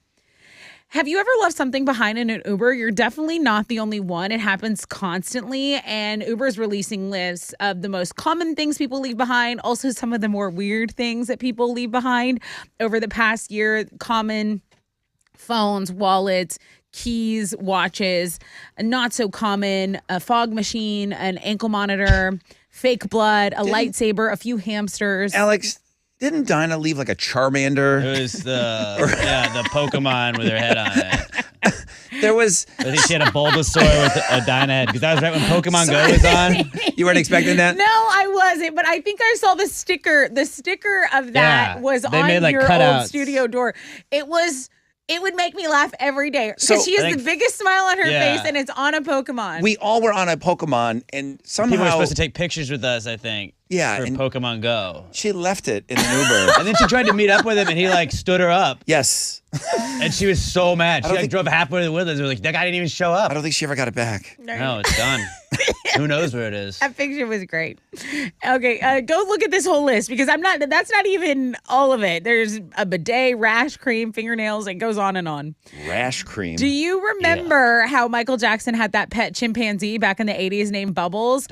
Have you ever left something behind in an Uber? You're definitely not the only one. It happens constantly, and Uber is releasing lists of the most common things people leave behind, also some of the more weird things that people leave behind. Over the past year, common phones, wallets, keys, watches, not so common, a fog machine, an ankle monitor, fake blood, a lightsaber, a few hamsters. Alex, didn't Dinah leave like a Charmander? It was the Pokemon with her head on it. There was. I think she had a Bulbasaur with a Dinah head because that was right when Pokemon Go was on. You weren't expecting that? No, I wasn't, but I think I saw the sticker. The sticker of that was on your old studio door. It would make me laugh every day because she has the biggest smile on her face, and it's on a Pokemon. We all were on a Pokemon, and somehow people were supposed to take pictures with us, I think. Yeah, for Pokemon Go. She left it in an Uber. And then she tried to meet up with him, and he stood her up. Yes. And she was so mad. She drove halfway with us. We were like, that guy didn't even show up. I don't think she ever got it back. No, it's done. Who knows where it is? That picture was great. Okay, go look at this whole list because that's not even all of it. There's a bidet, rash cream, fingernails. It goes on and on. Rash cream. Do you remember how Michael Jackson had that pet chimpanzee back in the 80s named Bubbles?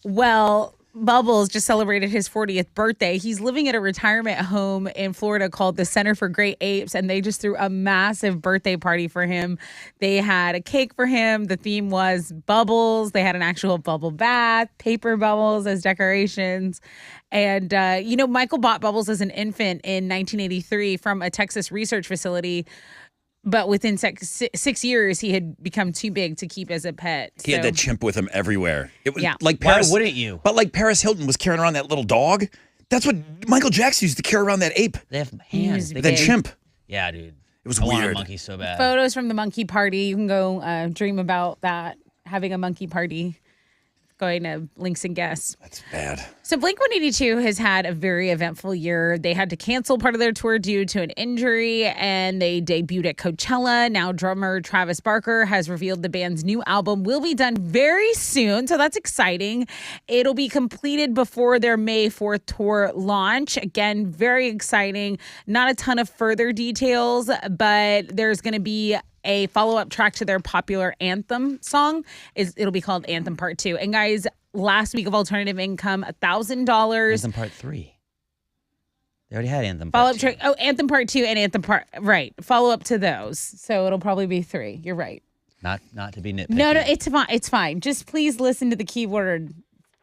Well, Bubbles just celebrated his 40th birthday. He's living at a retirement home in Florida called the Center for Great Apes, and they just threw a massive birthday party for him. They had a cake for him. The theme was bubbles. They had an actual bubble bath, paper bubbles as decorations. And, Michael bought Bubbles as an infant in 1983 from a Texas research facility. But within 6 years, he had become too big to keep as a pet. He had that chimp with him everywhere. It was like Why Paris. wouldn't you? But like Paris Hilton was carrying around that little dog. That's what Michael Jackson used to carry around that ape. They have hands. That chimp. Yeah, dude. It was I want weird. a monkey so bad. Photos from the monkey party. You can go dream about that, having a monkey party. going to Links and Guests. That's bad. So Blink-182 has had a very eventful year. They had to cancel part of their tour due to an injury, and they debuted at Coachella. Now drummer Travis Barker has revealed the band's new album will be done very soon, so that's exciting. It'll be completed before their May 4th tour launch. Again, very exciting. Not a ton of further details, but there's going to be a follow-up track to their popular Anthem song. It'll be called Anthem Part 2. And guys, last week of Alternative Income, $1,000. Anthem Part 3. They already had Anthem Part Follow-up 2. track. Oh, Anthem Part 2 and Anthem Part, right. Follow-up to those. So it'll probably be 3. You're right. Not to be nitpicky. No, it's fine. It's fine. Just please listen to the keyword.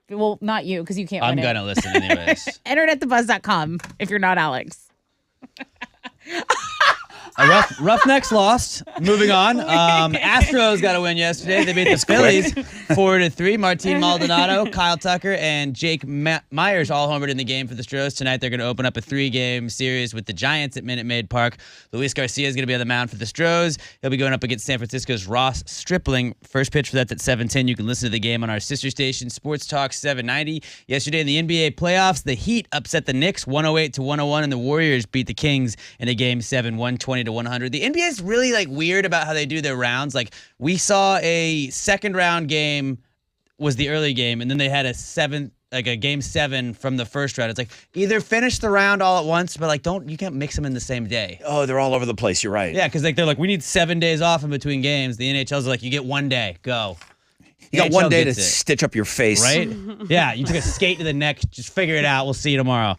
Well, not you, because you can't I'm win going to listen anyways. Enter it at thebuzz.com if you're not Alex. Roughnecks lost. Moving on. Astros got a win yesterday. They beat the Phillies 4-3. Martin Maldonado, Kyle Tucker, and Jake Myers all homered in the game for the Stros. Tonight they're going to open up a 3-game series with the Giants at Minute Maid Park. Luis Garcia is going to be on the mound for the Stros. He'll be going up against San Francisco's Ross Stripling. First pitch for that's at 7:10. You can listen to the game on our sister station, Sports Talk 790. Yesterday in the NBA playoffs, the Heat upset the Knicks 108-101, and the Warriors beat the Kings in a Game 7, 120-100. The NBA is really weird about how they do their rounds. We saw a second round game was the early game, and then they had a Game 7 from the first round. It's either finish the round all at once, but you can't mix them in the same day. Oh, they're all over the place. You're right. Yeah, because they're we need 7 days off in between games. The NHL's you get 1 day, go. You got 1 day to gets it. stitch up your face. Right? Yeah, you took a skate to the neck. Just figure it out. We'll see you tomorrow.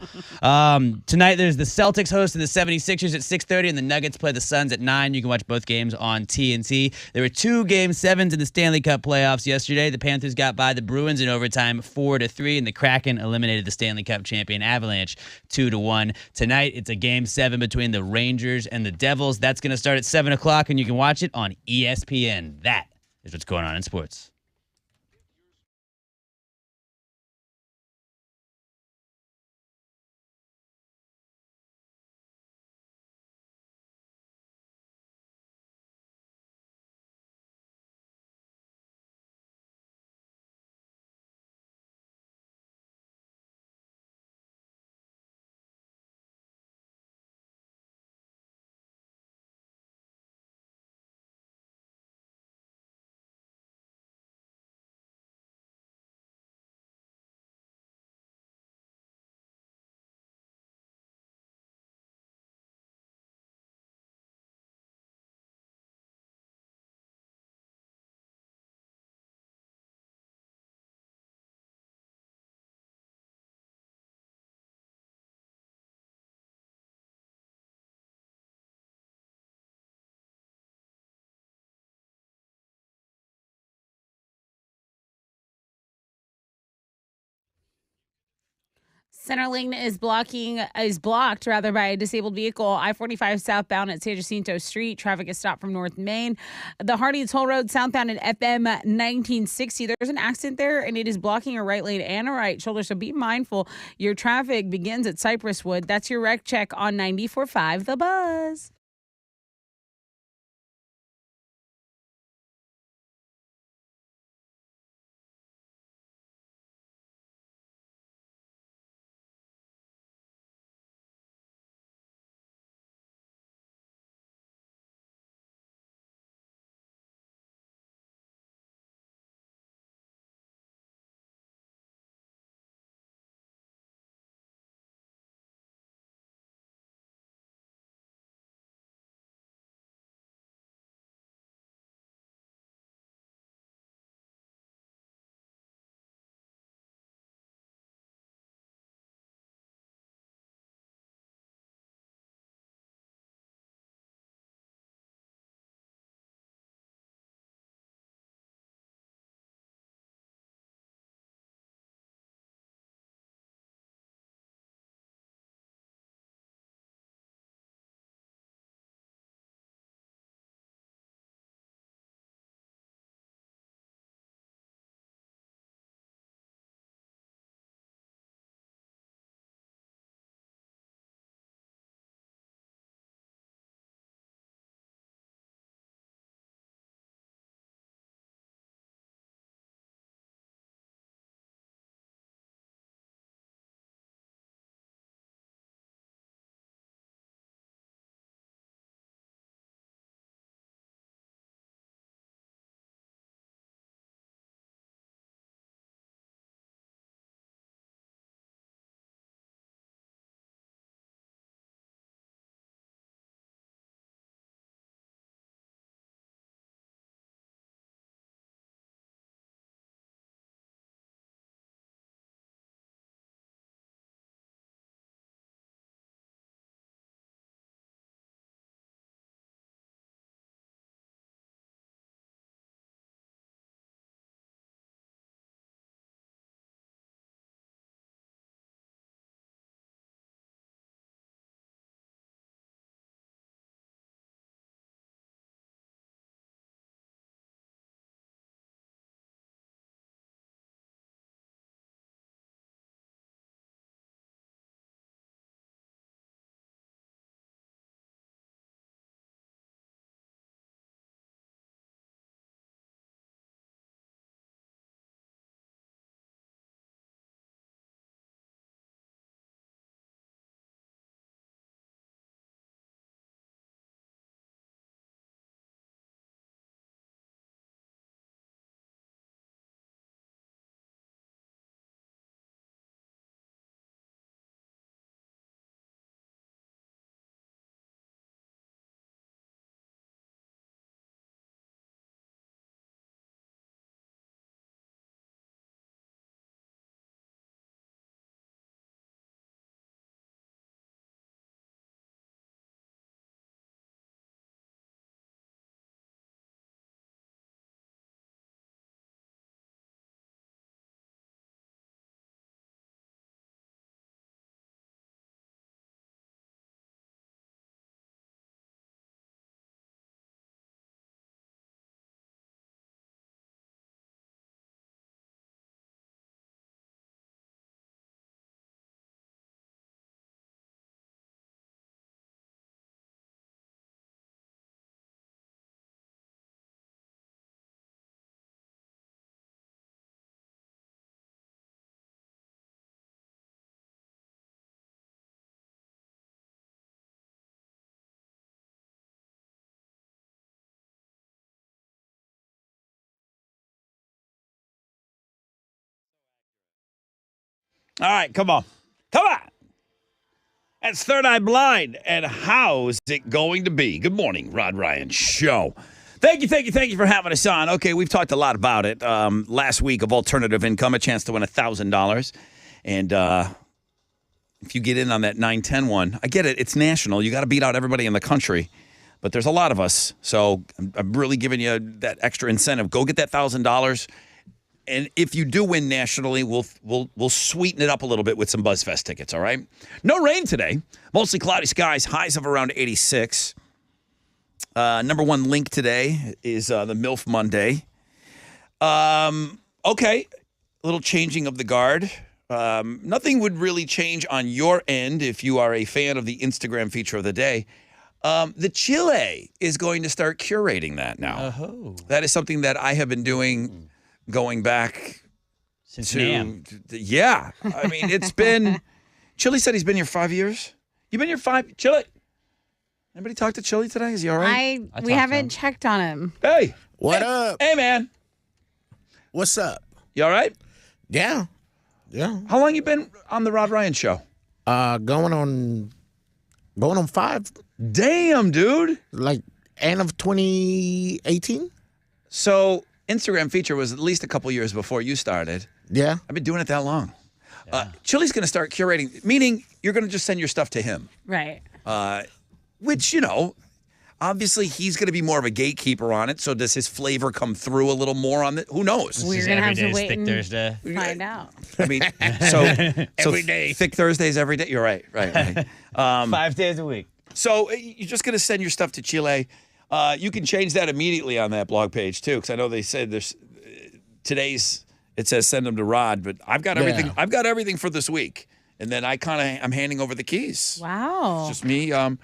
Tonight, there's the Celtics hosting the 76ers at 6:30, and the Nuggets play the Suns at 9. You can watch both games on TNT. There were 2 Game 7s in the Stanley Cup playoffs yesterday. The Panthers got by the Bruins in overtime 4-3, and the Kraken eliminated the Stanley Cup champion Avalanche 2-1. Tonight, it's a Game 7 between the Rangers and the Devils. That's going to start at 7 o'clock, and you can watch it on ESPN. That is what's going on in sports. Center lane is blocked by a disabled vehicle. I-45 southbound at San Jacinto Street. Traffic is stopped from North Main. The Hardy Toll Road southbound at FM 1960. There's an accident there, and it is blocking a right lane and a right shoulder. So be mindful. Your traffic begins at Cypress Wood. That's your wreck check on 94.5 The Buzz. All right, come on. Come on. That's Third Eye Blind. And how's it going to be? Good morning, Rod Ryan Show. Thank you for having us on. Okay, we've talked a lot about it. Last week of alternative income, a chance to win $1,000. And if you get in on that 910 one, I get it. It's national. You got to beat out everybody in the country. But there's a lot of us. So I'm really giving you that extra incentive. Go get that $1,000. And if you do win nationally, we'll sweeten it up a little bit with some BuzzFest tickets, all right? No rain today. Mostly cloudy skies, highs of around 86. Number one link today is the MILF Monday. Okay, a little changing of the guard. Nothing would really change on your end if you are a fan of the Instagram feature of the day. The Chile is going to start curating that now. Oh. That is something that I have been doing going back Since to, NAM. yeah. I mean, it's been, Chili said he's been here 5 years. You've been here 5, Chili. Anybody talk to Chili today? Is he all right? I We talked to haven't him. checked on him. Hey. What Hey. up? Hey, man. What's up? You all right? Yeah. How long you been on the Rod Ryan Show? Going on 5, Damn, dude. like end of 2018. So Instagram feature was at least a couple years before you started. Yeah. I've been doing it that long. Chili's going to start curating, meaning you're going to just send your stuff to him. Right. Which, obviously he's going to be more of a gatekeeper on it. So does his flavor come through a little more on it? Who knows? We're This is gonna have every to day's wait Thick and Thursday. find out. I mean, so Every day. Thick Thursdays every day. You're right. 5 days a week. So you're just going to send your stuff to Chile. You can change that immediately on that blog page too, because I know they said there's today's. It says send them to Rod, but I've got everything. Yeah. I've got everything for this week, and then I'm handing over the keys. Wow. It's just me. I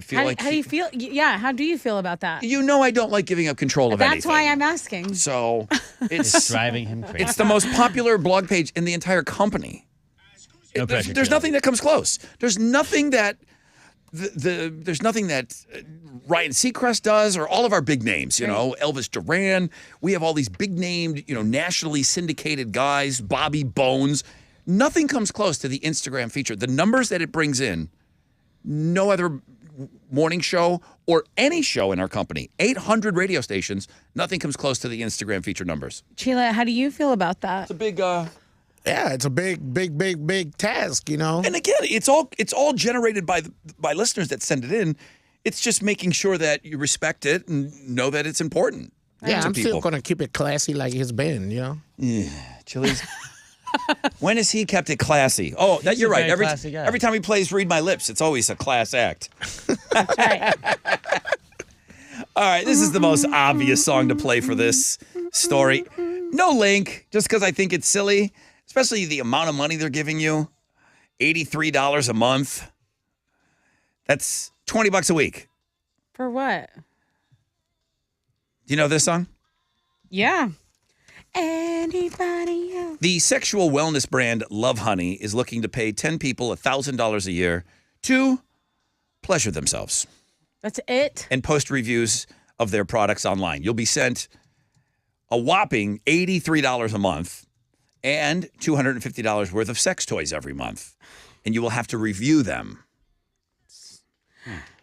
feel How, like how do you feel? Yeah. How do you feel about that? I don't like giving up control of anything. That's why I'm asking. So It's it's driving him crazy. it's the most popular blog page in the entire company. No There's pressure, Joe. nothing that comes close. There's nothing that there's nothing that Ryan Seacrest does, or all of our big names. Elvis Duran. We have all these big named, nationally syndicated guys. Bobby Bones. Nothing comes close to the Instagram feature. The numbers that it brings in, no other morning show or any show in our company. 800 radio stations. Nothing comes close to the Instagram feature numbers. Sheila, how do you feel about that? It's a big. Yeah, it's a big task, And again, it's all generated by listeners that send it in. It's just making sure that you respect it and know that it's important. Yeah, to I'm people. still going to keep it classy like it's been, Yeah, Chili's. When has he kept it classy? Oh, that you're a right. very classy guy. Every time he plays "Read My Lips," it's always a class act. That's right. All right, this is the most obvious song to play for this story. No link, just because I think it's silly, especially the amount of money they're giving you. $83 a month. That's $20 a week. For what? Do you know this song? Yeah. Anybody else? The sexual wellness brand Love Honey is looking to pay 10 people $1,000 a year to pleasure themselves That's it? and post reviews of their products online. You'll be sent a whopping $83 a month and $250 worth of sex toys every month. And you will have to review them.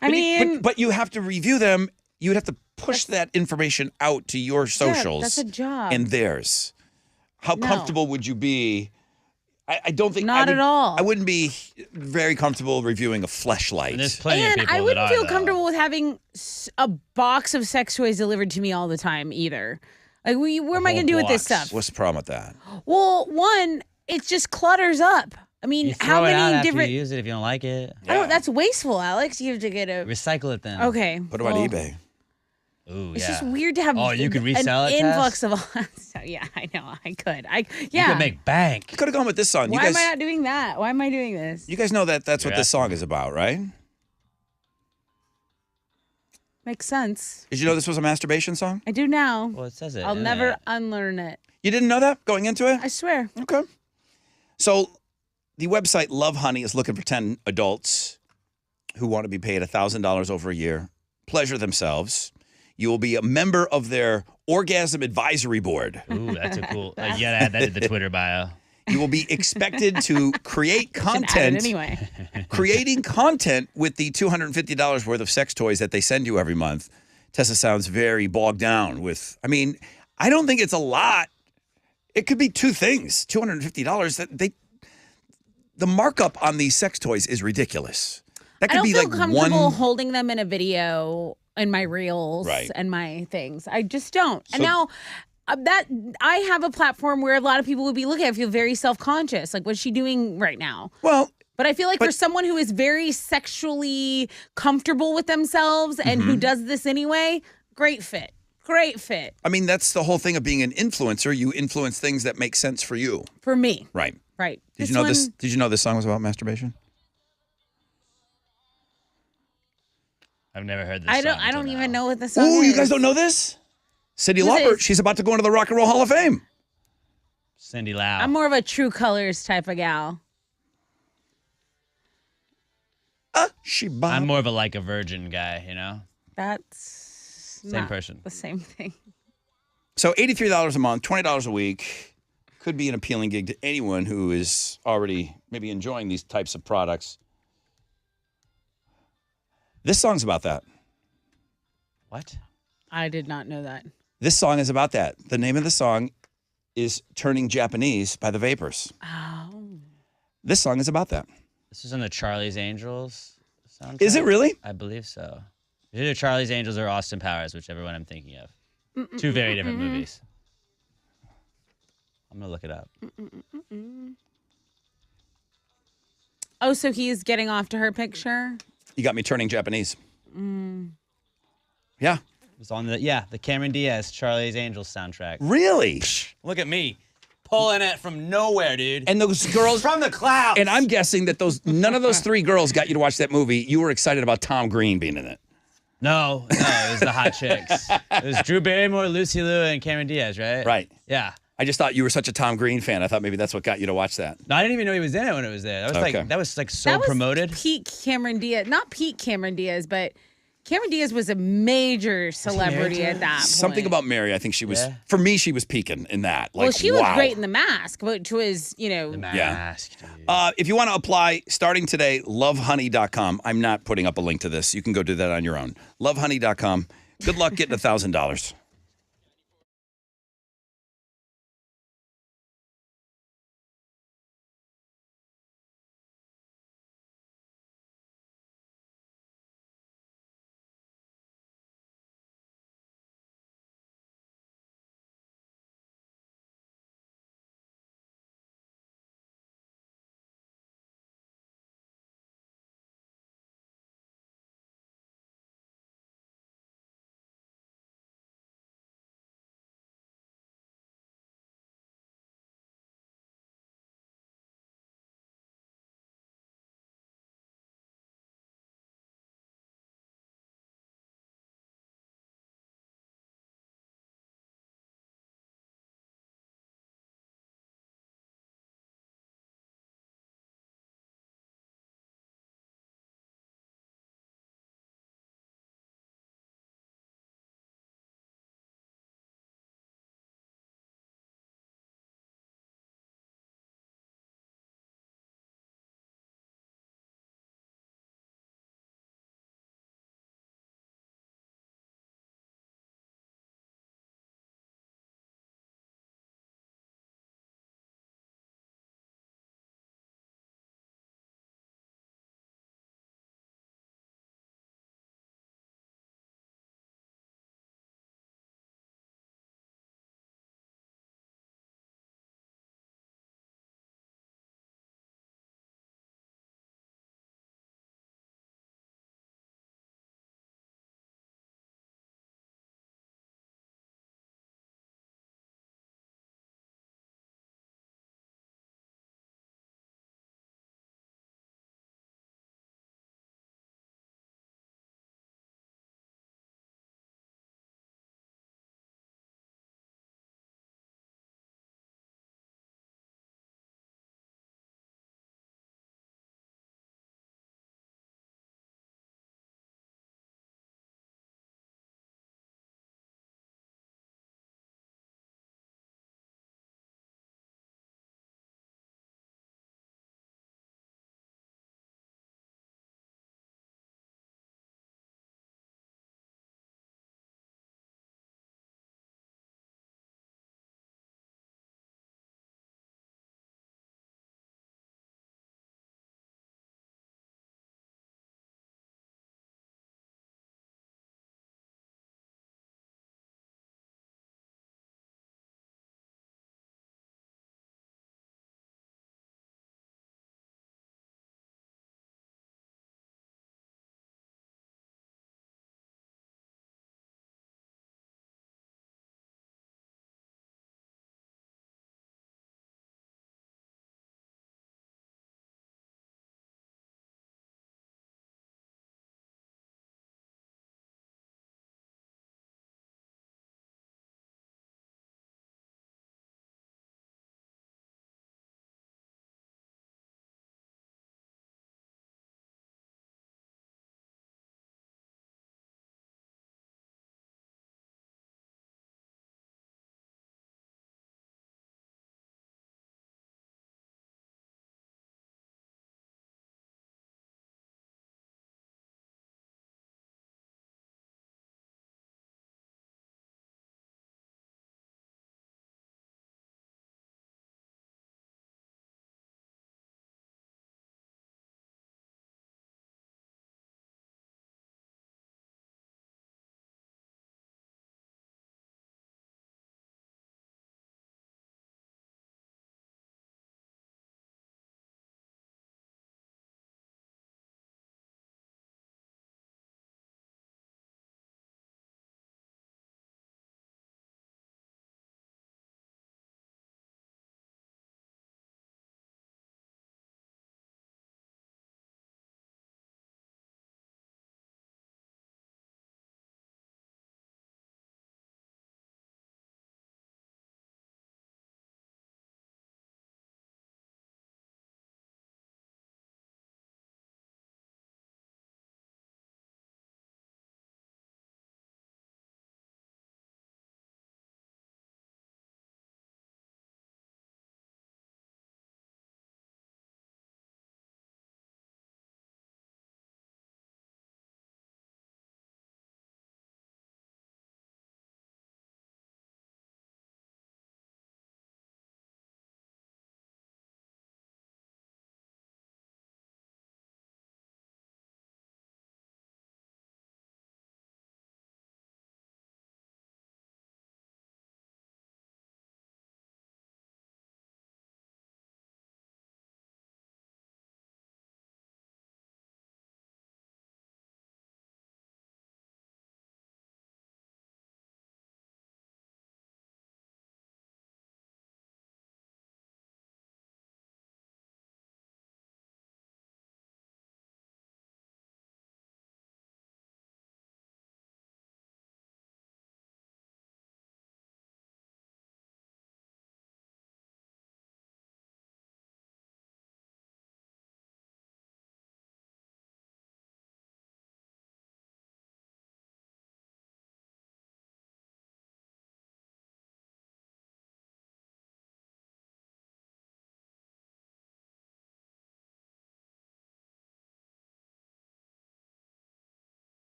I mean, But you have to review them. You would have to push that information out to your socials. that's a job. And theirs. How No. comfortable would you be? I don't think. Not at all. I wouldn't be very comfortable reviewing a fleshlight. And there's plenty of and people I that wouldn't are, feel though. comfortable with having a box of sex toys delivered to me all the time either. Like, where am I whole going to do with this box. stuff? What's the problem with that? Well, one, it just clutters up. I mean, You throw how it out many after different? you use it if you don't like it. I don't. That's wasteful, Alex. You have to get a. Recycle it then. Okay. Put them on well, eBay. Ooh, It's yeah. just weird to have. Oh, you could an resell it, influx Tess? of all. So yeah, I know. I could. You Yeah. could make bank. You could have gone with this song. Why you guys, am I not doing that? Why am I doing this? you guys know that that's what You're this song is about, right? Makes sense. Did you know this was a masturbation song? I do now. Well, it says it. I'll in never it. unlearn it. You didn't know that going into it? I swear. Okay. So the website Love Honey is looking for 10 adults who want to be paid $1,000 over a year, pleasure themselves. You will be a member of their orgasm advisory board. Ooh, that's a cool. You gotta add that to the Twitter bio. You will be expected to create Should add it content. anyway. Creating content with the $250 worth of sex toys that they send you every month. Tessa sounds very bogged down with, I mean, I don't think it's a lot. It could be two things. $250. The markup on these sex toys is ridiculous. That I could don't be feel like comfortable one. holding them in a video in my reels Right. and my things. I just don't. So- and now that I have a platform where a lot of people would be looking, I feel very self-conscious. Like, what's she doing right now? Well, but I feel like for someone who is very sexually comfortable with themselves and who does this anyway, great fit. Great fit I mean, that's the whole thing of being an influencer. You influence things that make sense for you. for me. Right. Right. Did you know this? Did you know this song was about masturbation? I've never heard this. I don't even know what the song Ooh, is. you guys don't know this? Cyndi Who's Lauper. this? She's about to go into the Rock and Roll Hall of Fame. Cindy Lau. I'm more of a True Colors type of gal. I'm more of a like a virgin guy, you know? That's Same not person. the same thing. So $83 a month, $20 a week could be an appealing gig to anyone who is already maybe enjoying these types of products. This song's about that. What? I did not know that. This song is about that. The name of the song is Turning Japanese by the Vapors. Oh. This song is about that. This is on the Charlie's Angels soundtrack. Is it really? I believe so. It's either Charlie's Angels or Austin Powers, whichever one I'm thinking of. Two very different movies. I'm going to look it up. Oh, so he is getting off to her picture? You got me turning Japanese. Yeah. It's on the Cameron Diaz Charlie's Angels soundtrack. Really? Look at me. Pulling it from nowhere, dude. And those girls from the clouds. And I'm guessing that none of those three girls got you to watch that movie. You were excited about Tom Green being in it. No, it was the hot chicks. It was Drew Barrymore, Lucy Liu, and Cameron Diaz, right? Right. Yeah. I just thought you were such a Tom Green fan. I thought maybe that's what got you to watch that. No, I didn't even know he was in it when it was there. That was Okay. that was so That was promoted. peak Cameron Diaz. Not peak Cameron Diaz, but Cameron Diaz was a major celebrity at that point. Something about Mary, I think she was, for me, she was peaking in that. Like, well, she wow. looked great in The Mask, which was, The Mask, dude. If you want to apply, starting today, lovehoney.com. I'm not putting up a link to this. You can go do that on your own. Lovehoney.com. Good luck getting $1,000.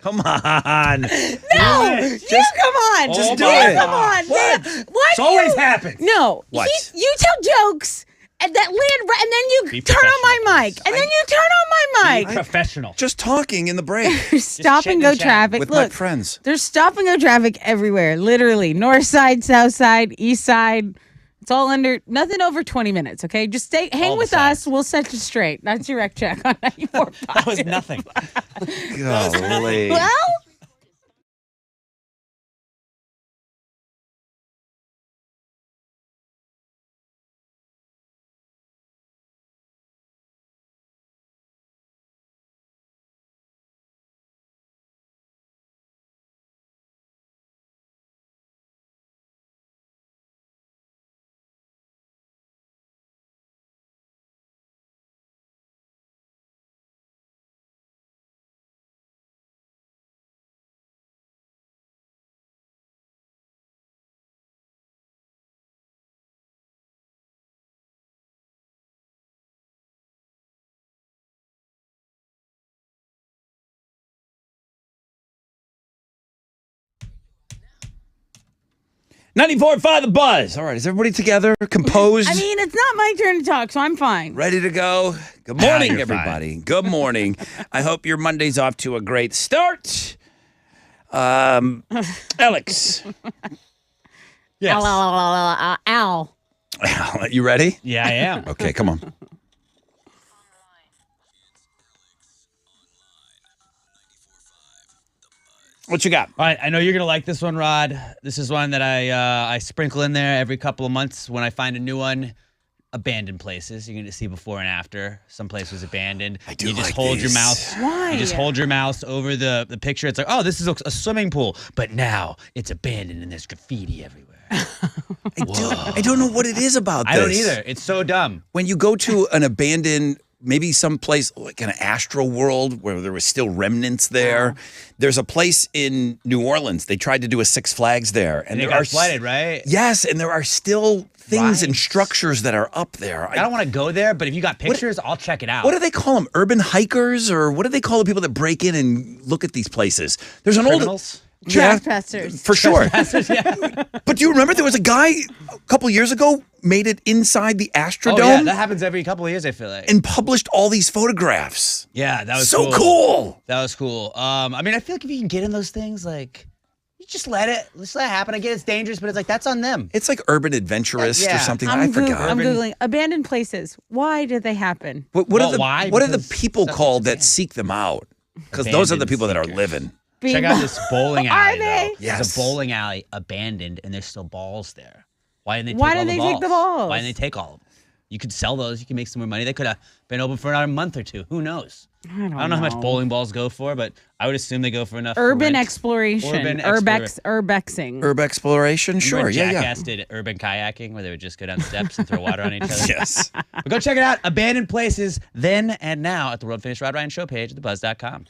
Come on. No, you come on. Just do You it. Come on. What? Why It's do always you- happens. No. What? You tell jokes and that land right, and then you Be turn on my professional, mic, and then you turn on my Be mic. professional. Just talking in the break There's stop and chitting go and chatting traffic. with Look, my friends. there's stop and go traffic everywhere. Literally, north side, south side, east side. It's all under nothing over 20 minutes. Okay, just hang All the with sides. us. We'll set you straight. That's your rec check on 94. That was nothing. Golly. Well, Ninety-four 94.5 The Buzz. All right, is everybody together, composed, I mean, it's not my turn to talk, so I'm fine. ready to go? Good Now morning, you're everybody. Good morning. I hope your Monday's off to a great start. Alex, Yes. Ow. you ready? Yeah, I am. Okay, come on. What you got? All right, I know you're gonna like this one, Rod. This is one that I sprinkle in there every couple of months when I find a new one. Abandoned places. You're gonna see before and after. Some place was abandoned. I do You just like hold your these. mouse. Why? You just hold your mouse over the picture. It's like, oh, this is a swimming pool, but now it's abandoned and there's graffiti everywhere. I don't know what it is about this. I don't either. It's so dumb. When you go to an abandoned, maybe someplace like an Astro World where there was still remnants there. There's a place in New Orleans. They tried to do a Six Flags there, And it there got are flooded, right? Yes, and there are still things and Right. structures that are up there. I don't want to go there, but if you got pictures, I'll check it out. What do they call them? Urban hikers, or what do they call the people that break in and look at these places? There's an Criminals? old yeah, Trespassers. for sure. yeah. But do you remember there was a guy a couple years ago made it inside the Astrodome Oh, yeah, that happens every couple of years, I feel like. and published all these photographs. Yeah, that was So cool. That was cool. I mean, I feel like if you can get in those things, like, you just let it happen. I get it's dangerous, but it's like, that's on them. It's like Urban Adventurist Yeah. or something. I'm I forgot. I'm Googling abandoned places. Why did they happen? What Well, are the why? what are the Because people stuff called is that abandoned. seek them out? Because those are the Abandoned people that are seekers. living. Check out this bowling alley, Are they? though. Yes. There's a bowling alley abandoned, and there's still balls there. Why didn't they take Why all didn't the they balls? take the balls? Why didn't they take all of them? You could sell those. You could make some more money. They could have been open for another month or two. Who knows? I don't know how much bowling balls go for, but I would assume they go for enough. for Urban rent. exploration. Urban Urbexing. Herb exploration, Remember sure, when yeah, Jackass did urban kayaking where they would just go down steps and throw water on each other. yeah. Yes. But go check it out. Abandoned places then and now at the World Famous Rod Ryan Show page at thebuzz.com.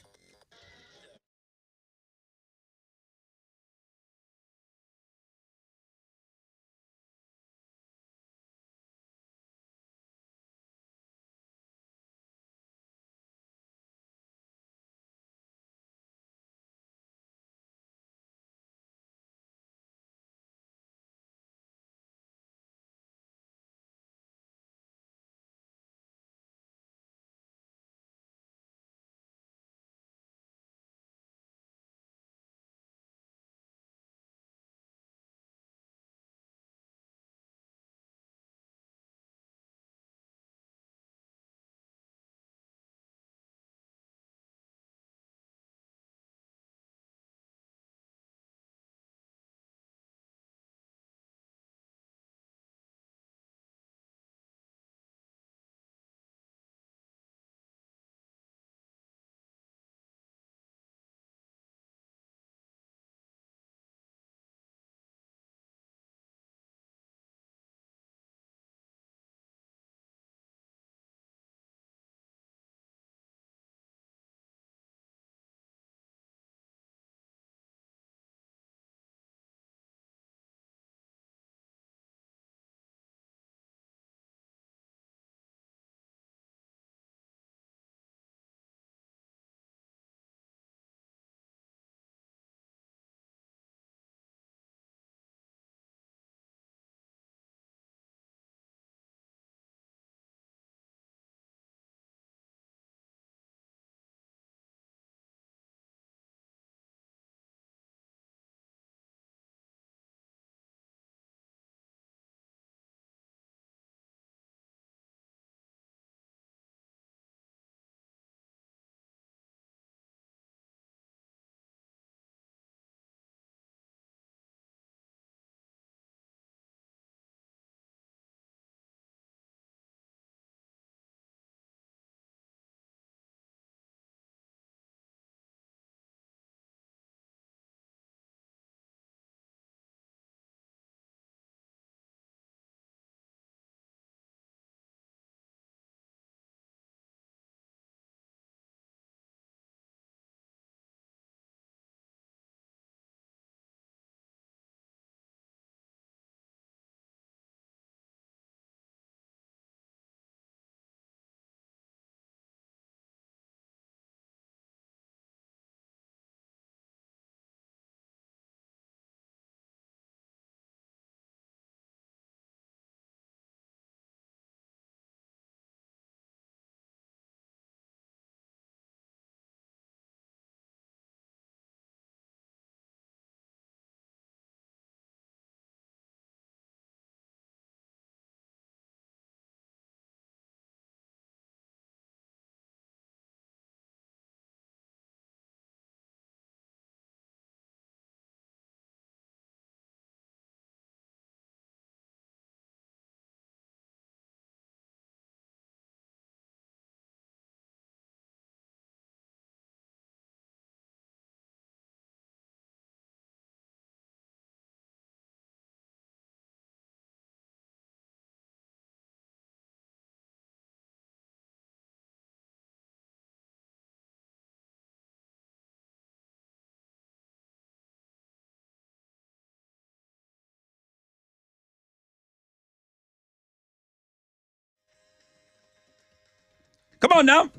Come on now.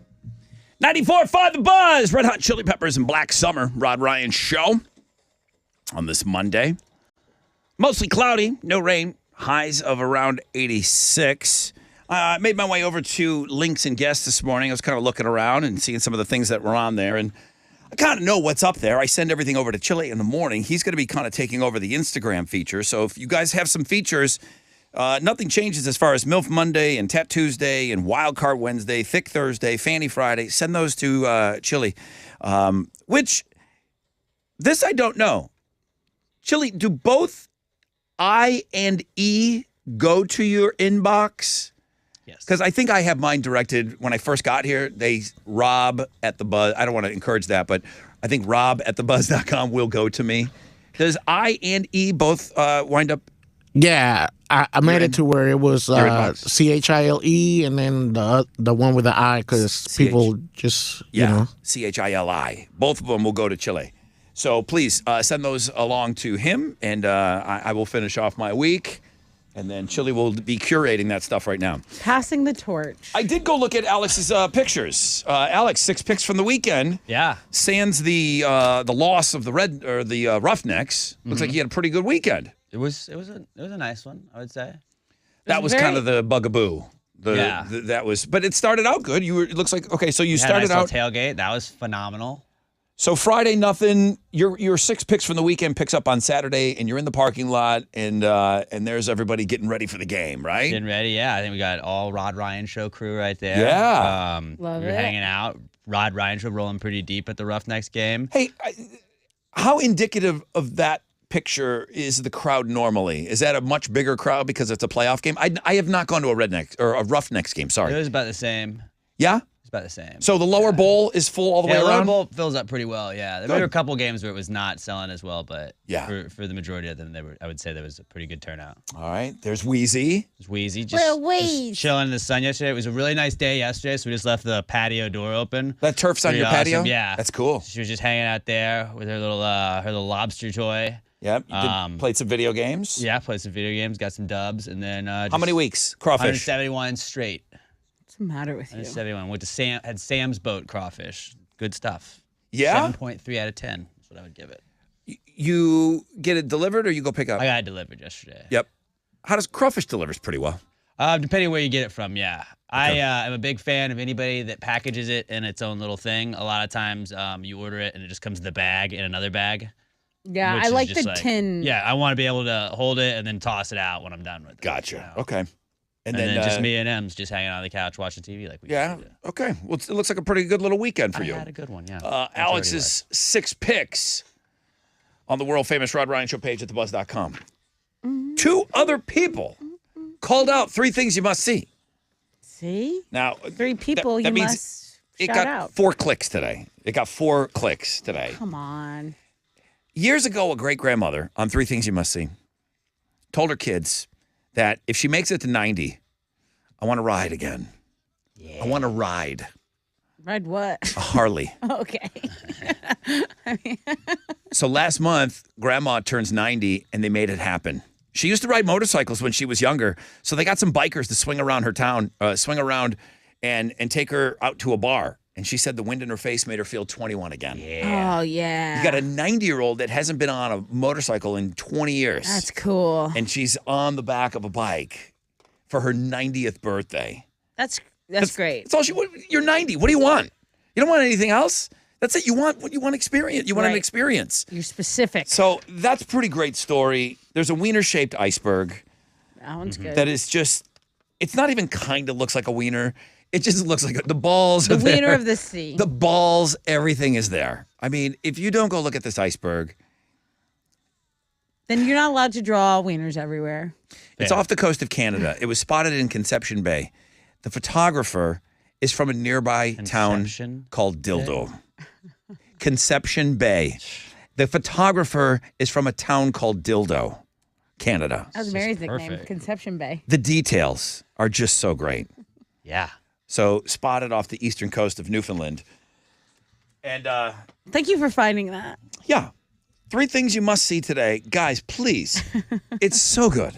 94.5 The Buzz. Red Hot Chili Peppers and Black Summer. Rod Ryan Show on this Monday. Mostly cloudy, no rain. Highs of around 86. I made my way over to Links and Guests this morning. I was kind of looking around and seeing some of the things that were on there. And I kind of know what's up there. I send everything over to Chili in the morning. He's going to be kind of taking over the Instagram feature. So if you guys have some features, nothing changes as far as MILF Monday and Tat Tuesday and Wild Card Wednesday, Thick Thursday, Fanny Friday. Send those to Chili. Which, this I don't know. Chili, do both I and E go to your inbox? Yes. Because I think I have mine directed when I first got here. Rob at the Buzz. I don't want to encourage that, but I think Rob at thebuzz.com will go to me. Does I and E both wind up? Yeah, I made it to where it was Your inbox. CHILE and then the one with the I because people just, you know. CHILI. Both of them will go to Chile. So please send those along to him, and I will finish off my week. And then Chili will be curating that stuff right now. Passing the torch. I did go look at Alex's pictures. Alex, 6 picks from the weekend. Yeah. Sans the loss of the Roughnecks. Looks like he had a pretty good weekend. It was a nice one, I would say. That was kind of the bugaboo. That was, but it started out good. It looks like okay. So you started out out tailgate. That was phenomenal. So Friday, nothing. Your 6 picks from the weekend picks up on Saturday, and you're in the parking lot, and there's everybody getting ready for the game, right? Getting ready, yeah. I think we got all Rod Ryan Show crew right there. Yeah. Love we were it. hanging out. Rod Ryan Show rolling pretty deep at the Roughnecks game. Hey, how indicative of that picture is the crowd normally? Is that a much bigger crowd because it's a playoff game? I have not gone to a Roughnecks game. Sorry. It was about the same. Yeah. It's about the same. So the lower bowl is full all the way the around? lower bowl fills up pretty well, yeah. There were a couple games where it was not selling as well, but for the majority of them, I would say there was a pretty good turnout. All right. There's Wheezy. There's Wheezy. Just chilling in the sun yesterday. It was a really nice day yesterday, so we just left the patio door open. That turf's on your patio? Yeah. That's cool. She was just hanging out there with her little lobster toy. Yep. You played some video games? Yeah, played some video games, got some dubs, and then how many weeks? Crawfish? 171 straight. What's the matter with you? 171. Went to had Sam's Boat crawfish. Good stuff. Yeah? 7.3 out of 10. That's what I would give it. You get it delivered or you go pick up? I got it delivered yesterday. Yep. How does crawfish delivers pretty well? Depending where you get it from, yeah. Okay. I am a big fan of anybody that packages it in its own little thing. A lot of times you order it and it just comes in the bag in another bag. Yeah, I like the tin. Yeah, I want to be able to hold it and then toss it out when I'm done with it. Gotcha. You know? Okay. And then just me and Ems just hanging on the couch watching TV like we used to do. Okay. Well, it looks like a pretty good little weekend for you. I had a good one, yeah. Alex's 6 picks on the world famous Rod Ryan Show page at thebuzz.com. Mm-hmm. 2 other people called out 3 things you must see. See? Now, 3 people that you means must it shout got out. 4 clicks today. It got 4 clicks today. Come on. Years ago, a great-grandmother on 3 things you must see told her kids that if she makes it to 90, I want to ride again. Yeah. I want to ride. Ride what? A Harley. Okay. So last month, Grandma turns 90, and they made it happen. She used to ride motorcycles when she was younger, so they got some bikers to swing around her town, and take her out to a bar. And she said the wind in her face made her feel 21 again. Yeah. Oh, yeah. You got a 90-year-old that hasn't been on a motorcycle in 20 years. That's cool. And she's on the back of a bike for her 90th birthday. That's great. That's all you're 90. What do you want? You don't want anything else? That's it. You want what you want experience. You want an experience. You're specific. So that's a pretty great story. There's a wiener-shaped iceberg. That one's good. That is just, it's not even kind of looks like a wiener. It just looks like the balls the are there. wiener of the sea. The balls, everything is there. I mean, if you don't go look at this iceberg. Then you're not allowed to draw wieners everywhere. It's off the coast of Canada. It was spotted in Conception Bay. The photographer is from a nearby town called Dildo. Conception Bay. The photographer is from a town called Dildo, Canada. That was Mary's nickname, Conception Bay. The details are just so great. Yeah. So spotted off the eastern coast of Newfoundland. And thank you for finding that. Yeah. 3 things you must see today. Guys, please. It's so good.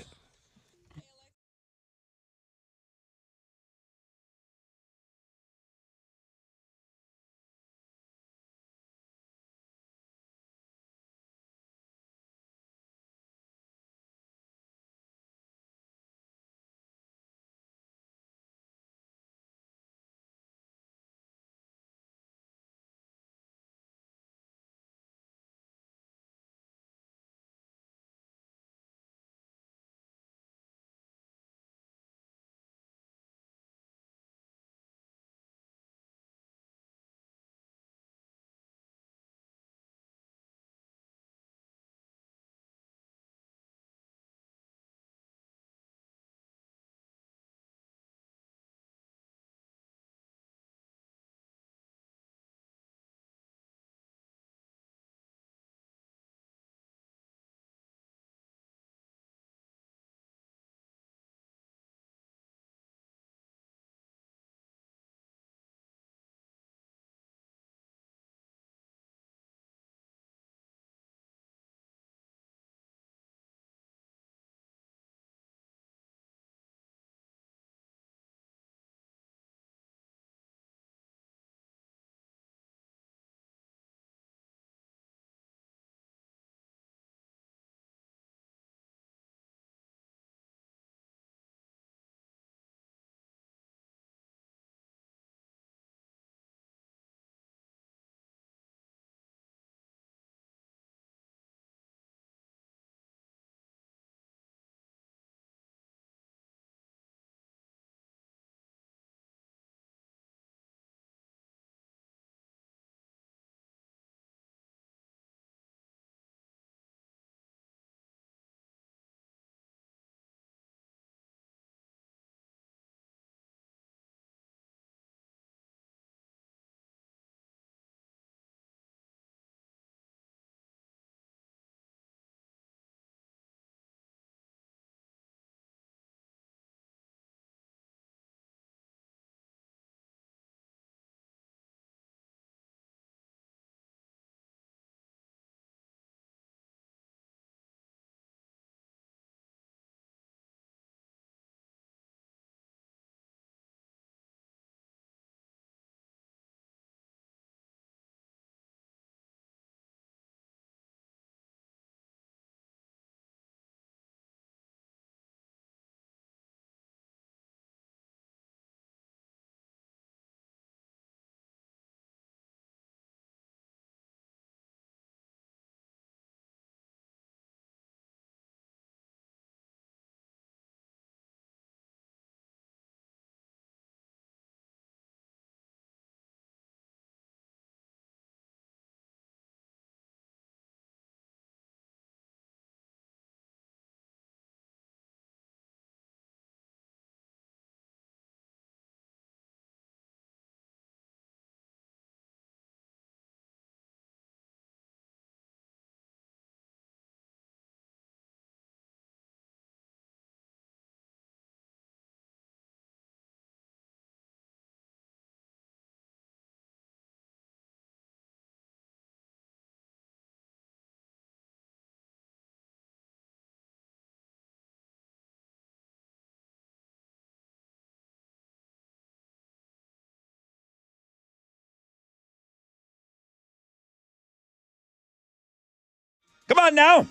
Come on now.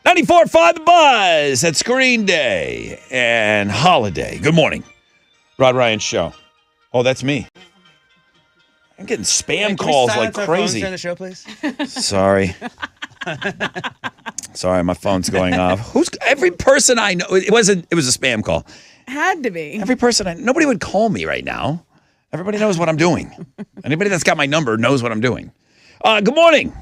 94.5 The Buzz at Screen Day and Holiday. Good morning. Rod Ryan Show. Oh, that's me. I'm getting spam calls like crazy. During the show, please? Sorry. Sorry, my phone's going off. Every person I know, it was a spam call. Had to be. Every person nobody would call me right now. Everybody knows what I'm doing. Anybody that's got my number knows what I'm doing. Good morning.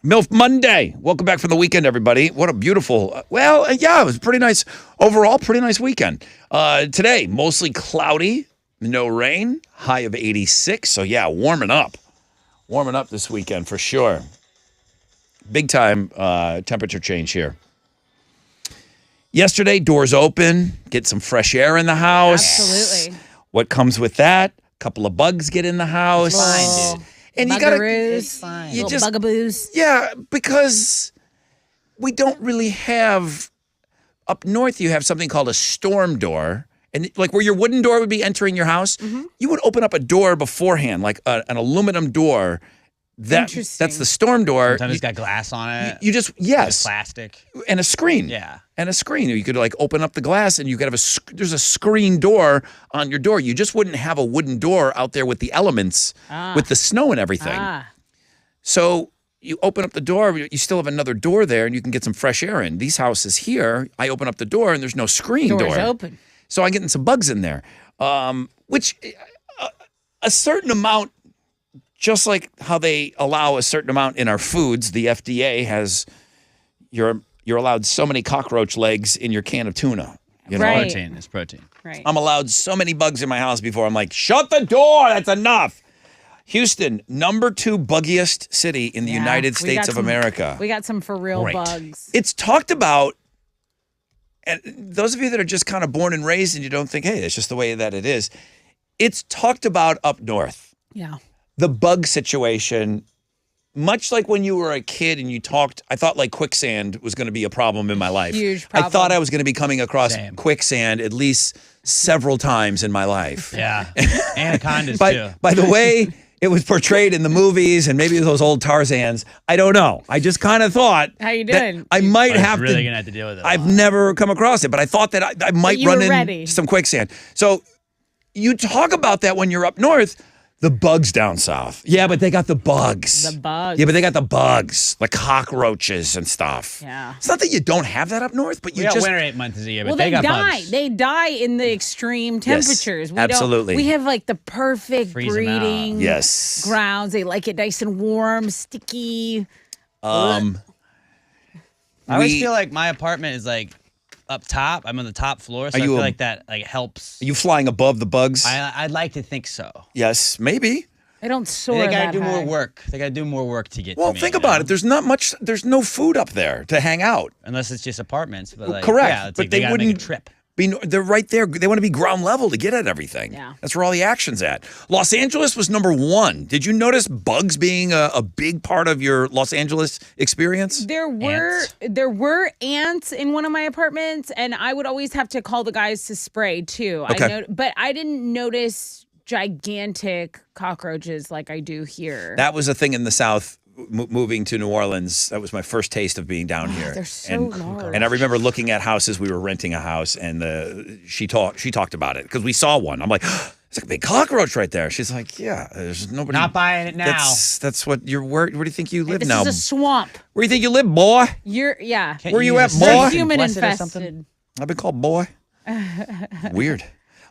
MILF Monday. Welcome back from the weekend, everybody. What a beautiful, it was pretty nice. Overall, pretty nice weekend. Today, mostly cloudy, no rain, high of 86. So, yeah, warming up. Warming up this weekend for sure. Big time temperature change here. Yesterday, doors open, get some fresh air in the house. Absolutely. What comes with that? A couple of bugs get in the house. Fine, dude. And Bugaroos, you little bugaboos. Yeah, because we don't really have, up north you have something called a storm door. And like where your wooden door would be entering your house, you would open up a door beforehand, like an aluminum door. That's the storm door. Sometimes it's got glass on it. You just, yes. Plastic. And a screen. Yeah. And a screen. You could like open up the glass and you could have there's a screen door on your door. You just wouldn't have a wooden door out there with the elements, with the snow and everything. So you open up the door, you still have another door there and you can get some fresh air in. These houses here, I open up the door and there's no screen door. Door's open. So I'm getting some bugs in there, which a certain amount, just like how they allow a certain amount in our foods, the FDA has, you're allowed so many cockroach legs in your can of tuna. You know? Right. Protein. It's protein. Right. I'm allowed so many bugs in my house before I'm like, shut the door, that's enough. Houston, number 2 buggiest city in the United States of America. We got some for real bugs. It's talked about, and those of you that are just kind of born and raised and you don't think, hey, it's just the way that it is, it's talked about up north. Yeah. The bug situation, much like when you were a kid and you talked, I thought like quicksand was going to be a problem in my life. Huge problem. I thought I was going to be coming across quicksand at least several times in my life. Yeah. Anacondas, too. By the way it was portrayed in the movies and maybe those old Tarzans, I don't know. I just kind of thought How you doing? I might have really to. Gonna have to deal with it. I've never come across it, but I thought that I might run into some quicksand. So you talk about that when you're up north. The bugs down south. Yeah, but they got the bugs. The bugs. Yeah, but they got the bugs, like cockroaches and stuff. Yeah. It's not that you don't have that up north, but you we got just winter 8 months a year, but Well, they got die. bugs. They die in the extreme temperatures. Absolutely. We have like the perfect Freeze 'em out. breeding Yes. grounds. They like it nice and warm, sticky. I always feel like my apartment is like up top. I'm on the top floor, so I feel like that like helps. Are you flying above the bugs? I'd like to think so. Yes, maybe. They don't soar. They gotta that do more high. work. They gotta do more work to get Well, to me. think about it. There's not much. There's no food up there to hang out. Unless it's just apartments. But like, Correct. Yeah, it's But like they gotta wouldn't make a trip. They're right there. They want to be ground level to get at everything. Yeah. That's where all the action's at. Los Angeles was number 1. Did you notice bugs being a big part of your Los Angeles experience? There were ants in one of my apartments, and I would always have to call the guys to spray too. Okay. But I didn't notice gigantic cockroaches like I do here. That was a thing in the South. Moving to New Orleans, that was my first taste of being down here. They're so large. And I remember looking at houses. We were renting a house, and she talked about it because we saw one. I'm like, it's like a big cockroach right there. She's like, yeah, there's nobody. Not buying it now. That's what you're. Where do you think you live This now? is a swamp. Where do you think you live, boy? Yeah. Where you at, You're boy? human Blessed or infested. I've been called boy. Weird.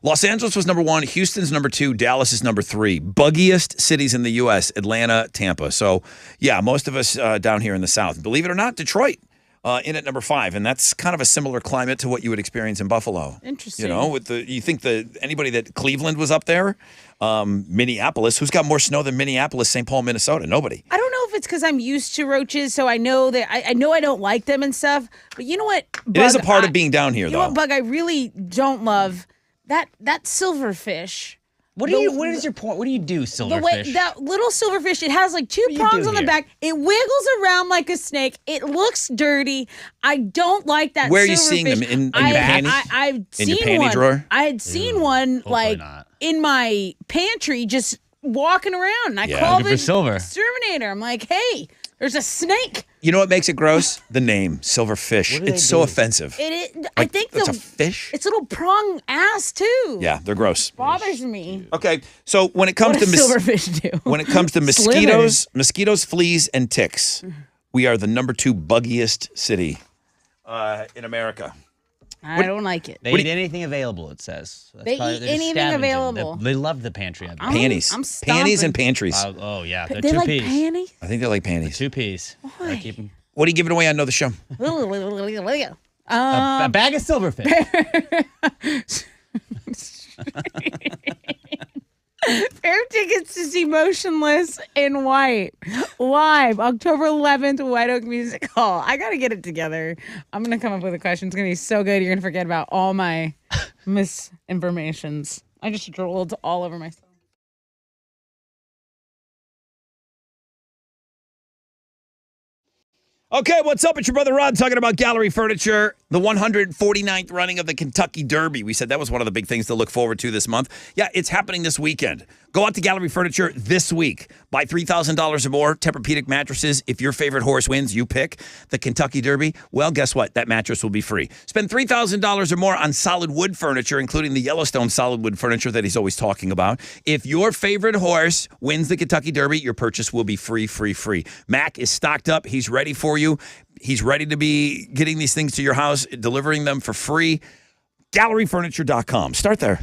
Los Angeles was number 1. Houston's number 2. Dallas is number 3. Buggiest cities in the U.S. Atlanta, Tampa. So, yeah, most of us down here in the South. Believe it or not, Detroit in at number 5. And that's kind of a similar climate to what you would experience in Buffalo. Interesting. You know, you think anybody that Cleveland was up there, Minneapolis, who's got more snow than Minneapolis, St. Paul, Minnesota? Nobody. I don't know if it's because I'm used to roaches, so I know that I know I don't like them and stuff. But you know what? It is a part of being down here, You though. know what, Bug? I really don't love that silverfish. What is your point? What do you do, silverfish? That little silverfish, it has like 2 prongs on the back. It wiggles around like a snake. It looks dirty. I don't like that. Where are silverfish. you seeing them? In your panty? I've seen your panty one. drawer? I had seen one like not. in my pantry, just walking around. And I Yeah. called Looking for the silver. exterminator. I'm like, hey, There's a snake. You know what makes it gross? The name, silverfish. It's so offensive. I think it's a fish? Its little prong ass too. Yeah, they're gross. Bothers me. Okay, so when it comes What to does silverfish do? when it comes to mosquitoes, fleas, and ticks, we are the number 2 buggiest city in America. I don't like it. They eat anything available, it says. So They probably- eat they're just anything scavenging. available. They love the pantry. Panties. I'm Panties and stomping. pantries. Oh, yeah. They're They two like peas. panties. I think they like panties. 2 peas. Why? Keep 'em- What are you giving away on Know the Show? a bag of silverfish. Pair of tickets to see Motionless in White live October 11th, White Oak Music Hall. I gotta get it together. I'm gonna come up with a question. It's gonna be so good. You're gonna forget about all my misinformations. I just drooled all over myself. Okay, what's up? It's your brother Rod talking about Gallery Furniture, the 149th running of the Kentucky Derby. We said that was one of the big things to look forward to this month. Yeah, it's happening this weekend. Go out to Gallery Furniture this week. Buy $3,000 or more Tempur-Pedic mattresses. If your favorite horse wins, you pick the Kentucky Derby. Well, guess what? That mattress will be free. Spend $3,000 or more on solid wood furniture, including the Yellowstone solid wood furniture that he's always talking about. If your favorite horse wins the Kentucky Derby, your purchase will be free. Mac is stocked up. He's ready for you. He's ready to be getting these things to your house, delivering them for free. GalleryFurniture.com. Start there.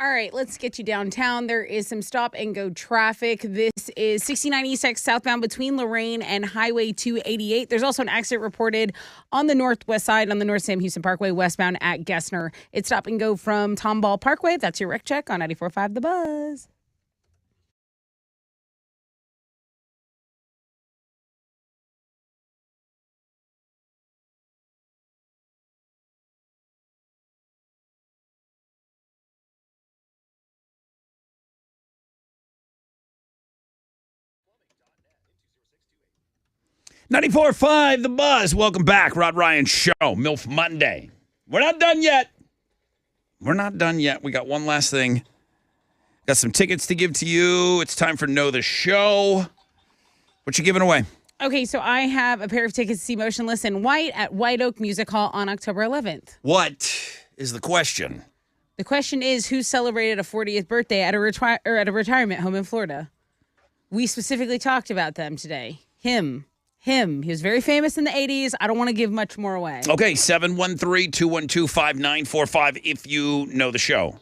All right, let's get you downtown. There is some stop and go traffic. This is 69 East X southbound between Lorraine and Highway 288. There's also an accident reported on the northwest side on the North Sam Houston Parkway westbound at Gessner. It's stop and go from Tomball Parkway. That's your wreck check on 94.5 The Buzz. .94.5 The Buzz. Welcome back. Rod Ryan Show. MILF Monday. We're not done yet. We're not done yet. We got one last thing. Got some tickets to give to you. It's time for Know the Show. What you giving away? Okay, so I have a pair of tickets to see Motionless in White at White Oak Music Hall on October 11th. What is the question? The question is, who celebrated a 40th birthday at a retirement home in Florida? We specifically talked about them today. Him. He was very famous in the 80s. I don't want to give much more away. Okay, 713-212-5945 if you know the show.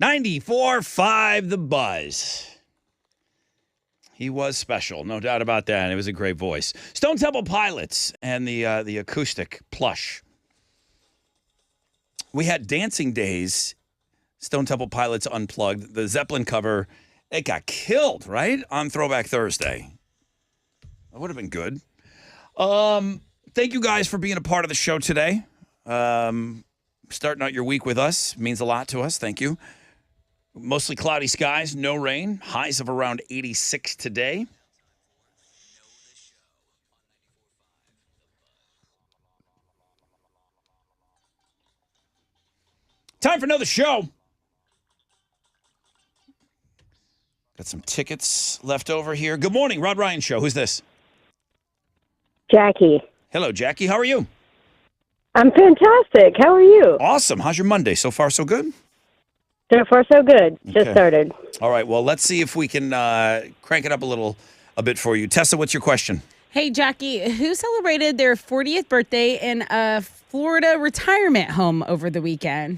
94.5 The Buzz. He was special, no doubt about that. It was a great voice. Stone Temple Pilots and the acoustic plush. We had Dancing Days, Stone Temple Pilots Unplugged. The Zeppelin cover, it got killed, right? On Throwback Thursday. That would have been good. Thank you guys for being a part of the show today. Starting out your week with us means a lot to us. Thank you. Mostly cloudy skies, no rain. Highs of around 86 today. Time for another show. Got some tickets left over here. Good morning, Rod Ryan Show. Who's this? Jackie. Hello, Jackie. How are you? I'm fantastic. How are you? Awesome. How's your Monday? So far, so good? So far, so good. Just Okay. started. All right. Well, let's see if we can crank it up a bit for you. Tessa, what's your question? Hey, Jackie, who celebrated their 40th birthday in a Florida retirement home over the weekend?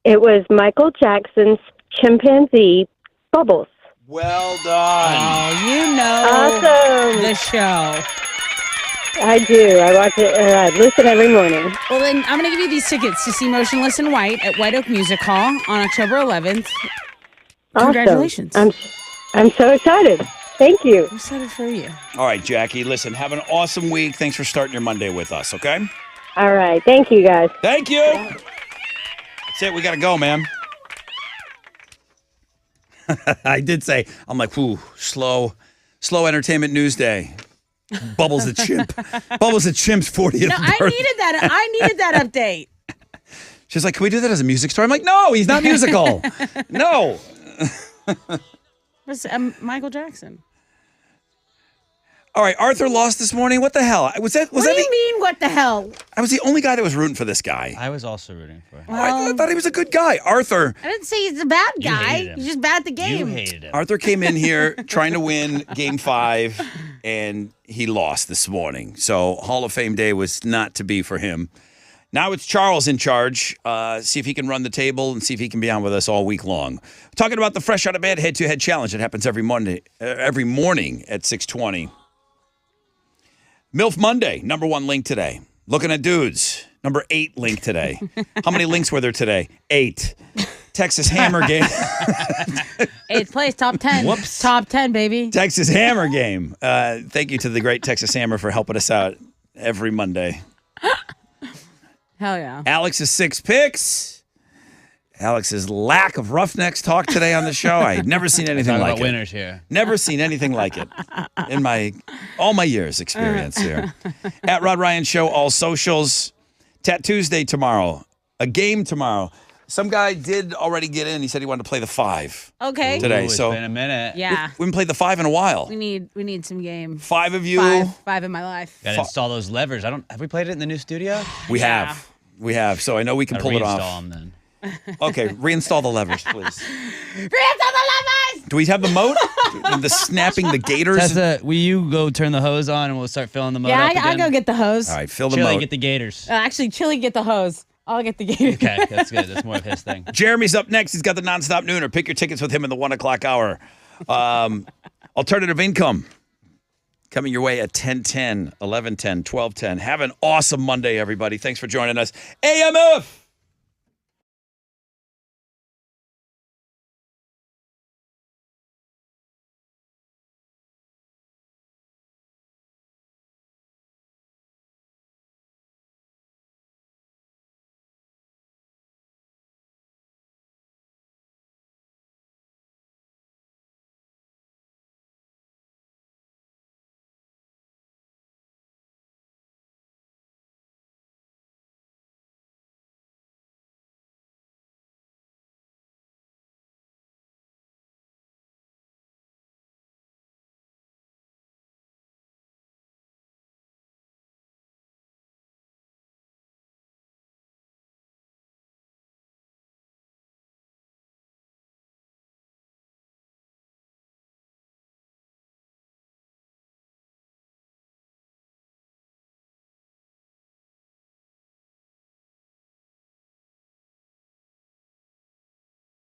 It was Michael Jackson's chimpanzee, Bubbles. Well done. Oh, you know Awesome. the show. I do. I watch it. I listen every morning. Well, then I'm going to give you these tickets to see Motionless in White at White Oak Music Hall on October 11th. Awesome. Congratulations. I'm so excited. Thank you. I'm excited for you. All right, Jackie. Listen, have an awesome week. Thanks for starting your Monday with us, okay? All right. Thank you, guys. Thank you. That's it. We got to go, man. I did say, I'm like, whew, slow entertainment news day. Bubbles the chimp. Bubbles the chimp's 40th No, I birthday. needed that update. She's like, can we do that as a music story? I'm like, no, he's not musical. No. Was Michael Jackson. All right, Arthur lost this morning. What the hell? Was that What do you mean, what the hell? I was the only guy that was rooting for this guy. I was also rooting for him. I thought he was a good guy. Arthur. I didn't say he's a bad You guy. hated him. He's just bad at the game. You hated him. Arthur came in here trying to win Game 5, and he lost this morning. So Hall of Fame Day was not to be for him. Now it's Charles in charge. See if he can run the table and see if he can be on with us all week long. Talking about the Fresh Out of Bed head-to-head challenge. It happens every morning at 6:20. MILF Monday, number 1 link today. Looking at dudes, number 8 link today. How many links were there today? 8. Texas Hammer game. 8th place, top 10. Whoops. Top 10, baby. Texas Hammer game. Thank you to the great Texas Hammer for helping us out every Monday. Hell yeah. Alex's 6 picks. Alex's lack of Roughnecks talk today on the show. I had never seen anything Talk like about it. winners here. Never seen anything like it in all my years experience here. At Rod Ryan Show, all socials. Tattoos Day tomorrow. A game tomorrow. Some guy did already get in. He said he wanted to play the 5 Okay. today. Ooh, it's So been a minute. Yeah. we haven't played the 5 in a while. We need some game. 5 of you. Five in my life. Got to install those levers. Have we played it in the new studio? We Yeah. have. We have. So I know we can Gotta pull it reinstall off. them then. Okay, reinstall the levers, please. Reinstall the levers! Do we have the moat? The snapping the gators? Tessa, will you go turn the hose on and we'll start filling the moat Yeah, up again? I'll go get the hose. All right, fill the Chili, moat. get the gators. Actually, Chili, get the hose. I'll get the gator. Okay, that's good. That's more of his thing. Jeremy's up next. He's got the nonstop nooner. Pick your tickets with him in the 1 o'clock hour. Alternative income coming your way at 10:10, 11:10, 12:10. Have an awesome Monday, everybody. Thanks for joining us. AMF!